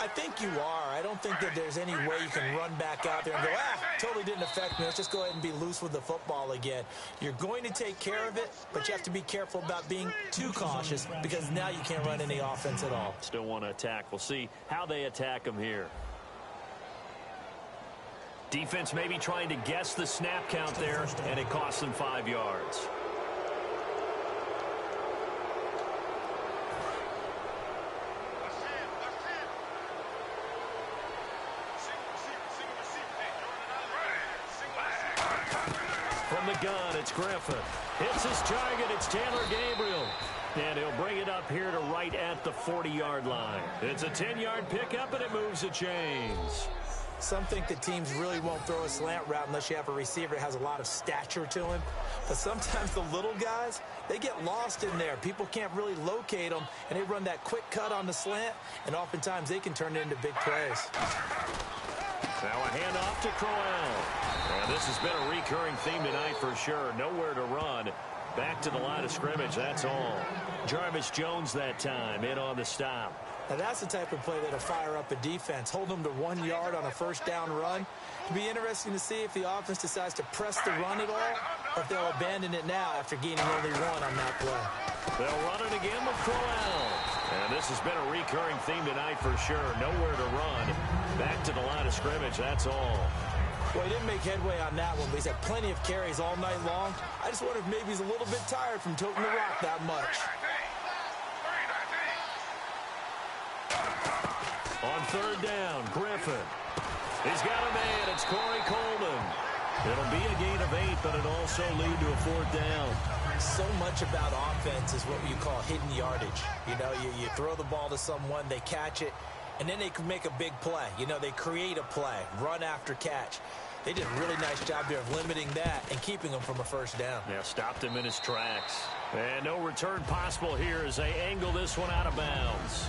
Speaker 3: I think you are. I don't think that there's any way you can run back out there and go, totally didn't affect me. Let's just go ahead and be loose with the football again. You're going to take care of it, but you have to be careful about being too cautious because now you can't run any offense at all.
Speaker 2: Still want to attack. We'll see how they attack them here. Defense maybe trying to guess the snap count there, and it costs them 5 yards. From the gun, it's Griffin. Hits his target. It's Taylor Gabriel. And he'll bring it up here to right at the 40-yard line. It's a 10-yard pickup, and it moves the chains.
Speaker 3: Some think that teams really won't throw a slant route unless you have a receiver that has a lot of stature to him. But sometimes the little guys, they get lost in there. People can't really locate them, and they run that quick cut on the slant, and oftentimes they can turn it into big plays.
Speaker 2: Now a handoff to Crowell. And this has been a recurring theme tonight for sure. Nowhere to run. Back to the line of scrimmage, that's all. Jarvis Jones that time in on the stop.
Speaker 3: Now that's the type of play that'll fire up a defense. Hold them to 1 yard on a first down run. It'll be interesting to see if the offense decides to press the run at all, or if they'll abandon it now after gaining only 1 on that play.
Speaker 2: They'll run it again with Crowell. And this has been a recurring theme tonight for sure. Nowhere to run. Back to the line of scrimmage, that's all.
Speaker 3: Well, he didn't make headway on that one, but he's had plenty of carries all night long. I just wonder if maybe he's a little bit tired from toting the rock that much.
Speaker 2: On third down, Griffin. He's got a man. It's Corey Coleman. It'll be a gain of 8, but it'll also lead to a 4th down.
Speaker 3: So much about offense is what you call hidden yardage. You know, you throw the ball to someone, they catch it, and then they can make a big play. You know, they create a play, run after catch. They did a really nice job there of limiting that and keeping him from a first down.
Speaker 2: Yeah, stopped him in his tracks. And no return possible here as they angle this one out of bounds.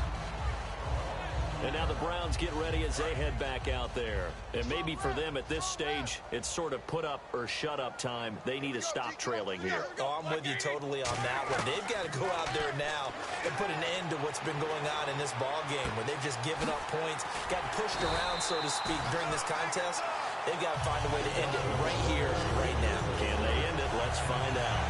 Speaker 2: And now the Browns get ready as they head back out there. And maybe for them at this stage, it's sort of put up or shut up time. They need to stop trailing here.
Speaker 3: Oh, I'm with you totally on that one. They've got to go out there now and put an end to what's been going on in this ball game where they've just given up points, gotten pushed around, so to speak, during this contest. They've got to find a way to end it right here, right now.
Speaker 2: Can they end it? Let's find out.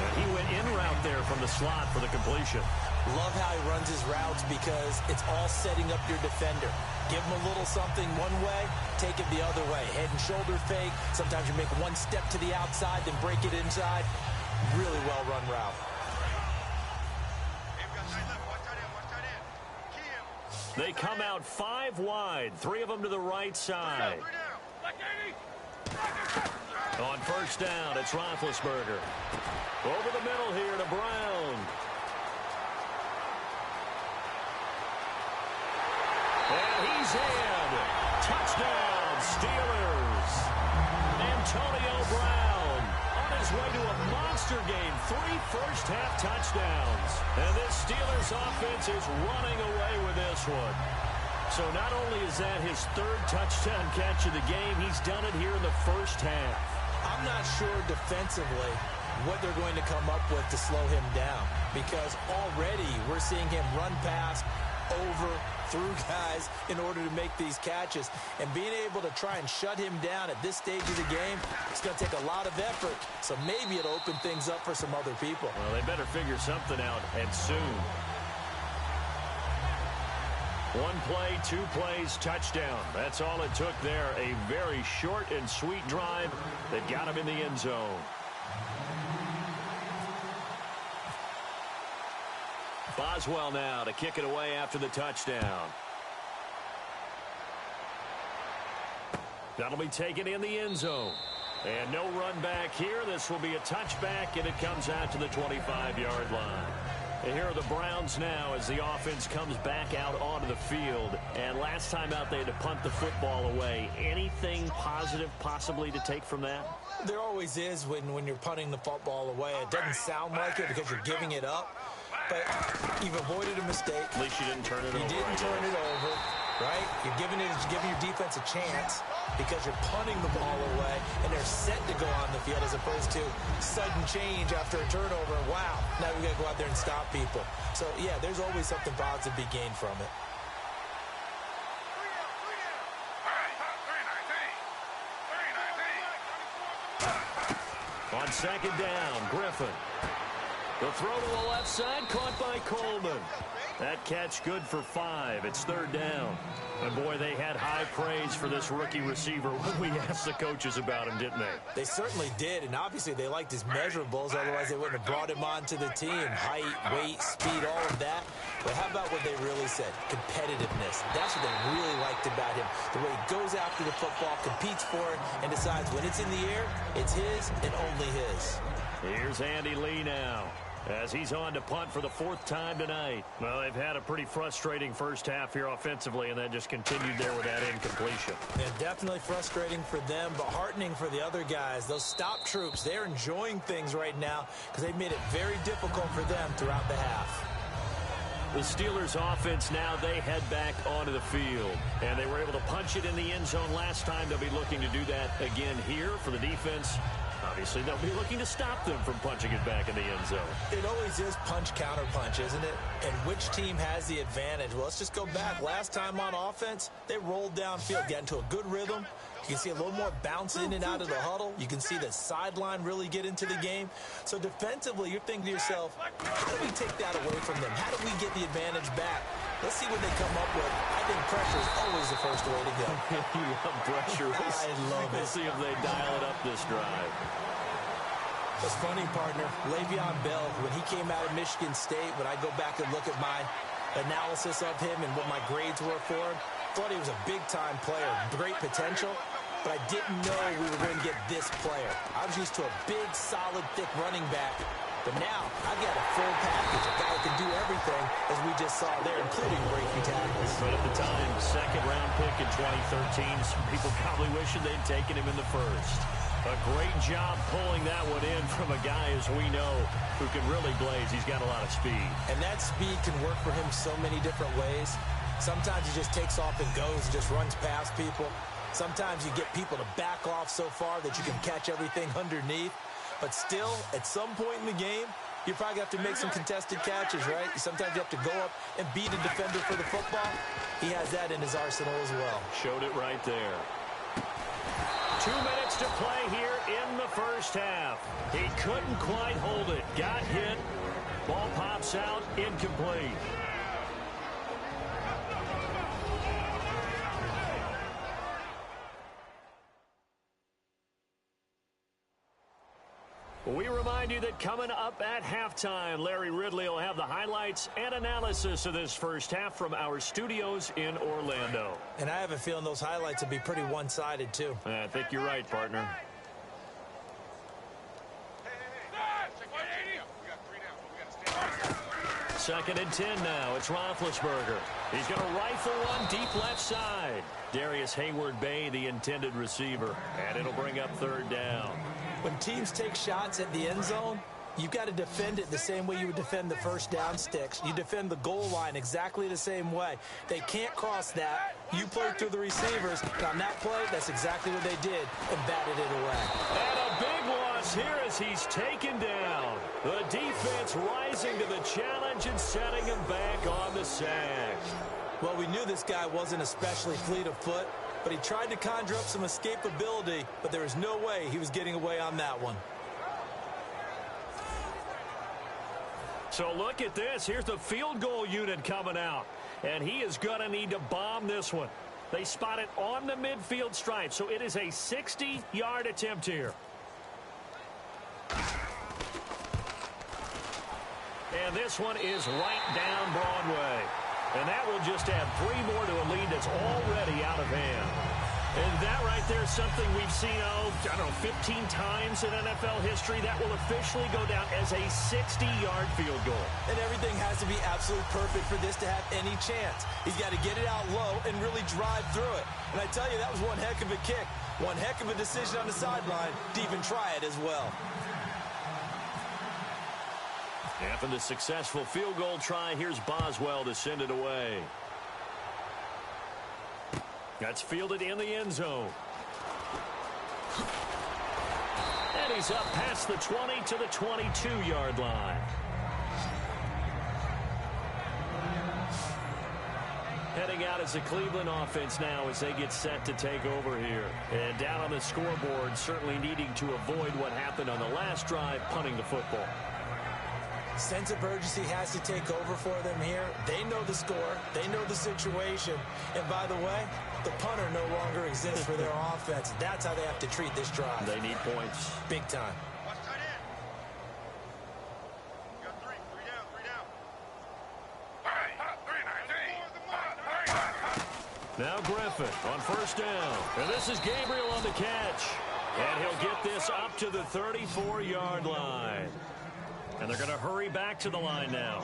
Speaker 2: And he went in route there from the slot for the completion.
Speaker 3: Love how he runs his routes because it's all setting up your defender. Give him a little something one way, take it the other way. Head and shoulder fake. Sometimes you make one step to the outside, then break it inside. Really well-run route.
Speaker 2: They come out 5 wide, 3 of them to the right side. On first down, it's Roethlisberger. Over the middle here to Brown. And he's in. Touchdown, Steelers. Antonio Brown on his way to a monster game. 3 first-half touchdowns. And this Steelers offense is running away with this one. So not only is that his 3rd touchdown catch of the game, he's done it here in the first half.
Speaker 3: I'm not sure defensively what they're going to come up with to slow him down because already we're seeing him run past, over, through guys in order to make these catches. And being able to try and shut him down at this stage of the game, it's going to take a lot of effort. So maybe it'll open things up for some other people.
Speaker 2: Well, they better figure something out, and soon. 1 play, 2 plays, touchdown. That's all it took there. A very short and sweet drive that got him in the end zone. Boswell now to kick it away after the touchdown. That'll be taken in the end zone. And no run back here. This will be a touchback, and it comes out to the 25-yard line. And here are the Browns now as the offense comes back out onto the field. And last time out, they had to punt the football away. Anything positive possibly to take from that?
Speaker 3: There always is when you're punting the football away. It doesn't sound like it because you're giving it up. But you've avoided a mistake.
Speaker 2: At least you didn't turn it over.
Speaker 3: You didn't turn it over, right? You're giving your defense a chance because you're punting the ball away, and they're set to go on the field as opposed to sudden change after a turnover. Wow, now we got to go out there and stop people. So, yeah, there's always something positive to be gained from it.
Speaker 2: On second down, Griffin. The throw to the left side, caught by Coleman. That catch good for 5. It's third down. And, boy, they had high praise for this rookie receiver when we asked the coaches about him, didn't they?
Speaker 3: They certainly did, and obviously they liked his measurables. Otherwise, they wouldn't have brought him onto the team. Height, weight, speed, all of that. But how about what they really said? Competitiveness. That's what they really liked about him. The way he goes after the football, competes for it, and decides when it's in the air, it's his and only his.
Speaker 2: Here's Andy Lee now, as he's on to punt for the 4th time tonight. Well, they've had a pretty frustrating first half here offensively, and then just continued there with that incompletion.
Speaker 3: Yeah, definitely frustrating for them, but heartening for the other guys. Those stop troops, they're enjoying things right now because they've made it very difficult for them throughout the half.
Speaker 2: The Steelers offense now, they head back onto the field. And they were able to punch it in the end zone last time. They'll be looking to do that again here for the defense. Obviously, they'll be looking to stop them from punching it back in the end zone.
Speaker 3: It always is punch, counter punch, isn't it? And which team has the advantage? Well, let's just go back. Last time on offense, they rolled downfield, got into a good rhythm. You can see a little more bounce in and out of the huddle. You can see the sideline really get into the game. So defensively, you're thinking to yourself, how do we take that away from them? How do we get the advantage back? Let's see what they come up with. I think pressure is always the first way to go.
Speaker 2: You love pressure.
Speaker 3: I love it.
Speaker 2: We'll see if they dial it up this drive.
Speaker 3: It's funny, partner. Le'Veon Bell, when he came out of Michigan State, when I go back and look at my analysis of him and what my grades were for him, thought he was a big-time player, great potential, but I didn't know we were going to get this player. I was used to a big, solid, thick running back, but now I've got a full package, a guy who can do everything, as we just saw there, including breaking tackles.
Speaker 2: But at the time, second-round pick in 2013, some people probably wishing they'd taken him in the first. A great job pulling that one in from a guy, as we know, who can really blaze. He's got a lot of speed.
Speaker 3: And that speed can work for him so many different ways. Sometimes he just takes off and goes and just runs past people. Sometimes you get people to back off so far that you can catch everything underneath. But still, at some point in the game, you probably have to make some contested catches, right? Sometimes you have to go up and beat a defender for the football. He has that in his arsenal as well.
Speaker 2: Showed it right there. 2 minutes to play here in the first half. He couldn't quite hold it. Got hit. Ball pops out. Incomplete. We remind you that coming up at halftime, Larry Ridley will have the highlights and analysis of this first half from our studios in Orlando.
Speaker 3: And I have a feeling those highlights will be pretty one-sided, too.
Speaker 2: I think you're right, partner. Second and 10 now. It's Roethlisberger. He's going to rifle one deep left side. Darius Hayward-Bay, the intended receiver. And it'll bring up third down.
Speaker 3: When teams take shots at the end zone, you've got to defend it the same way you would defend the first down sticks. You defend the goal line exactly the same way. They can't cross that. You play through the receivers. And on that play, that's exactly what they did and batted it away.
Speaker 2: And a big loss here as he's taken down. The defense rising to the challenge and setting him back on the sack.
Speaker 3: Well, we knew this guy wasn't especially fleet of foot, but he tried to conjure up some escapability, but there was no way he was getting away on that one.
Speaker 2: So look at this. Here's the field goal unit coming out, and he is going to need to bomb this one. They spot it on the midfield stripe, so it is a 60-yard attempt here. And this one is right down Broadway. And that will just add 3 more to a lead that's already out of hand. And that right there is something we've seen, I don't know, 15 times in NFL history. That will officially go down as a 60-yard field goal.
Speaker 3: And everything has to be absolutely perfect for this to have any chance. He's got to get it out low and really drive through it. And I tell you, that was one heck of a kick. One heck of a decision on the sideline to even try it as well.
Speaker 2: After the successful field goal try, here's Boswell to send it away. That's fielded in the end zone. And he's up past the 20 to the 22-yard line. Heading out as the Cleveland offense now as they get set to take over here. And down on the scoreboard, certainly needing to avoid what happened on the last drive, punting the football.
Speaker 3: Sense of urgency has to take over for them here. They know the score. They know the situation. And by the way, the punter no longer exists for their offense. That's how they have to treat this drive.
Speaker 2: They need points.
Speaker 3: Big time.
Speaker 2: Now Griffin on first down. And this is Gabriel on the catch. And he'll get this up to the 34-yard line. And they're going to hurry back to the line now.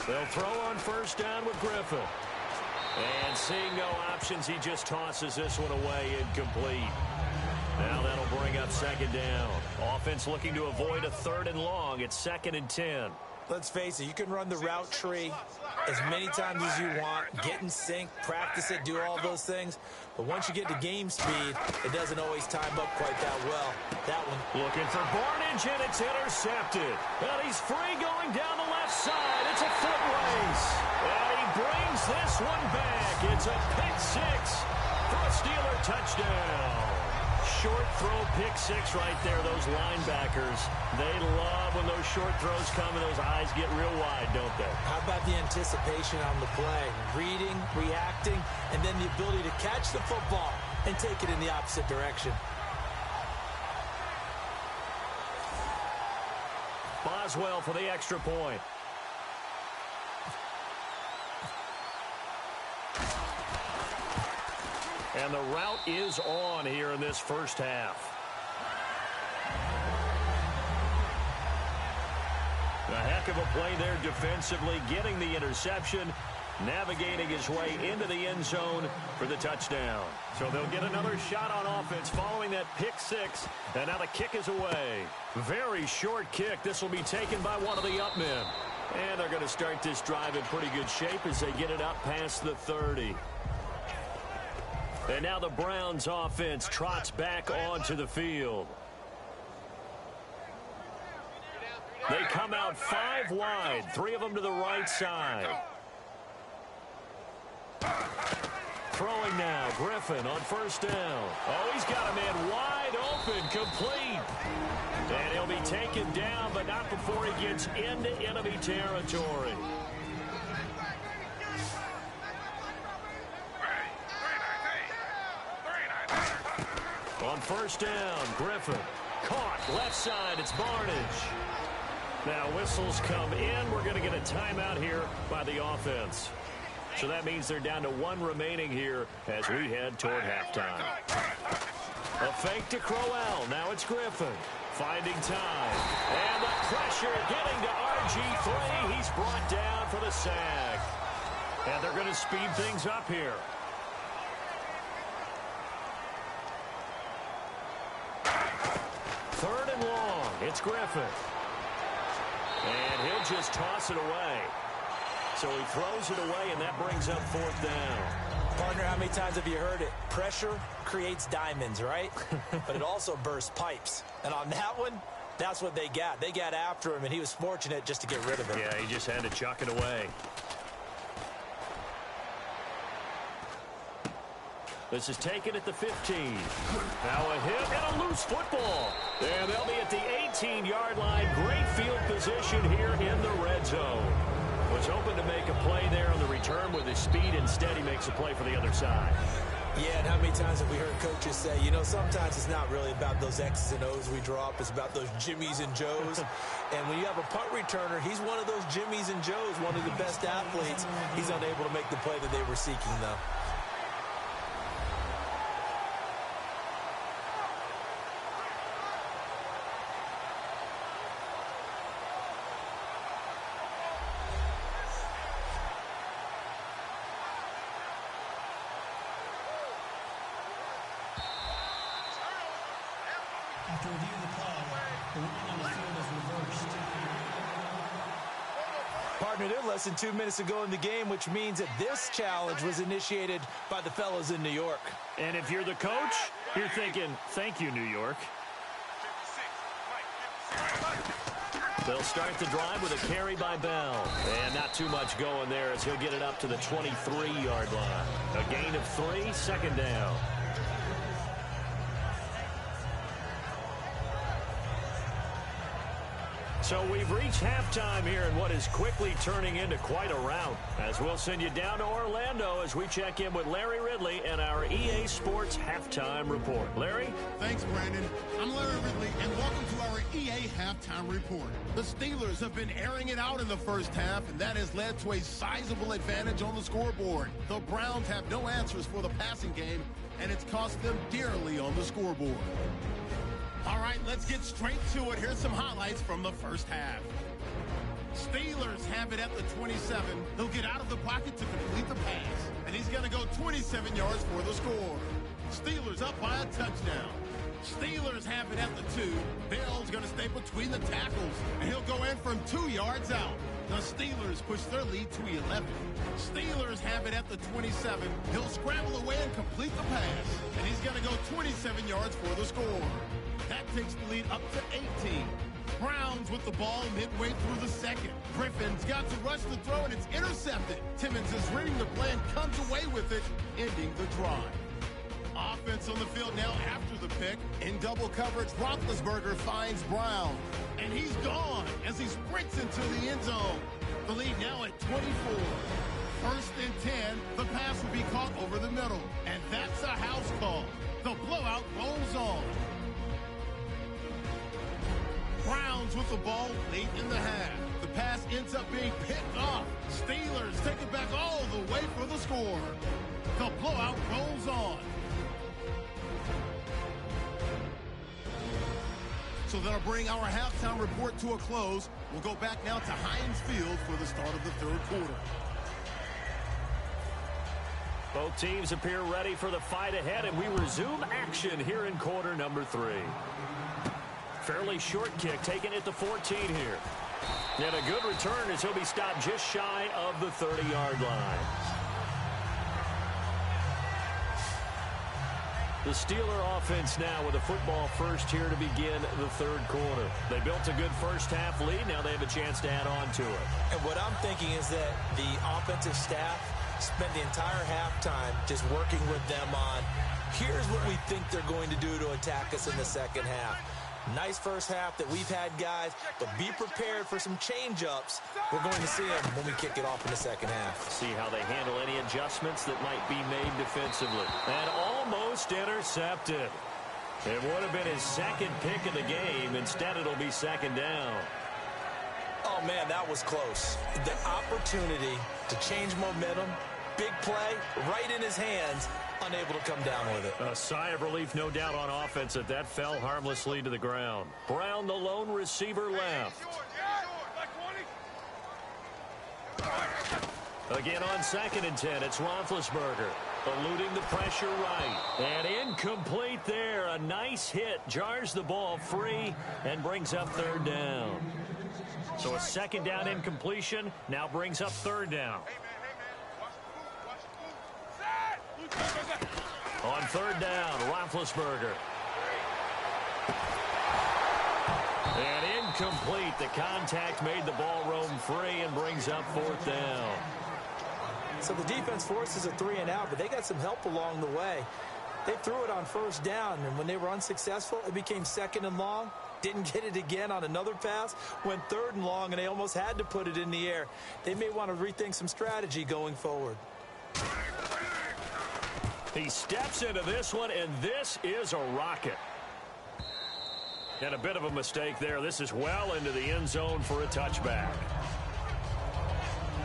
Speaker 2: They'll throw on first down with Griffin. And seeing no options, he just tosses this one away incomplete. Now that'll bring up second down. Offense looking to avoid a 3rd and long. It's 2nd and 10.
Speaker 3: Let's face it, you can run the route tree as many times as you want, get in sync, practice it, do all those things. But once you get to game speed, it doesn't always time up quite that well. That one.
Speaker 2: Looking for Barnage, and it's intercepted. And he's free going down the left side. It's a foot race. And he brings this one back. It's a pick six for a Steeler touchdown. Short throw pick six right there. Those linebackers, they love when those short throws come and those eyes get real wide, don't they?
Speaker 3: How about the anticipation on the play? Reading, reacting, and then the ability to catch the football and take it in the opposite direction.
Speaker 2: Boswell for the extra point. And the route is on here in this first half. A heck of a play there defensively, getting the interception, navigating his way into the end zone for the touchdown. So they'll get another shot on offense following that pick six, and now the kick is away. Very short kick. This will be taken by one of the up men. And they're going to start this drive in pretty good shape as they get it up past the 30. And now the Browns offense trots back onto the field. They come out 5 wide, 3 of them to the right side. Throwing now, Griffin on first down. Oh, he's got a man wide open, complete. And he'll be taken down, but not before he gets into enemy territory. On first down, Griffin. Caught, left side, it's Barnage. Now whistles come in. We're going to get a timeout here by the offense. So that means they're down to 1 remaining here as we head toward halftime. A fake to Crowell. Now it's Griffin. Finding time. And the pressure getting to RG3. He's brought down for the sack. And they're going to speed things up here. Third and long. It's Griffin. And he'll just toss it away. So he throws it away, and that brings up 4th down.
Speaker 3: Partner, how many times have you heard it? Pressure creates diamonds, right? But it also bursts pipes. And on that one, that's what they got. They got after him, and he was fortunate just to get rid of it.
Speaker 2: Yeah, he just had to chuck it away. This is taken at the 15. Now a hit and a loose football. And they'll be at the 18-yard line. Great field position here in the red zone. Was hoping to make a play there on the return with his speed. Instead, he makes a play for the other side.
Speaker 3: Yeah, and how many times have we heard coaches say, you know, sometimes it's not really about those X's and O's we draw up. It's about those Jimmies and Joes. And when you have a punt returner, he's one of those Jimmies and Joes, one of the best athletes. He's unable to make the play that they were seeking, though. Partner, they're less than 2 minutes to go in the game, which means that this challenge was initiated by the fellas in New York.
Speaker 2: And if you're the coach, you're thinking, thank you, New York. They'll start the drive with a carry by Bell. And not too much going there as he'll get it up to the 23-yard line. A gain of 3, 2nd down. So we've reached halftime here in what is quickly turning into quite a rout. As we'll send you down to Orlando as we check in with Larry Ridley and our EA Sports Halftime Report. Larry?
Speaker 1: Thanks, Brandon. I'm Larry Ridley, and welcome to our EA Halftime Report. The Steelers have been airing it out in the first half, and that has led to a sizable advantage on the scoreboard. The Browns have no answers for the passing game, and it's cost them dearly on the scoreboard. All right, let's get straight to it. Here's some highlights from the first half. Steelers have it at the 27. He'll get out of the pocket to complete the pass, and he's going to go 27 yards for the score. Steelers up by a touchdown. Steelers have it at the 2. Bell's going to stay between the tackles, and he'll go in from 2 yards out. The Steelers push their lead to 11. Steelers have it at the 27. He'll scramble away and complete the pass, and he's going to go 27 yards for the score. That takes the lead up to 18. Browns with the ball midway through the second. Griffin's got to rush the throw, and it's intercepted. Timmons is reading the play and comes away with it, ending the drive. Offense on the field now after the pick. In double coverage, Roethlisberger finds Brown. And he's gone as he sprints into the end zone. The lead now at 24. 1st and 10, the pass will be caught over the middle. And that's a house call. The blowout rolls on. Browns with the ball late in the half. The pass ends up being picked off. Steelers take it back all the way for the score. The blowout rolls on. So that'll bring our halftime report to a close. We'll go back now to Heinz Field for the start of the third quarter.
Speaker 2: Both teams appear ready for the fight ahead, and we resume action here in quarter number 3. Fairly short kick taken at the 14 here. And a good return as he'll be stopped just shy of the 30-yard line. The Steeler offense now with a football first here to begin the third quarter. They built a good first half lead. Now they have a chance to add on to it.
Speaker 3: And what I'm thinking is that the offensive staff spent the entire halftime just working with them on, here's what we think they're going to do to attack us in the second half. Nice first half that we've had, guys, but be prepared for some change-ups. We're going to see them when we kick it off in the second half.
Speaker 2: See how they handle any adjustments that might be made defensively. And almost intercepted. It would have been his second pick of the game. Instead, it'll be 2nd down.
Speaker 3: Oh, man, that was close. The opportunity to change momentum, big play, right in his hands, unable to come down with it.
Speaker 2: A sigh of relief, no doubt, on offense that that fell harmlessly to the ground. Brown, the lone receiver, left. Again on 2nd and 10, it's Roethlisberger. Eluding the pressure right. And incomplete there. A nice hit. Jars the ball free and brings up 3rd down. So a 2nd down incompletion now brings up 3rd down. On 3rd down, Roethlisberger. And incomplete. The contact made the ball roam free and brings up 4th down.
Speaker 3: So the defense forces a 3-and-out, but they got some help along the way. They threw it on 1st down, and when they were unsuccessful, it became 2nd and long. Didn't get it again on another pass. Went 3rd and long, and they almost had to put it in the air. They may want to rethink some strategy going forward.
Speaker 2: He steps into this one, and this is a rocket. And a bit of a mistake there. This is well into the end zone for a touchback.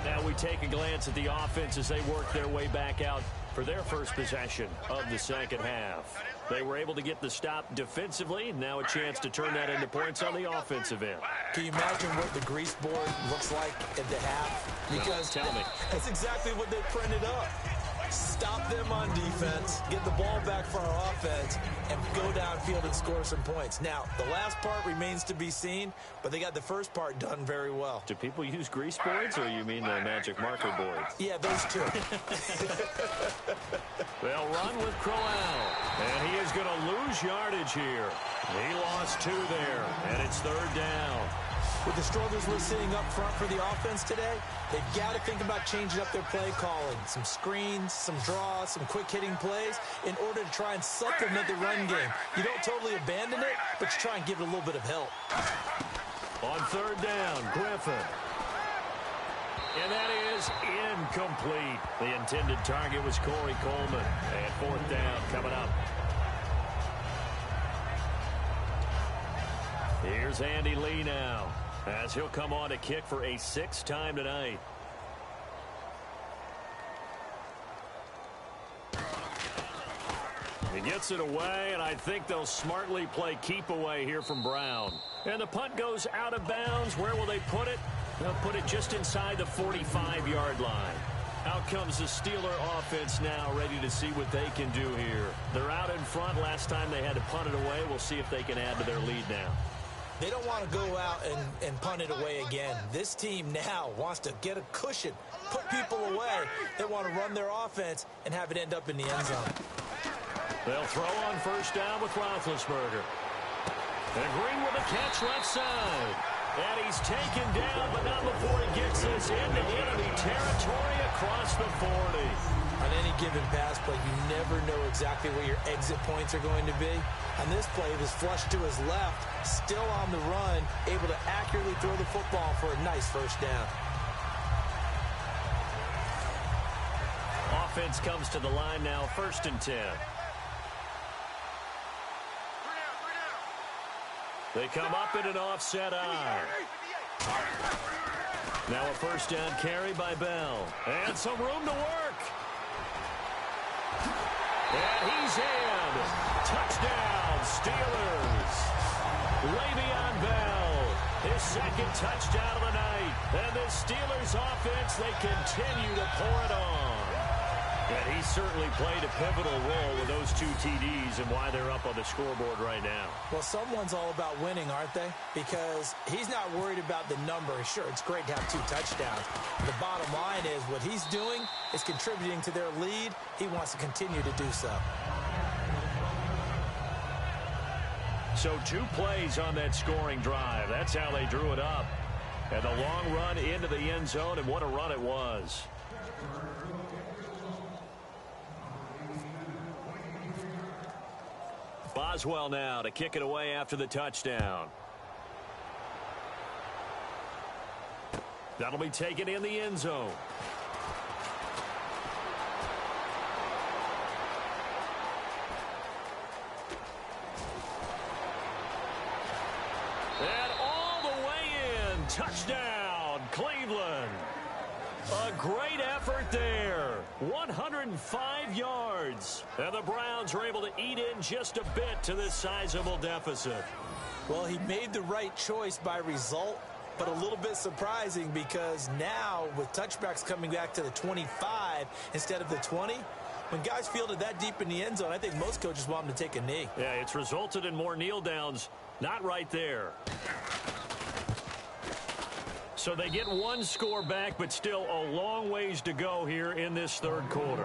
Speaker 2: Now we take a glance at the offense as they work their way back out for their first possession of the second half. They were able to get the stop defensively. Now a chance to turn that into points on the offensive end.
Speaker 3: Can you imagine what the grease board looks like at the half? Because
Speaker 2: tell me.
Speaker 3: That's exactly what they printed up. Stop them on defense, get the ball back for our offense, and go downfield and score some points. Now, the last part remains to be seen, but they got the first part done very well.
Speaker 2: Do people use grease boards, or you mean the magic marker boards?
Speaker 3: Yeah, those two.
Speaker 2: They'll run with Crowell, and he is going to lose yardage here. He lost 2 there, and it's 3rd down.
Speaker 3: With the struggles we're seeing up front for the offense today, they've got to think about changing up their play calling. Some screens, some draws, some quick-hitting plays in order to try and supplement the run game. You don't totally abandon it, but you try and give it a little bit of help.
Speaker 2: On 3rd down, Griffin. And that is incomplete. The intended target was Corey Coleman. And 4th down coming up. Here's Andy Lee now, as he'll come on to kick for a 6th time tonight. He gets it away, and I think they'll smartly play keep away here from Brown. And the punt goes out of bounds. Where will they put it? They'll put it just inside the 45-yard line. Out comes the Steeler offense now, ready to see what they can do here. They're out in front. Last time they had to punt it away. We'll see if they can add to their lead now.
Speaker 3: They don't want to go out and punt it away again. This team now wants to get a cushion, put people away. They want to run their offense and have it end up in the end zone.
Speaker 2: They'll throw on 1st down with Roethlisberger. And Green with a catch left side. And he's taken down, but not before he gets this into enemy territory across the 40.
Speaker 3: On any given pass play, you never know exactly where your exit points are going to be. On this play, it was flushed to his left, still on the run, able to accurately throw the football for a nice 1st down.
Speaker 2: Offense comes to the line now, 1st and 10. They come up in an offset eye. Now a 1st down carry by Bell. And some room to work. And he's in. Touchdown, Steelers. Le'Veon Bell, his 2nd touchdown of the night. And the Steelers offense, they continue to pour it on. And he certainly played a pivotal role with those 2 TDs and why they're up on the scoreboard right now.
Speaker 3: Well, someone's all about winning, aren't they? Because he's not worried about the number. Sure, it's great to have 2 touchdowns. The bottom line is what he's doing is contributing to their lead. He wants to continue to do so.
Speaker 2: So 2 plays on that scoring drive. That's how they drew it up. And a long run into the end zone, and what a run it was. Boswell now to kick it away after the touchdown. That'll be taken in the end zone. And all the way in. Touchdown, Cleveland. A great effort there. 105 yards. And the Browns are able to eat in just a bit to this sizable deficit.
Speaker 3: Well, he made the right choice by result, but a little bit surprising because now with touchbacks coming back to the 25 instead of the 20, when guys fielded that deep in the end zone, I think most coaches want them to take a knee.
Speaker 2: Yeah, it's resulted in more kneel downs. Not right there. So they get 1 score back, but still a long ways to go here in this 3rd quarter.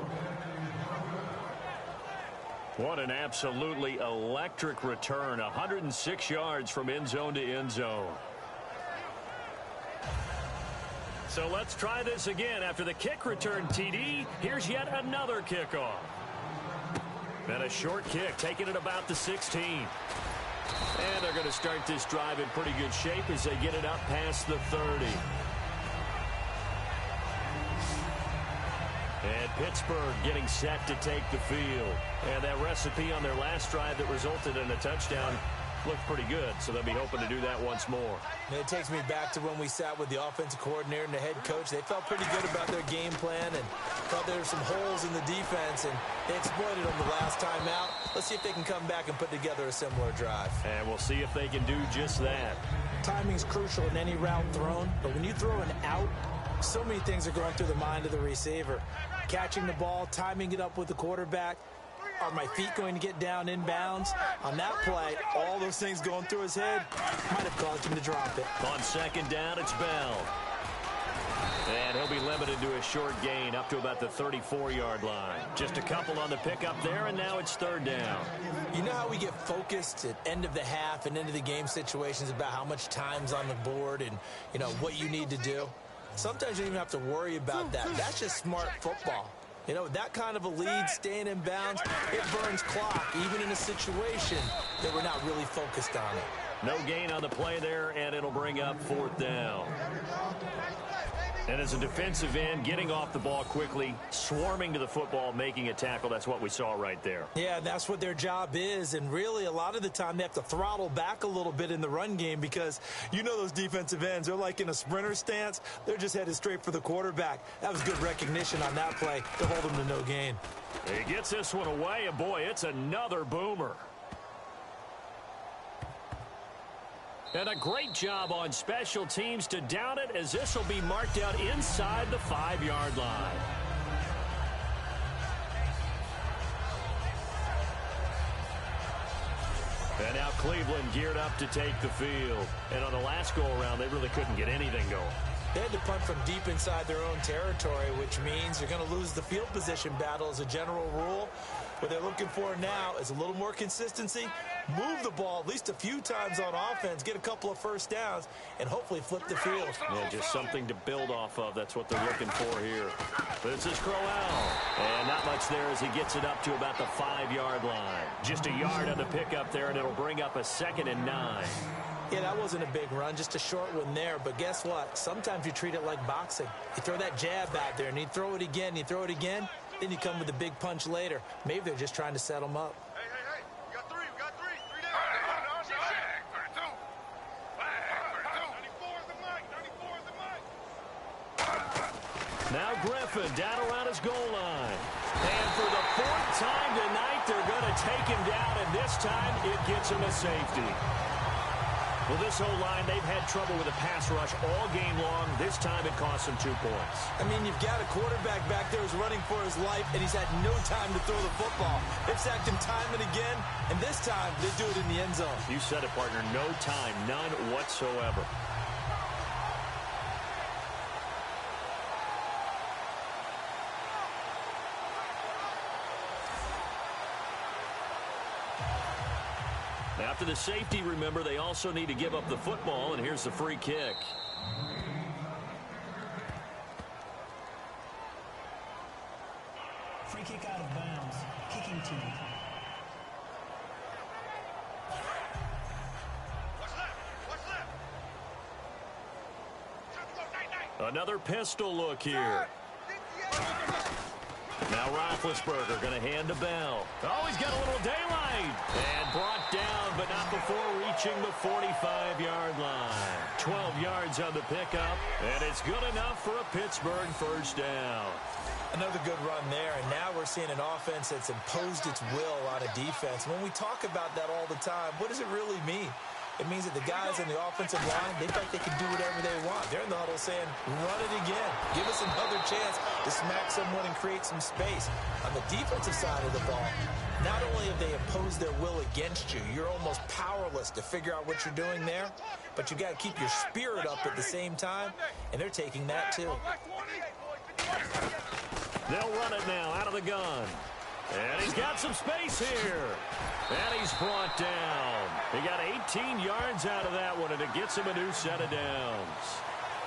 Speaker 2: What an absolutely electric return. 106 yards from end zone to end zone. So let's try this again. After the kick return TD, here's yet another kickoff. And a short kick, taking it about the 16. And they're going to start this drive in pretty good shape as they get it up past the 30. And Pittsburgh getting set to take the field. And that recipe on their last drive that resulted in a touchdown looked pretty good, so they'll be hoping to do that once more.
Speaker 3: And it takes me back to when we sat with the offensive coordinator and the head coach. They felt pretty good about their game plan and thought there were some holes in the defense, and they exploited them the last time out. Let's see if they can come back and put together a similar drive.
Speaker 2: And we'll see if they can do just that.
Speaker 3: Timing's crucial in any route thrown, but when you throw an out, So many things are going through the mind of the receiver. Catching the ball, timing it up with the quarterback. Are my feet going to get down inbounds? On that play, all those things going through his head might have caused him to drop it.
Speaker 2: On second down, it's Bell. And he'll be limited to a short gain up to about the 34-yard line. Just a couple on the pickup there, and now it's third down.
Speaker 3: You know how we get focused at end of the half and into the game situations about how much time's on the board and, you know, what you need to do? Sometimes you don't even have to worry about that. That's just smart football. You know, that kind of a lead, staying in bounds, it burns clock, even in a situation that we're not really focused on it.
Speaker 2: No gain on the play there, and it'll bring up fourth down. And as a defensive end, getting off the ball quickly, swarming to the football, making a tackle, that's what we saw right there.
Speaker 3: Yeah, that's what their job is, and really a lot of the time they have to throttle back a little bit in the run game because you know those defensive ends, they're like in a sprinter stance. They're just headed straight for the quarterback. That was good recognition on that play to hold them to no gain.
Speaker 2: He gets this one away, and boy, it's another boomer. And a great job on special teams to down it, as this will be marked out inside the 5-yard line. And now Cleveland geared up to take the field. And on the last go-around, they really couldn't get anything going.
Speaker 3: They had to punt from deep inside their own territory, which means they're going to lose the field position battle as a general rule. What they're looking for now is a little more consistency, move the ball at least a few times on offense, get a couple of first downs, and hopefully flip the field.
Speaker 2: Yeah, just something to build off of. That's what they're looking for here. This is Crowell. And not much there as he gets it up to about the 5-yard line. Just a yard on the pickup there, and it'll bring up a 2nd and 9.
Speaker 3: Yeah, that wasn't a big run, just a short one there. But guess what? Sometimes you treat it like boxing. You throw that jab out there, and you throw it again, you throw it again, then you come with a big punch later. Maybe they're just trying to set them up.
Speaker 5: Hey, we got three down. 32. Flag, 32.
Speaker 2: Now Griffin down around his goal line. And for the 4th time tonight, they're going to take him down, and this time it gets him a safety. Well, this whole line, they've had trouble with a pass rush all game long. This time it cost them 2 points.
Speaker 3: I mean, you've got a quarterback back there who's running for his life, and he's had no time to throw the football. They've sacked him time and again, and this time they do it in the end zone.
Speaker 2: You said it, partner. No time, none whatsoever. After the safety, remember, they also need to give up the football, and here's the free kick.
Speaker 4: Free kick out of bounds. Kicking team.
Speaker 2: Another pistol look here. Now Roethlisberger going to hand to Bell. Oh, he's got a little daylight. And brought down, but not before reaching the 45-yard line. 12 yards on the pickup, and it's good enough for a Pittsburgh first down.
Speaker 3: Another good run there, and now we're seeing an offense that's imposed its will on a defense. When we talk about that all the time, what does it really mean? It means that the guys on the offensive line, they think they can do whatever they want. They're in the huddle saying, run it again. Give us another chance to smack someone and create some space. On the defensive side of the ball, not only have they imposed their will against you, you're almost powerless to figure out what you're doing there, but you got to keep your spirit up at the same time, and they're taking that too.
Speaker 2: They'll run it now out of the gun. And he's got some space here. And he's brought down. He got 18 yards out of that one, and it gets him a new set of downs.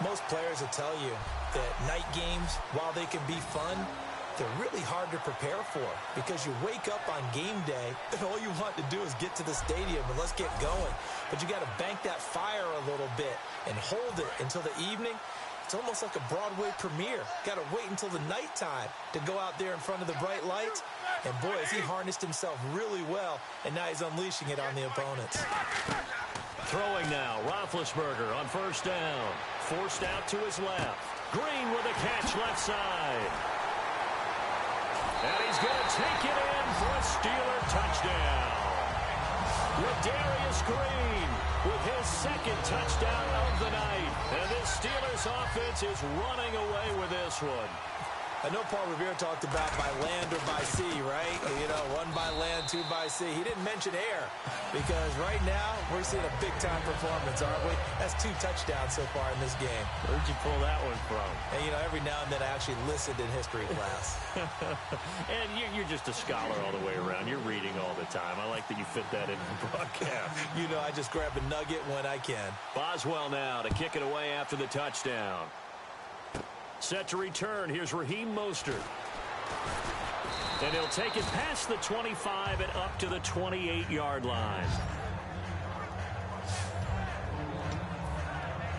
Speaker 3: Most players will tell you that night games, while they can be fun, they're really hard to prepare for because you wake up on game day and all you want to do is get to the stadium and let's get going. But you got to bank that fire a little bit and hold it until the evening. It's almost like a Broadway premiere. Got to wait until the nighttime to go out there in front of the bright lights. And boy, has he harnessed himself really well, and now he's unleashing it on the opponents.
Speaker 2: Throwing now, Roethlisberger on first down. Forced out to his left. Green with a catch left side. And he's going to take it in for a Steeler touchdown. Ladarius Green with his second touchdown of the night. And this Steelers offense is running away with this one.
Speaker 3: I know Paul Revere talked about by land or by sea, right? You know, one by land, two by sea. He didn't mention air because right now we're seeing a big-time performance, aren't we? That's 2 touchdowns so far in this game.
Speaker 2: Where'd you pull that one from?
Speaker 3: And, you know, every now and then I actually listened in history class.
Speaker 2: And you're just a scholar all the way around. You're reading all the time. I like that you fit that in the broadcast.
Speaker 3: You know, I just grab a nugget when I can.
Speaker 2: Boswell now to kick it away after the touchdown. Set to return. Here's Raheem Mostert. And he'll take it past the 25 and up to the 28-yard line.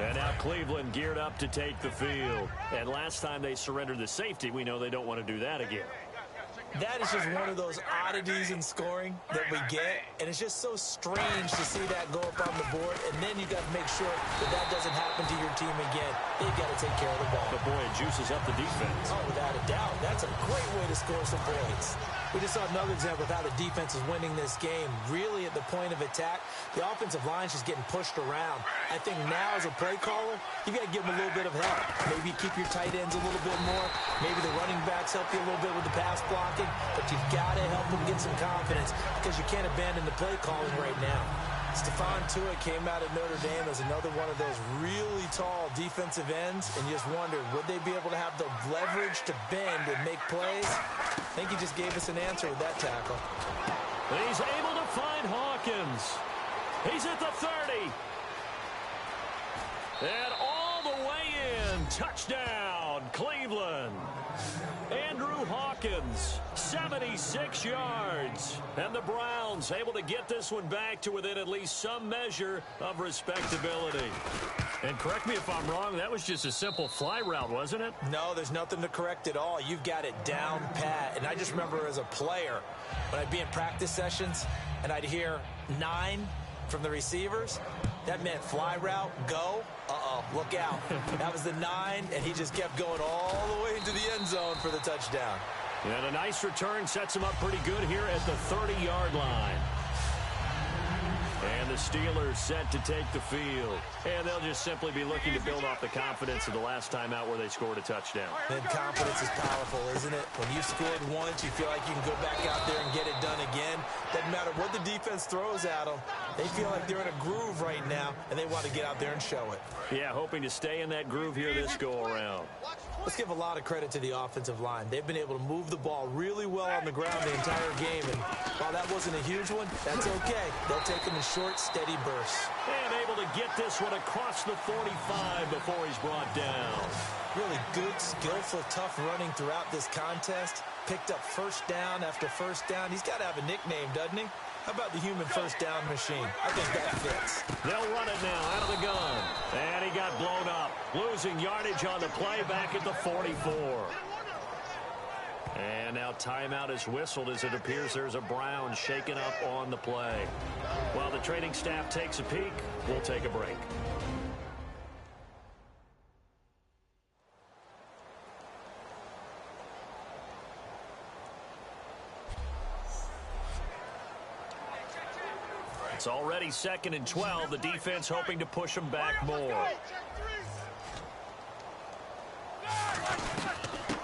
Speaker 2: And now Cleveland geared up to take the field. And last time they surrendered the safety, we know they don't want to do that again.
Speaker 3: That is just one of those oddities in scoring that we get, and it's just so strange to see that go up on the board, and then you got to make sure that that doesn't happen to your team again. They've got to take care of the ball.
Speaker 2: But boy, it juices up the defense.
Speaker 3: Oh, without a doubt. That's a great way to score some points. We just saw another example of how the defense is winning this game. Really at the point of attack, the offensive line's just getting pushed around. I think now as a play caller, you got to give them a little bit of help. Maybe keep your tight ends a little bit more. Maybe the running backs help you a little bit with the pass blocking. But you've got to help them get some confidence because you can't abandon the play calling right now. Stephon Tuitt came out of Notre Dame as another one of those really tall defensive ends, and you just wondered, would they be able to have the leverage to bend and make plays? I think he just gave us an answer with that tackle.
Speaker 2: He's able to find Hawkins. He's at the 30. And all the way in. Touchdown, Cleveland. Andrew Hawkins, 76 yards. And the Browns able to get this one back to within at least some measure of respectability. And correct me if I'm wrong, that was just a simple fly route, wasn't it?
Speaker 3: No, there's nothing to correct at all. You've got it down pat. And I just remember as a player, when I'd be in practice sessions and I'd hear 9 from the receivers, that meant fly route, go. Uh-oh, look out. That was the 9, and he just kept going all the way into the end zone for the touchdown.
Speaker 2: And a nice return sets him up pretty good here at the 30-yard line. And the Steelers set to take the field. And they'll just simply be looking to build off the confidence of the last time out where they scored a touchdown.
Speaker 3: And confidence is powerful, isn't it? When you've scored once, you feel like you can go back out there and get it done again. Doesn't matter what the defense throws at them. They feel like they're in a groove right now, and they want to get out there and show it.
Speaker 2: Yeah, hoping to stay in that groove here this go-around.
Speaker 3: Let's give a lot of credit to the offensive line. They've been able to move the ball really well on the ground the entire game. And while that wasn't a huge one, that's okay. They'll take them in short, steady bursts.
Speaker 2: And able to get this one across the 45 before he's brought down.
Speaker 3: Really good, skillful, tough running throughout this contest. Picked up first down after first down. He's got to have a nickname, doesn't he? How about the human first down machine? I think that fits.
Speaker 2: They'll run it now out of the gun. And he got blown up. Losing yardage on the play back at the 44. And now timeout is whistled as it appears there's a Brown shaken up on the play. While the training staff takes a peek, we'll take a break. It's already 2nd and 12. The defense hoping to push them back more.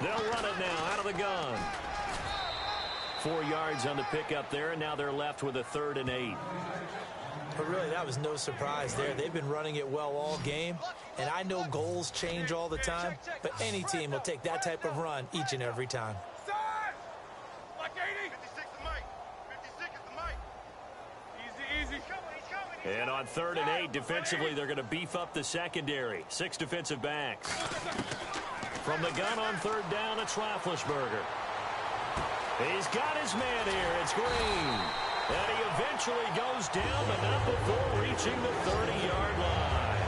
Speaker 2: They'll run it now out of the gun. 4 yards on the pickup there, and now they're left with a 3rd and 8.
Speaker 3: But really, that was no surprise there. They've been running it well all game, and I know goals change all the time, but any team will take that type of run each and every time.
Speaker 2: And on 3rd and 8, defensively, they're going to beef up the secondary. 6 defensive backs. From the gun on 3rd down, it's Roethlisberger. He's got his man here. It's Green. And he eventually goes down, but not before reaching the 30-yard line.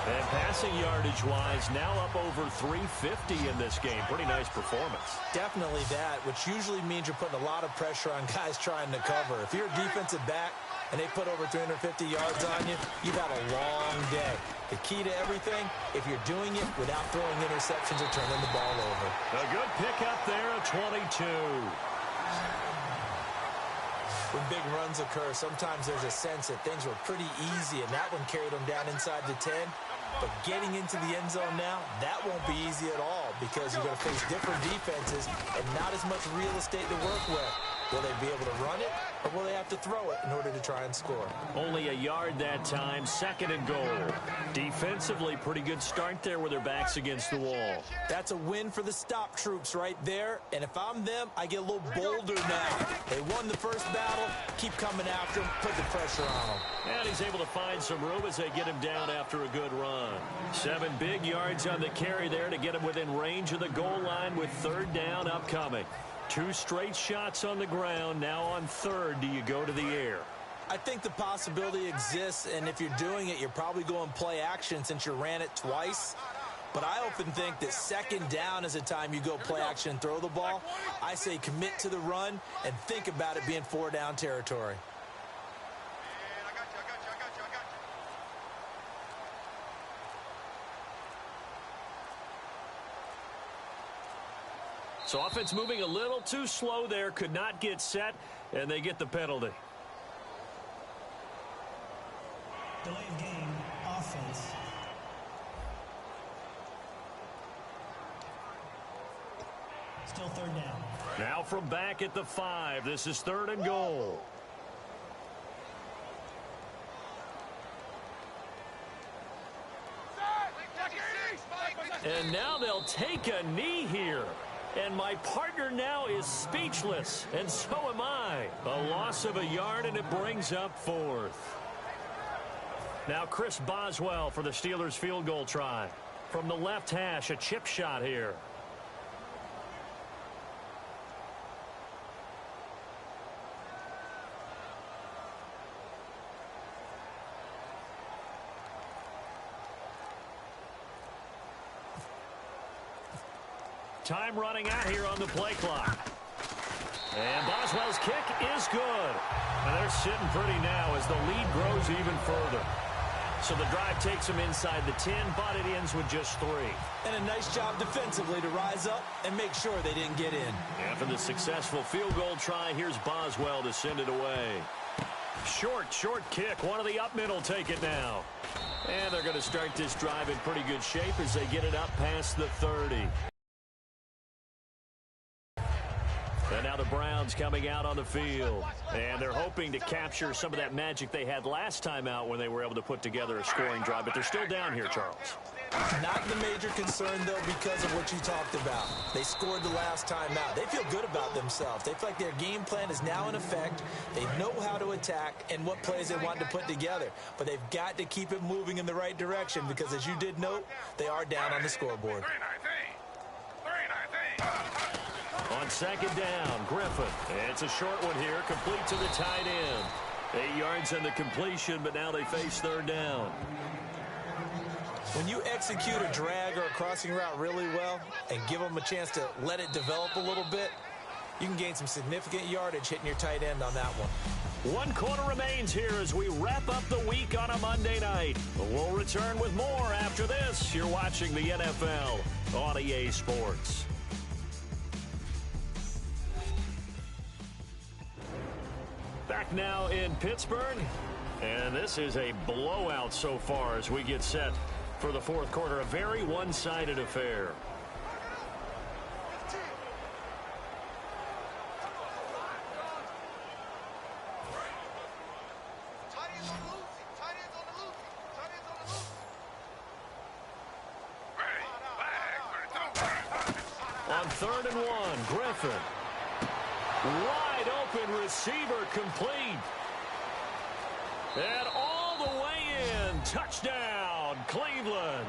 Speaker 2: And passing yardage-wise, now up over 350 in this game. Pretty nice performance.
Speaker 3: Definitely that, which usually means you're putting a lot of pressure on guys trying to cover. If you're a defensive back and they put over 350 yards on you, you've had a long day. The key to everything, if you're doing it without throwing interceptions or turning the ball over.
Speaker 2: A good pickup there at 22.
Speaker 3: When big runs occur, sometimes there's a sense that things were pretty easy, and that one carried them down inside the 10. But getting into the end zone now, that won't be easy at all because you're going to face different defenses and not as much real estate to work with. Will they be able to run it, or will they have to throw it in order to try and score?
Speaker 2: Only a yard that time, 2nd and goal. Defensively, pretty good start there with their backs against the wall.
Speaker 3: That's a win for the stop troops right there, and if I'm them, I get a little bolder now. They won the first battle, keep coming after them, put the pressure on them.
Speaker 2: And he's able to find some room as they get him down after a good run. 7 big yards on the carry there to get him within range of the goal line with 3rd down upcoming. 2 straight shots on the ground. Now on 3rd, do you go to the air?
Speaker 3: I think the possibility exists, and if you're doing it, you're probably going play action since you ran it twice. But I often think that 2nd down is a time you go play action and throw the ball. I say commit to the run and think about it being 4-down territory.
Speaker 2: So offense moving a little too slow there, could not get set, and they get the penalty.
Speaker 4: Delay of game, offense. Still 3rd down.
Speaker 2: Now from back at the 5, this is 3rd and goal. And now they'll take a knee here. And my partner now is speechless, and so am I. A loss of a yard, and it brings up 4th. Now Chris Boswell for the Steelers field goal try. From the left hash, a chip shot here. Time running out here on the play clock. And Boswell's kick is good. And they're sitting pretty now as the lead grows even further. So the drive takes them inside the 10, but it ends with just 3.
Speaker 3: And a nice job defensively to rise up and make sure they didn't get in.
Speaker 2: After the successful field goal try, here's Boswell to send it away. Short kick. One of the up middle take it now. And they're going to start this drive in pretty good shape as they get it up past the 30. And now the Browns coming out on the field. And they're hoping to capture some of that magic they had last time out when they were able to put together a scoring drive. But they're still down here, Charles.
Speaker 3: Not the major concern, though, because of what you talked about. They scored the last time out. They feel good about themselves. They feel like their game plan is now in effect. They know how to attack and what plays they want to put together. But they've got to keep it moving in the right direction because, as you did note, they are down on the scoreboard.
Speaker 2: On 2nd down, Griffin. It's a short one here, complete to the tight end. 8 yards on the completion, but now they face 3rd down.
Speaker 3: When you execute a drag or a crossing route really well and give them a chance to let it develop a little bit, you can gain some significant yardage hitting your tight end on that one.
Speaker 2: 1 quarter remains here as we wrap up the week on a Monday night. We'll return with more after this. You're watching the NFL on EA Sports. Back now in Pittsburgh, and this is a blowout so far as we get set for the 4th quarter. A very one-sided affair. On 3rd and 1, Griffin. Wide open receiver complete. And all the way in. Touchdown, Cleveland.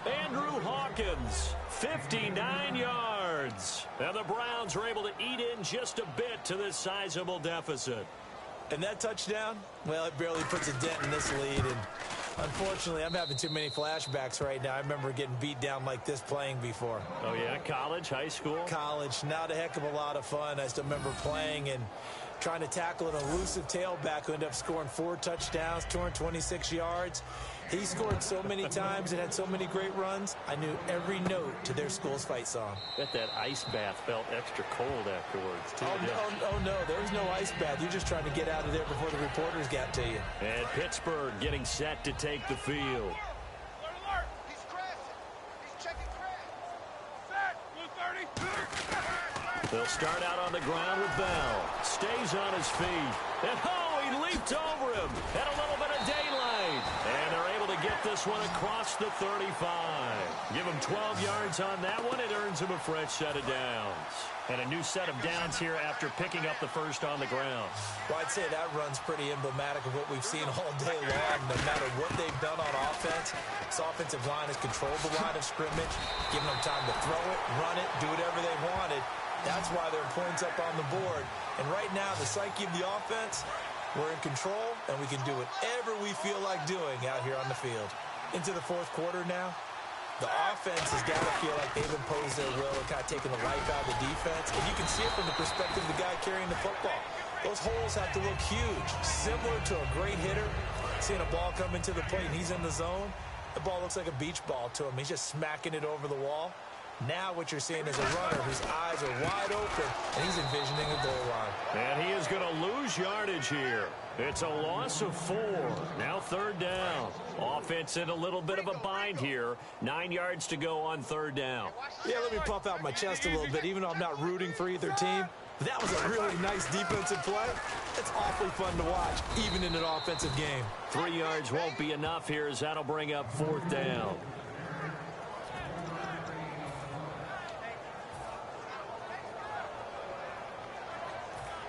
Speaker 2: Andrew Hawkins, 59 yards. And the Browns are able to eat in just a bit to this sizable deficit.
Speaker 3: And that touchdown, well, it barely puts a dent in this lead. And unfortunately, I'm having too many flashbacks right now. I remember getting beat down like this playing before.
Speaker 2: Oh, yeah? College, high school?
Speaker 3: College. Not a heck of a lot of fun. I still remember playing and trying to tackle an elusive tailback who ended up scoring 4 touchdowns, 226 yards. He scored so many times and had so many great runs, I knew every note to their school's fight song.
Speaker 2: Bet that ice bath felt extra cold afterwards, too.
Speaker 3: Oh, no, there was no ice bath. You're just trying to get out of there before the reporters got to you.
Speaker 2: And Pittsburgh getting set to take the field.
Speaker 5: Alert, alert! He's crashing. He's checking crash. Set! Blue 30.
Speaker 2: They'll start out on the ground with Bell. Stays on his feet. And he leaped over him. And a little bit of daylight. And they're able to get this one across the 35. Give him 12 yards on that one. It earns him a fresh set of downs. And a new set of downs here after picking up the first on the ground.
Speaker 3: Well, I'd say that run's pretty emblematic of what we've seen all day long. No matter what they've done on offense, this offensive line has controlled the line of scrimmage, given them time to throw it, run it, do whatever they wanted. That's why there are points up on the board. And right now, the psyche of the offense, we're in control, and we can do whatever we feel like doing out here on the field. Into the fourth quarter now. The offense has got to feel like they've imposed their will and kind of taken the life out of the defense. And you can see it from the perspective of the guy carrying the football. Those holes have to look huge, similar to a great hitter. Seeing a ball come into the plate and he's in the zone, the ball looks like a beach ball to him. He's just smacking it over the wall. Now what you're seeing is a runner whose eyes are wide open, and he's envisioning a goal line.
Speaker 2: And he is going to lose yardage here. It's a loss of 4. Now third down. Offense in a little bit of a bind here. 9 yards to go on third down.
Speaker 3: Yeah, let me puff out my chest a little bit, even though I'm not rooting for either team. That was a really nice defensive play. It's awfully fun to watch, even in an offensive game.
Speaker 2: 3 yards won't be enough here as that'll bring up fourth down.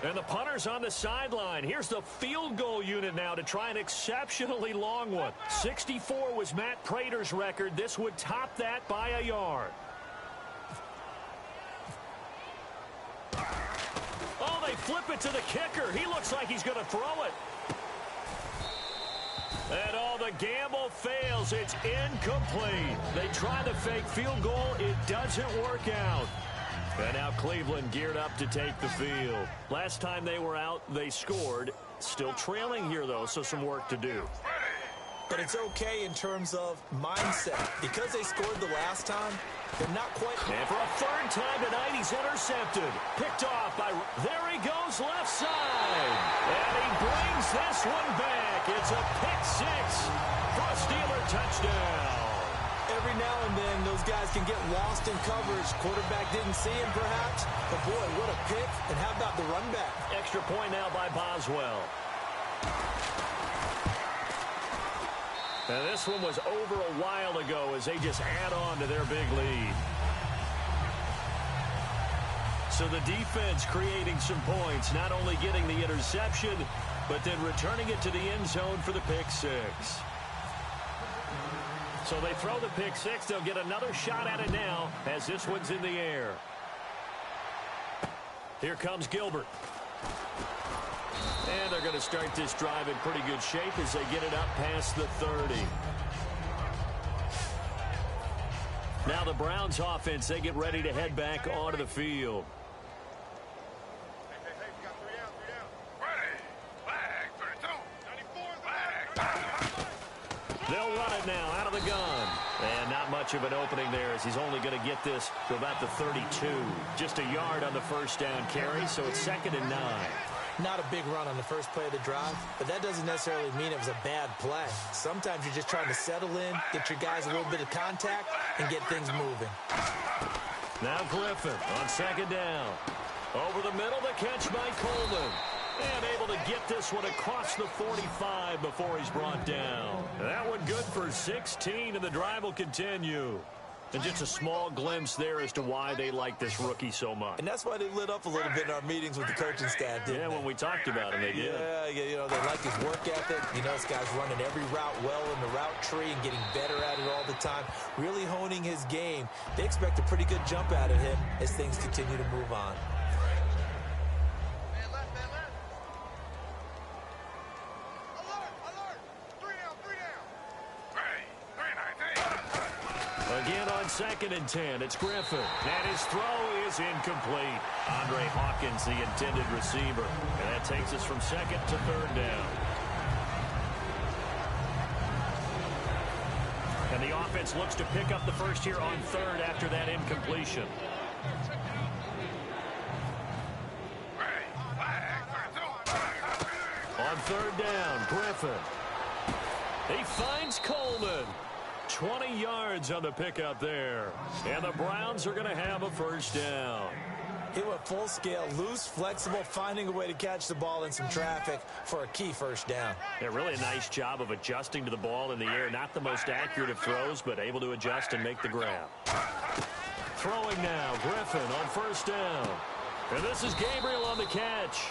Speaker 2: And the punter's on the sideline. Here's the field goal unit now to try an exceptionally long one. 64 was Matt Prater's record. This would top that by a yard. Oh, they flip it to the kicker. He looks like he's going to throw it. And the gamble fails. It's incomplete. They try the fake field goal. It doesn't work out. And now Cleveland geared up to take the field. Last time they were out, they scored. Still trailing here, though, so some work to do.
Speaker 3: But it's okay in terms of mindset. Because they scored the last time, they're not quite...
Speaker 2: And for a third time tonight, he's intercepted. Picked off by... There he goes, left side. And he brings this one back. It's a pick 6 for a Steeler touchdown.
Speaker 3: Every now and then, those guys can get lost in coverage. Quarterback didn't see him, perhaps. But, boy, what a pick. And how about the run back?
Speaker 2: Extra point now by Boswell. Now, this one was over a while ago as they just add on to their big lead. So the defense creating some points, not only getting the interception, but then returning it to the end zone for the pick 6. So they throw the pick 6. They'll get another shot at it now as this one's in the air. Here comes Gilbert. And they're going to start this drive in pretty good shape as they get it up past the 30. Now the Browns offense, they get ready to head back onto the field.
Speaker 5: Hey, we got 3 down. Ready. Flag, 32. 94. Flag.
Speaker 2: They'll run it now out of the gun. And not much of an opening there as he's only going to get this to about the 32. Just a yard on the first down carry, so it's 2nd and 9.
Speaker 3: Not a big run on the first play of the drive, but that doesn't necessarily mean it was a bad play. Sometimes you're just trying to settle in, get your guys a little bit of contact, and get things moving.
Speaker 2: Now Griffin on 2nd down. Over the middle, the catch by Coleman. And able to get this one across the 45 before he's brought down. That one good for 16, and the drive will continue. And just a small glimpse there as to why they like this rookie so much.
Speaker 3: And that's why they lit up a little bit in our meetings with the coaching staff, didn't they?
Speaker 2: When we talked about him, they did.
Speaker 3: Yeah, you know, they like his work ethic. You know, this guy's running every route well in the route tree and getting better at it all the time, really honing his game. They expect a pretty good jump out of him as things continue to move on.
Speaker 5: Man left. Alert. 3 down. Ready. 3-19.
Speaker 2: Again on 2nd and 10, it's Griffin. And his throw is incomplete. Andre Hawkins, the intended receiver. And that takes us from 2nd to 3rd down. defense looks to pick up the first here on third after that incompletion. On third down, Griffin. He finds Coleman. 20 yards on the pickup there. And the Browns are going to have a first down.
Speaker 3: He went full scale, loose, flexible, finding a way to catch the ball in some traffic for a key first down.
Speaker 2: Yeah, really a nice job of adjusting to the ball in the air. Not the most accurate of throws, but able to adjust and make the grab. Throwing now, Griffin on first down. And this is Gabriel on the catch.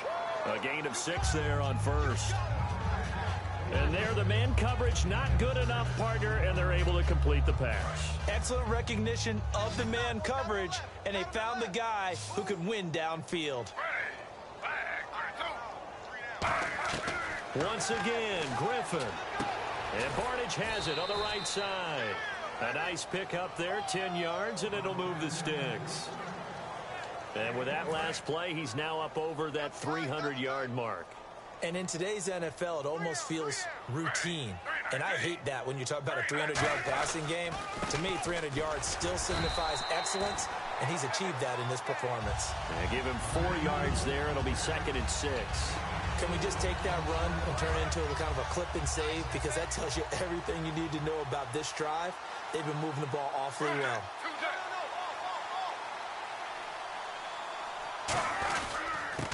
Speaker 2: A gain of 6 there on first. And there, the man coverage not good enough, partner, and they're able to complete the pass.
Speaker 3: Excellent recognition of the man coverage, and they found the guy who could win downfield.
Speaker 2: Once again, Griffin. And Barnage has it on the right side. A nice pick up there, 10 yards, and it'll move the sticks. And with that last play, he's now up over that 300-yard mark.
Speaker 3: And in today's NFL, it almost feels routine. And I hate that when you talk about a 300-yard passing game. To me, 300 yards still signifies excellence, and he's achieved that in this performance.
Speaker 2: Give him 4 yards there. It'll be 2nd and 6.
Speaker 3: Can we just take that run and turn it into a kind of a clip and save? Because that tells you everything you need to know about this drive. They've been moving the ball awfully well.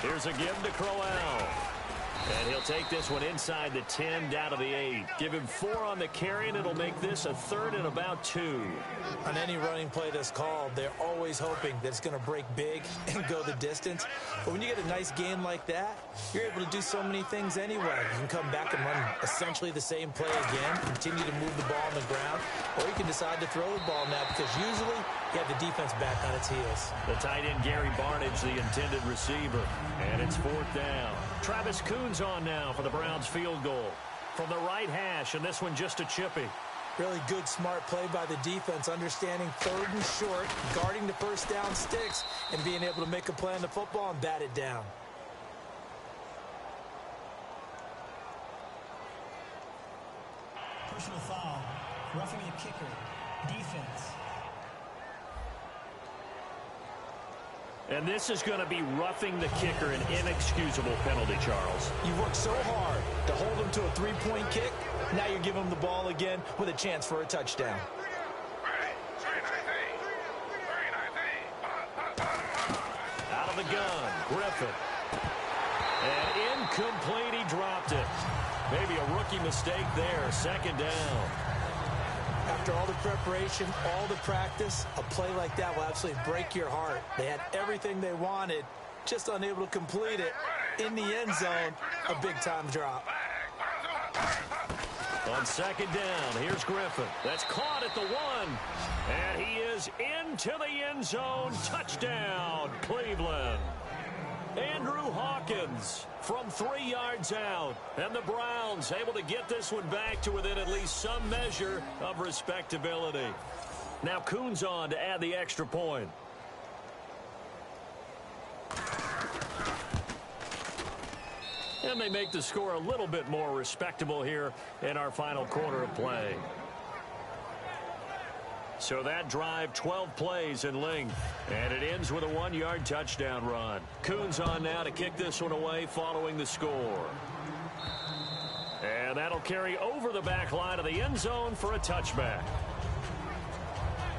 Speaker 2: Here's a give to Crowell. And he'll take this one inside the 10 down to the 8. Give him 4 on the carry, and it'll make this a 3rd and about 2.
Speaker 3: On any running play that's called, they're always hoping that it's going to break big and go the distance. But when you get a nice game like that, you're able to do so many things anyway. You can come back and run essentially the same play again, continue to move the ball on the ground, or you can decide to throw the ball now because usually you have the defense back on its heels.
Speaker 2: The tight end, Gary Barnage, the intended receiver. And it's 4th down. Travis Coons on now for the Browns field goal. From the right hash, and this one just a chippy.
Speaker 3: Really good, smart play by the defense, understanding 3rd and short, guarding the first down sticks, and being able to make a play on the football and bat it down.
Speaker 4: Personal foul. Roughing the kicker. Defense.
Speaker 2: And this is going to be roughing the kicker, an inexcusable penalty, Charles.
Speaker 3: You worked so hard to hold him to a 3-point kick. Now you're giving him the ball again with a chance for a touchdown.
Speaker 2: Out of the gun, Griffin. And incomplete, he dropped it. Maybe a rookie mistake there, 2nd down.
Speaker 3: After all the preparation, all the practice, a play like that will absolutely break your heart. They had everything they wanted, just unable to complete it. In the end zone, a big-time drop.
Speaker 2: On 2nd down, here's Griffin. That's caught at the 1. And he is into the end zone. Touchdown, Cleveland. Andrew Hawkins from 3 yards out. And the Browns able to get this one back to within at least some measure of respectability. Now Coons on to add the extra point. And they make the score a little bit more respectable here in our final quarter of play. So that drive, 12 plays in length, and it ends with a 1-yard touchdown run. Coons on now to kick this one away following the score. And that'll carry over the back line of the end zone for a touchback.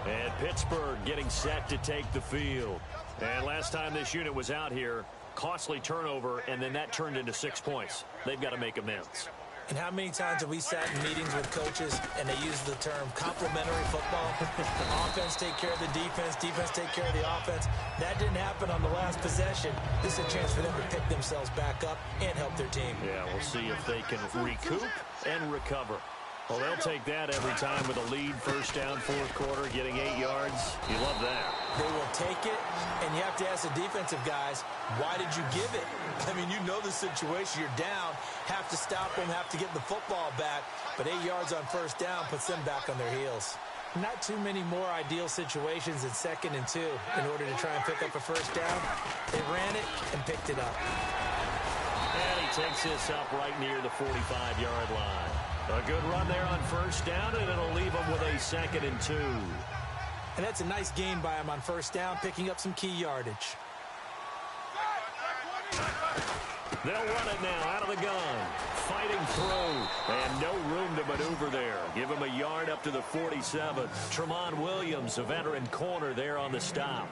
Speaker 2: And Pittsburgh getting set to take the field. And last time this unit was out here, costly turnover, and then that turned into 6 points. They've got to make amends.
Speaker 3: And how many times have we sat in meetings with coaches and they use the term complementary football? Offense take care of the defense, defense take care of the offense. That didn't happen on the last possession. This is a chance for them to pick themselves back up and help their team.
Speaker 2: Yeah, we'll see if they can recoup and recover. Well, they'll take that every time with a lead, first down, 4th quarter, getting 8 yards. You love that.
Speaker 3: They will take it, and you have to ask the defensive guys, why did you give it? I mean, you know the situation. You're down, have to stop them, have to get the football back, but 8 yards on first down puts them back on their heels. Not too many more ideal situations in 2nd and 2 in order to try and pick up a first down. They ran it and picked it up.
Speaker 2: And he takes this up right near the 45-yard line. A good run there on first down, and it'll leave them with a 2nd and 2.
Speaker 3: And that's a nice gain by him on first down, picking up some key yardage.
Speaker 2: They'll run it now out of the gun. Fighting through, and no room to maneuver there. Give him a yard up to the 47. Tremont Williams, a veteran corner there on the stop.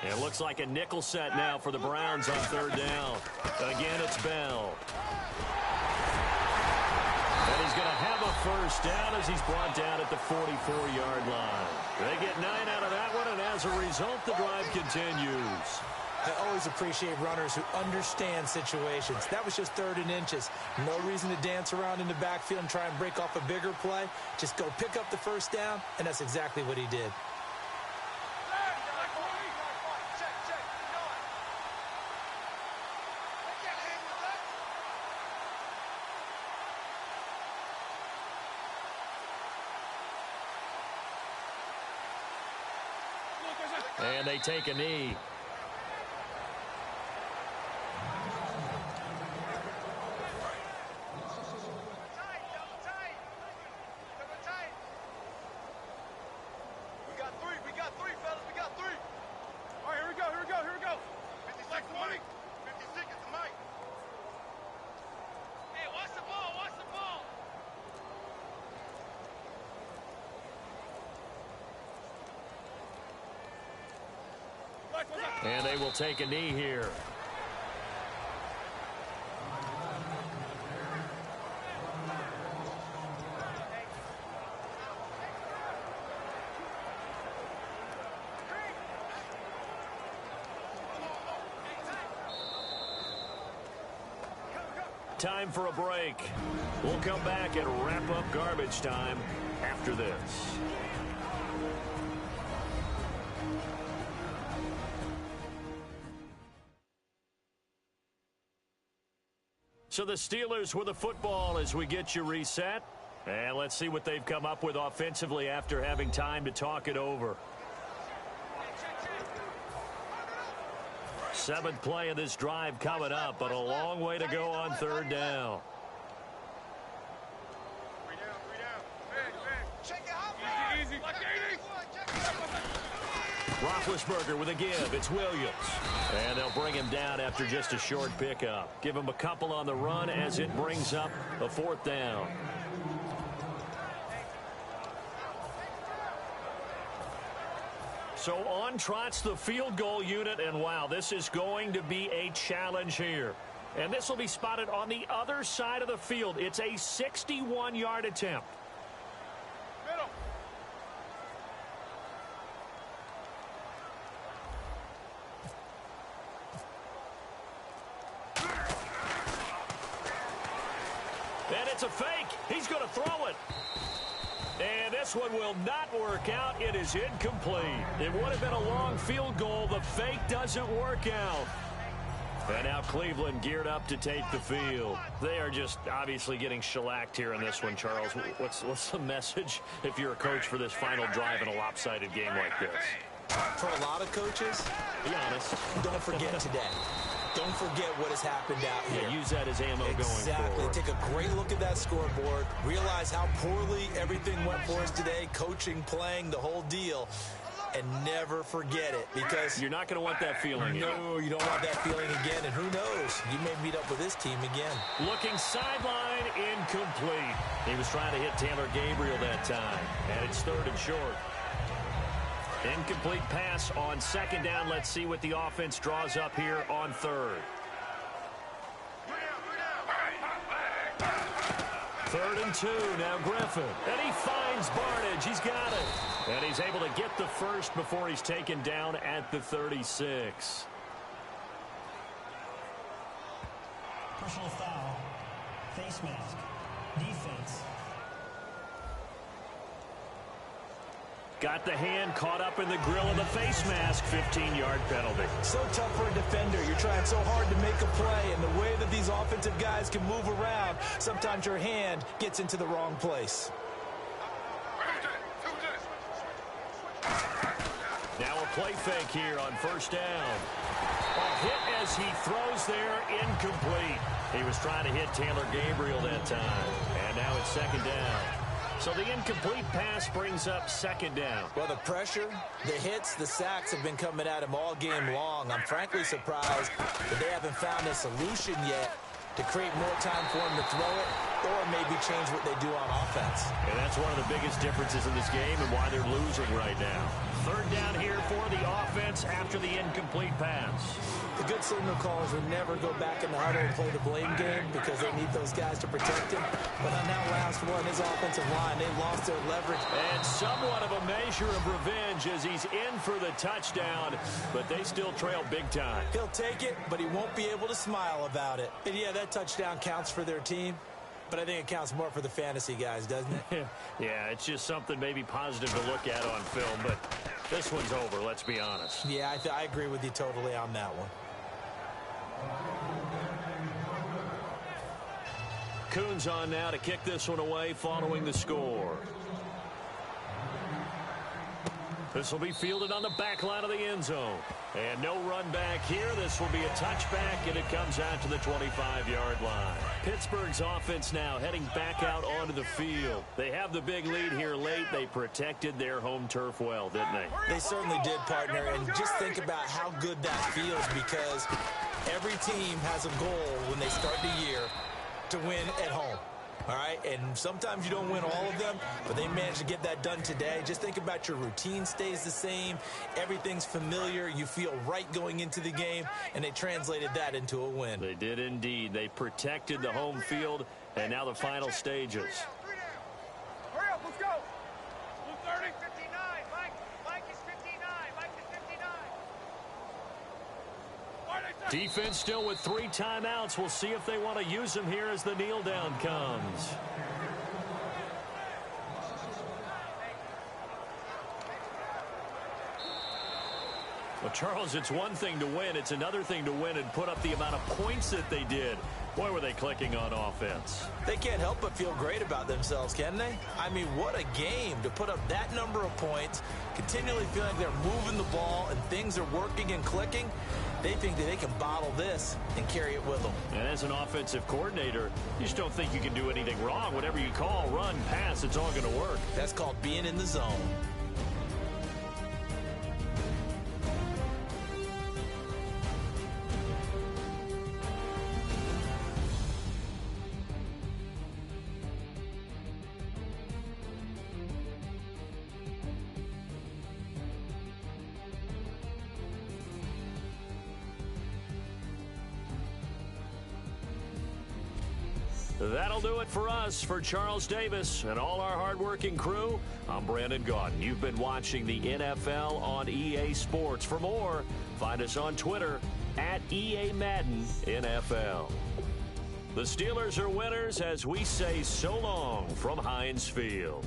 Speaker 2: It looks like a nickel set now for the Browns on 3rd down. Again, it's Bell. And he's going to have a first down as he's brought down at the 44-yard line. They get 9 out of that one, and as a result, the drive continues.
Speaker 3: I always appreciate runners who understand situations. That was just 3rd and inches. No reason to dance around in the backfield and try and break off a bigger play. Just go pick up the first down, and that's exactly what he did.
Speaker 2: And they take a knee.
Speaker 5: We got three, fellas. We got three. All right, here we go. 56 is Mike. 56 is Mike. Hey, watch the ball.
Speaker 2: And they will take a knee here. Time for a break. We'll come back and wrap up garbage time after this. So the Steelers with the football as we get you reset. And let's see what they've come up with offensively after having time to talk it over. 7th play of this drive coming up, but a long way to go on 3rd down. Roethlisberger with a give. It's Williams. And they'll bring him down after just a short pickup. Give him a couple on the run as it brings up a 4th down. So on trots the field goal unit, and wow, this is going to be a challenge here. And this will be spotted on the other side of the field. It's a 61-yard attempt. And it's a fake. He's going to throw it. And this one will not work out. It is incomplete. It would have been a long field goal. The fake doesn't work out. And now Cleveland geared up to take the field. They are just obviously getting shellacked here in this one, Charles. What's the message if you're a coach for this final drive in a lopsided game like this?
Speaker 3: For a lot of coaches,
Speaker 2: be honest,
Speaker 3: don't forget today. Don't forget what has happened out here.
Speaker 2: Yeah, use that as ammo going
Speaker 3: Exactly.
Speaker 2: forward.
Speaker 3: Take a great look at that scoreboard. Realize how poorly everything went for us today. Coaching, playing, the whole deal. And never forget it, because
Speaker 2: you're not going to want that feeling.
Speaker 3: No, you don't want that feeling again. And who knows? You may meet up with this team again.
Speaker 2: Looking sideline, incomplete. He was trying to hit Taylor Gabriel that time. And it's 3rd and short. Incomplete pass on 2nd down. Let's see what the offense draws up here on 3rd. 3rd and 2. Now Griffin. And he finds Barnage. He's got it. And he's able to get the first before he's taken down at the 36.
Speaker 4: Personal foul. Face mask. Defense.
Speaker 2: Got the hand caught up in the grill of the face mask. 15-yard penalty.
Speaker 3: So tough for a defender. You're trying so hard to make a play, and the way that these offensive guys can move around, sometimes your hand gets into the wrong place.
Speaker 2: Now a play fake here on 1st down. A hit as he throws there, incomplete. He was trying to hit Taylor Gabriel that time. And now it's second down. So the incomplete pass brings up second down.
Speaker 3: Well, the pressure, the hits, the sacks have been coming at him all game long. I'm frankly surprised that they haven't found a solution yet to create more time for him to throw it or maybe change what they do on offense.
Speaker 2: And that's one of the biggest differences in this game and why they're losing right now. Third down here for the offense after the incomplete pass.
Speaker 3: The good signal callers would never go back in the huddle and play the blame game because they need those guys to protect him. But on that last one, his offensive line, they lost their leverage.
Speaker 2: And somewhat of a measure of revenge as he's in for the touchdown, but they still trail big time.
Speaker 3: He'll take it, but he won't be able to smile about it. And yeah, that touchdown counts for their team, but I think it counts more for the fantasy guys, doesn't it?
Speaker 2: Yeah, it's just something maybe positive to look at on film, but this one's over, let's be honest.
Speaker 3: Yeah, I agree with you totally on that one.
Speaker 2: Coons on now to kick this one away following the score. This will be fielded on the back line of the end zone. And no run back here. This will be a touchback, and it comes out to the 25-yard line. Pittsburgh's offense now heading back out onto the field. They have the big lead here late. They protected their home turf well, didn't they?
Speaker 3: They certainly did, partner. And just think about how good that feels because every team has a goal when they start the year to win at home. All right, and sometimes you don't win all of them, but they managed to get that done today. Just think about your routine stays the same. Everything's familiar. You feel right going into the game, and they translated that into a win.
Speaker 2: They did indeed. They protected the home field, and now the final stages.
Speaker 5: Hurry up, let's go. Blue 30, 59. Mike is 59. Mike is 59.
Speaker 2: Defense still with 3 timeouts. We'll see if they want to use them here as the kneel down comes. Well, Charles, it's one thing to win. It's another thing to win and put up the amount of points that they did. Boy, were they clicking on offense.
Speaker 3: They can't help but feel great about themselves, can they? I mean, what a game to put up that number of points, continually feeling like they're moving the ball and things are working and clicking. They think that they can bottle this and carry it with them.
Speaker 2: And as an offensive coordinator, you just don't think you can do anything wrong. Whatever you call, run, pass, it's all going to work.
Speaker 3: That's called being in the zone.
Speaker 2: That'll do it for us. For Charles Davis and all our hardworking crew, I'm Brandon Gaudin. You've been watching the NFL on EA Sports. For more, find us on Twitter at EA Madden NFL. The Steelers are winners as we say so long from Heinz Field.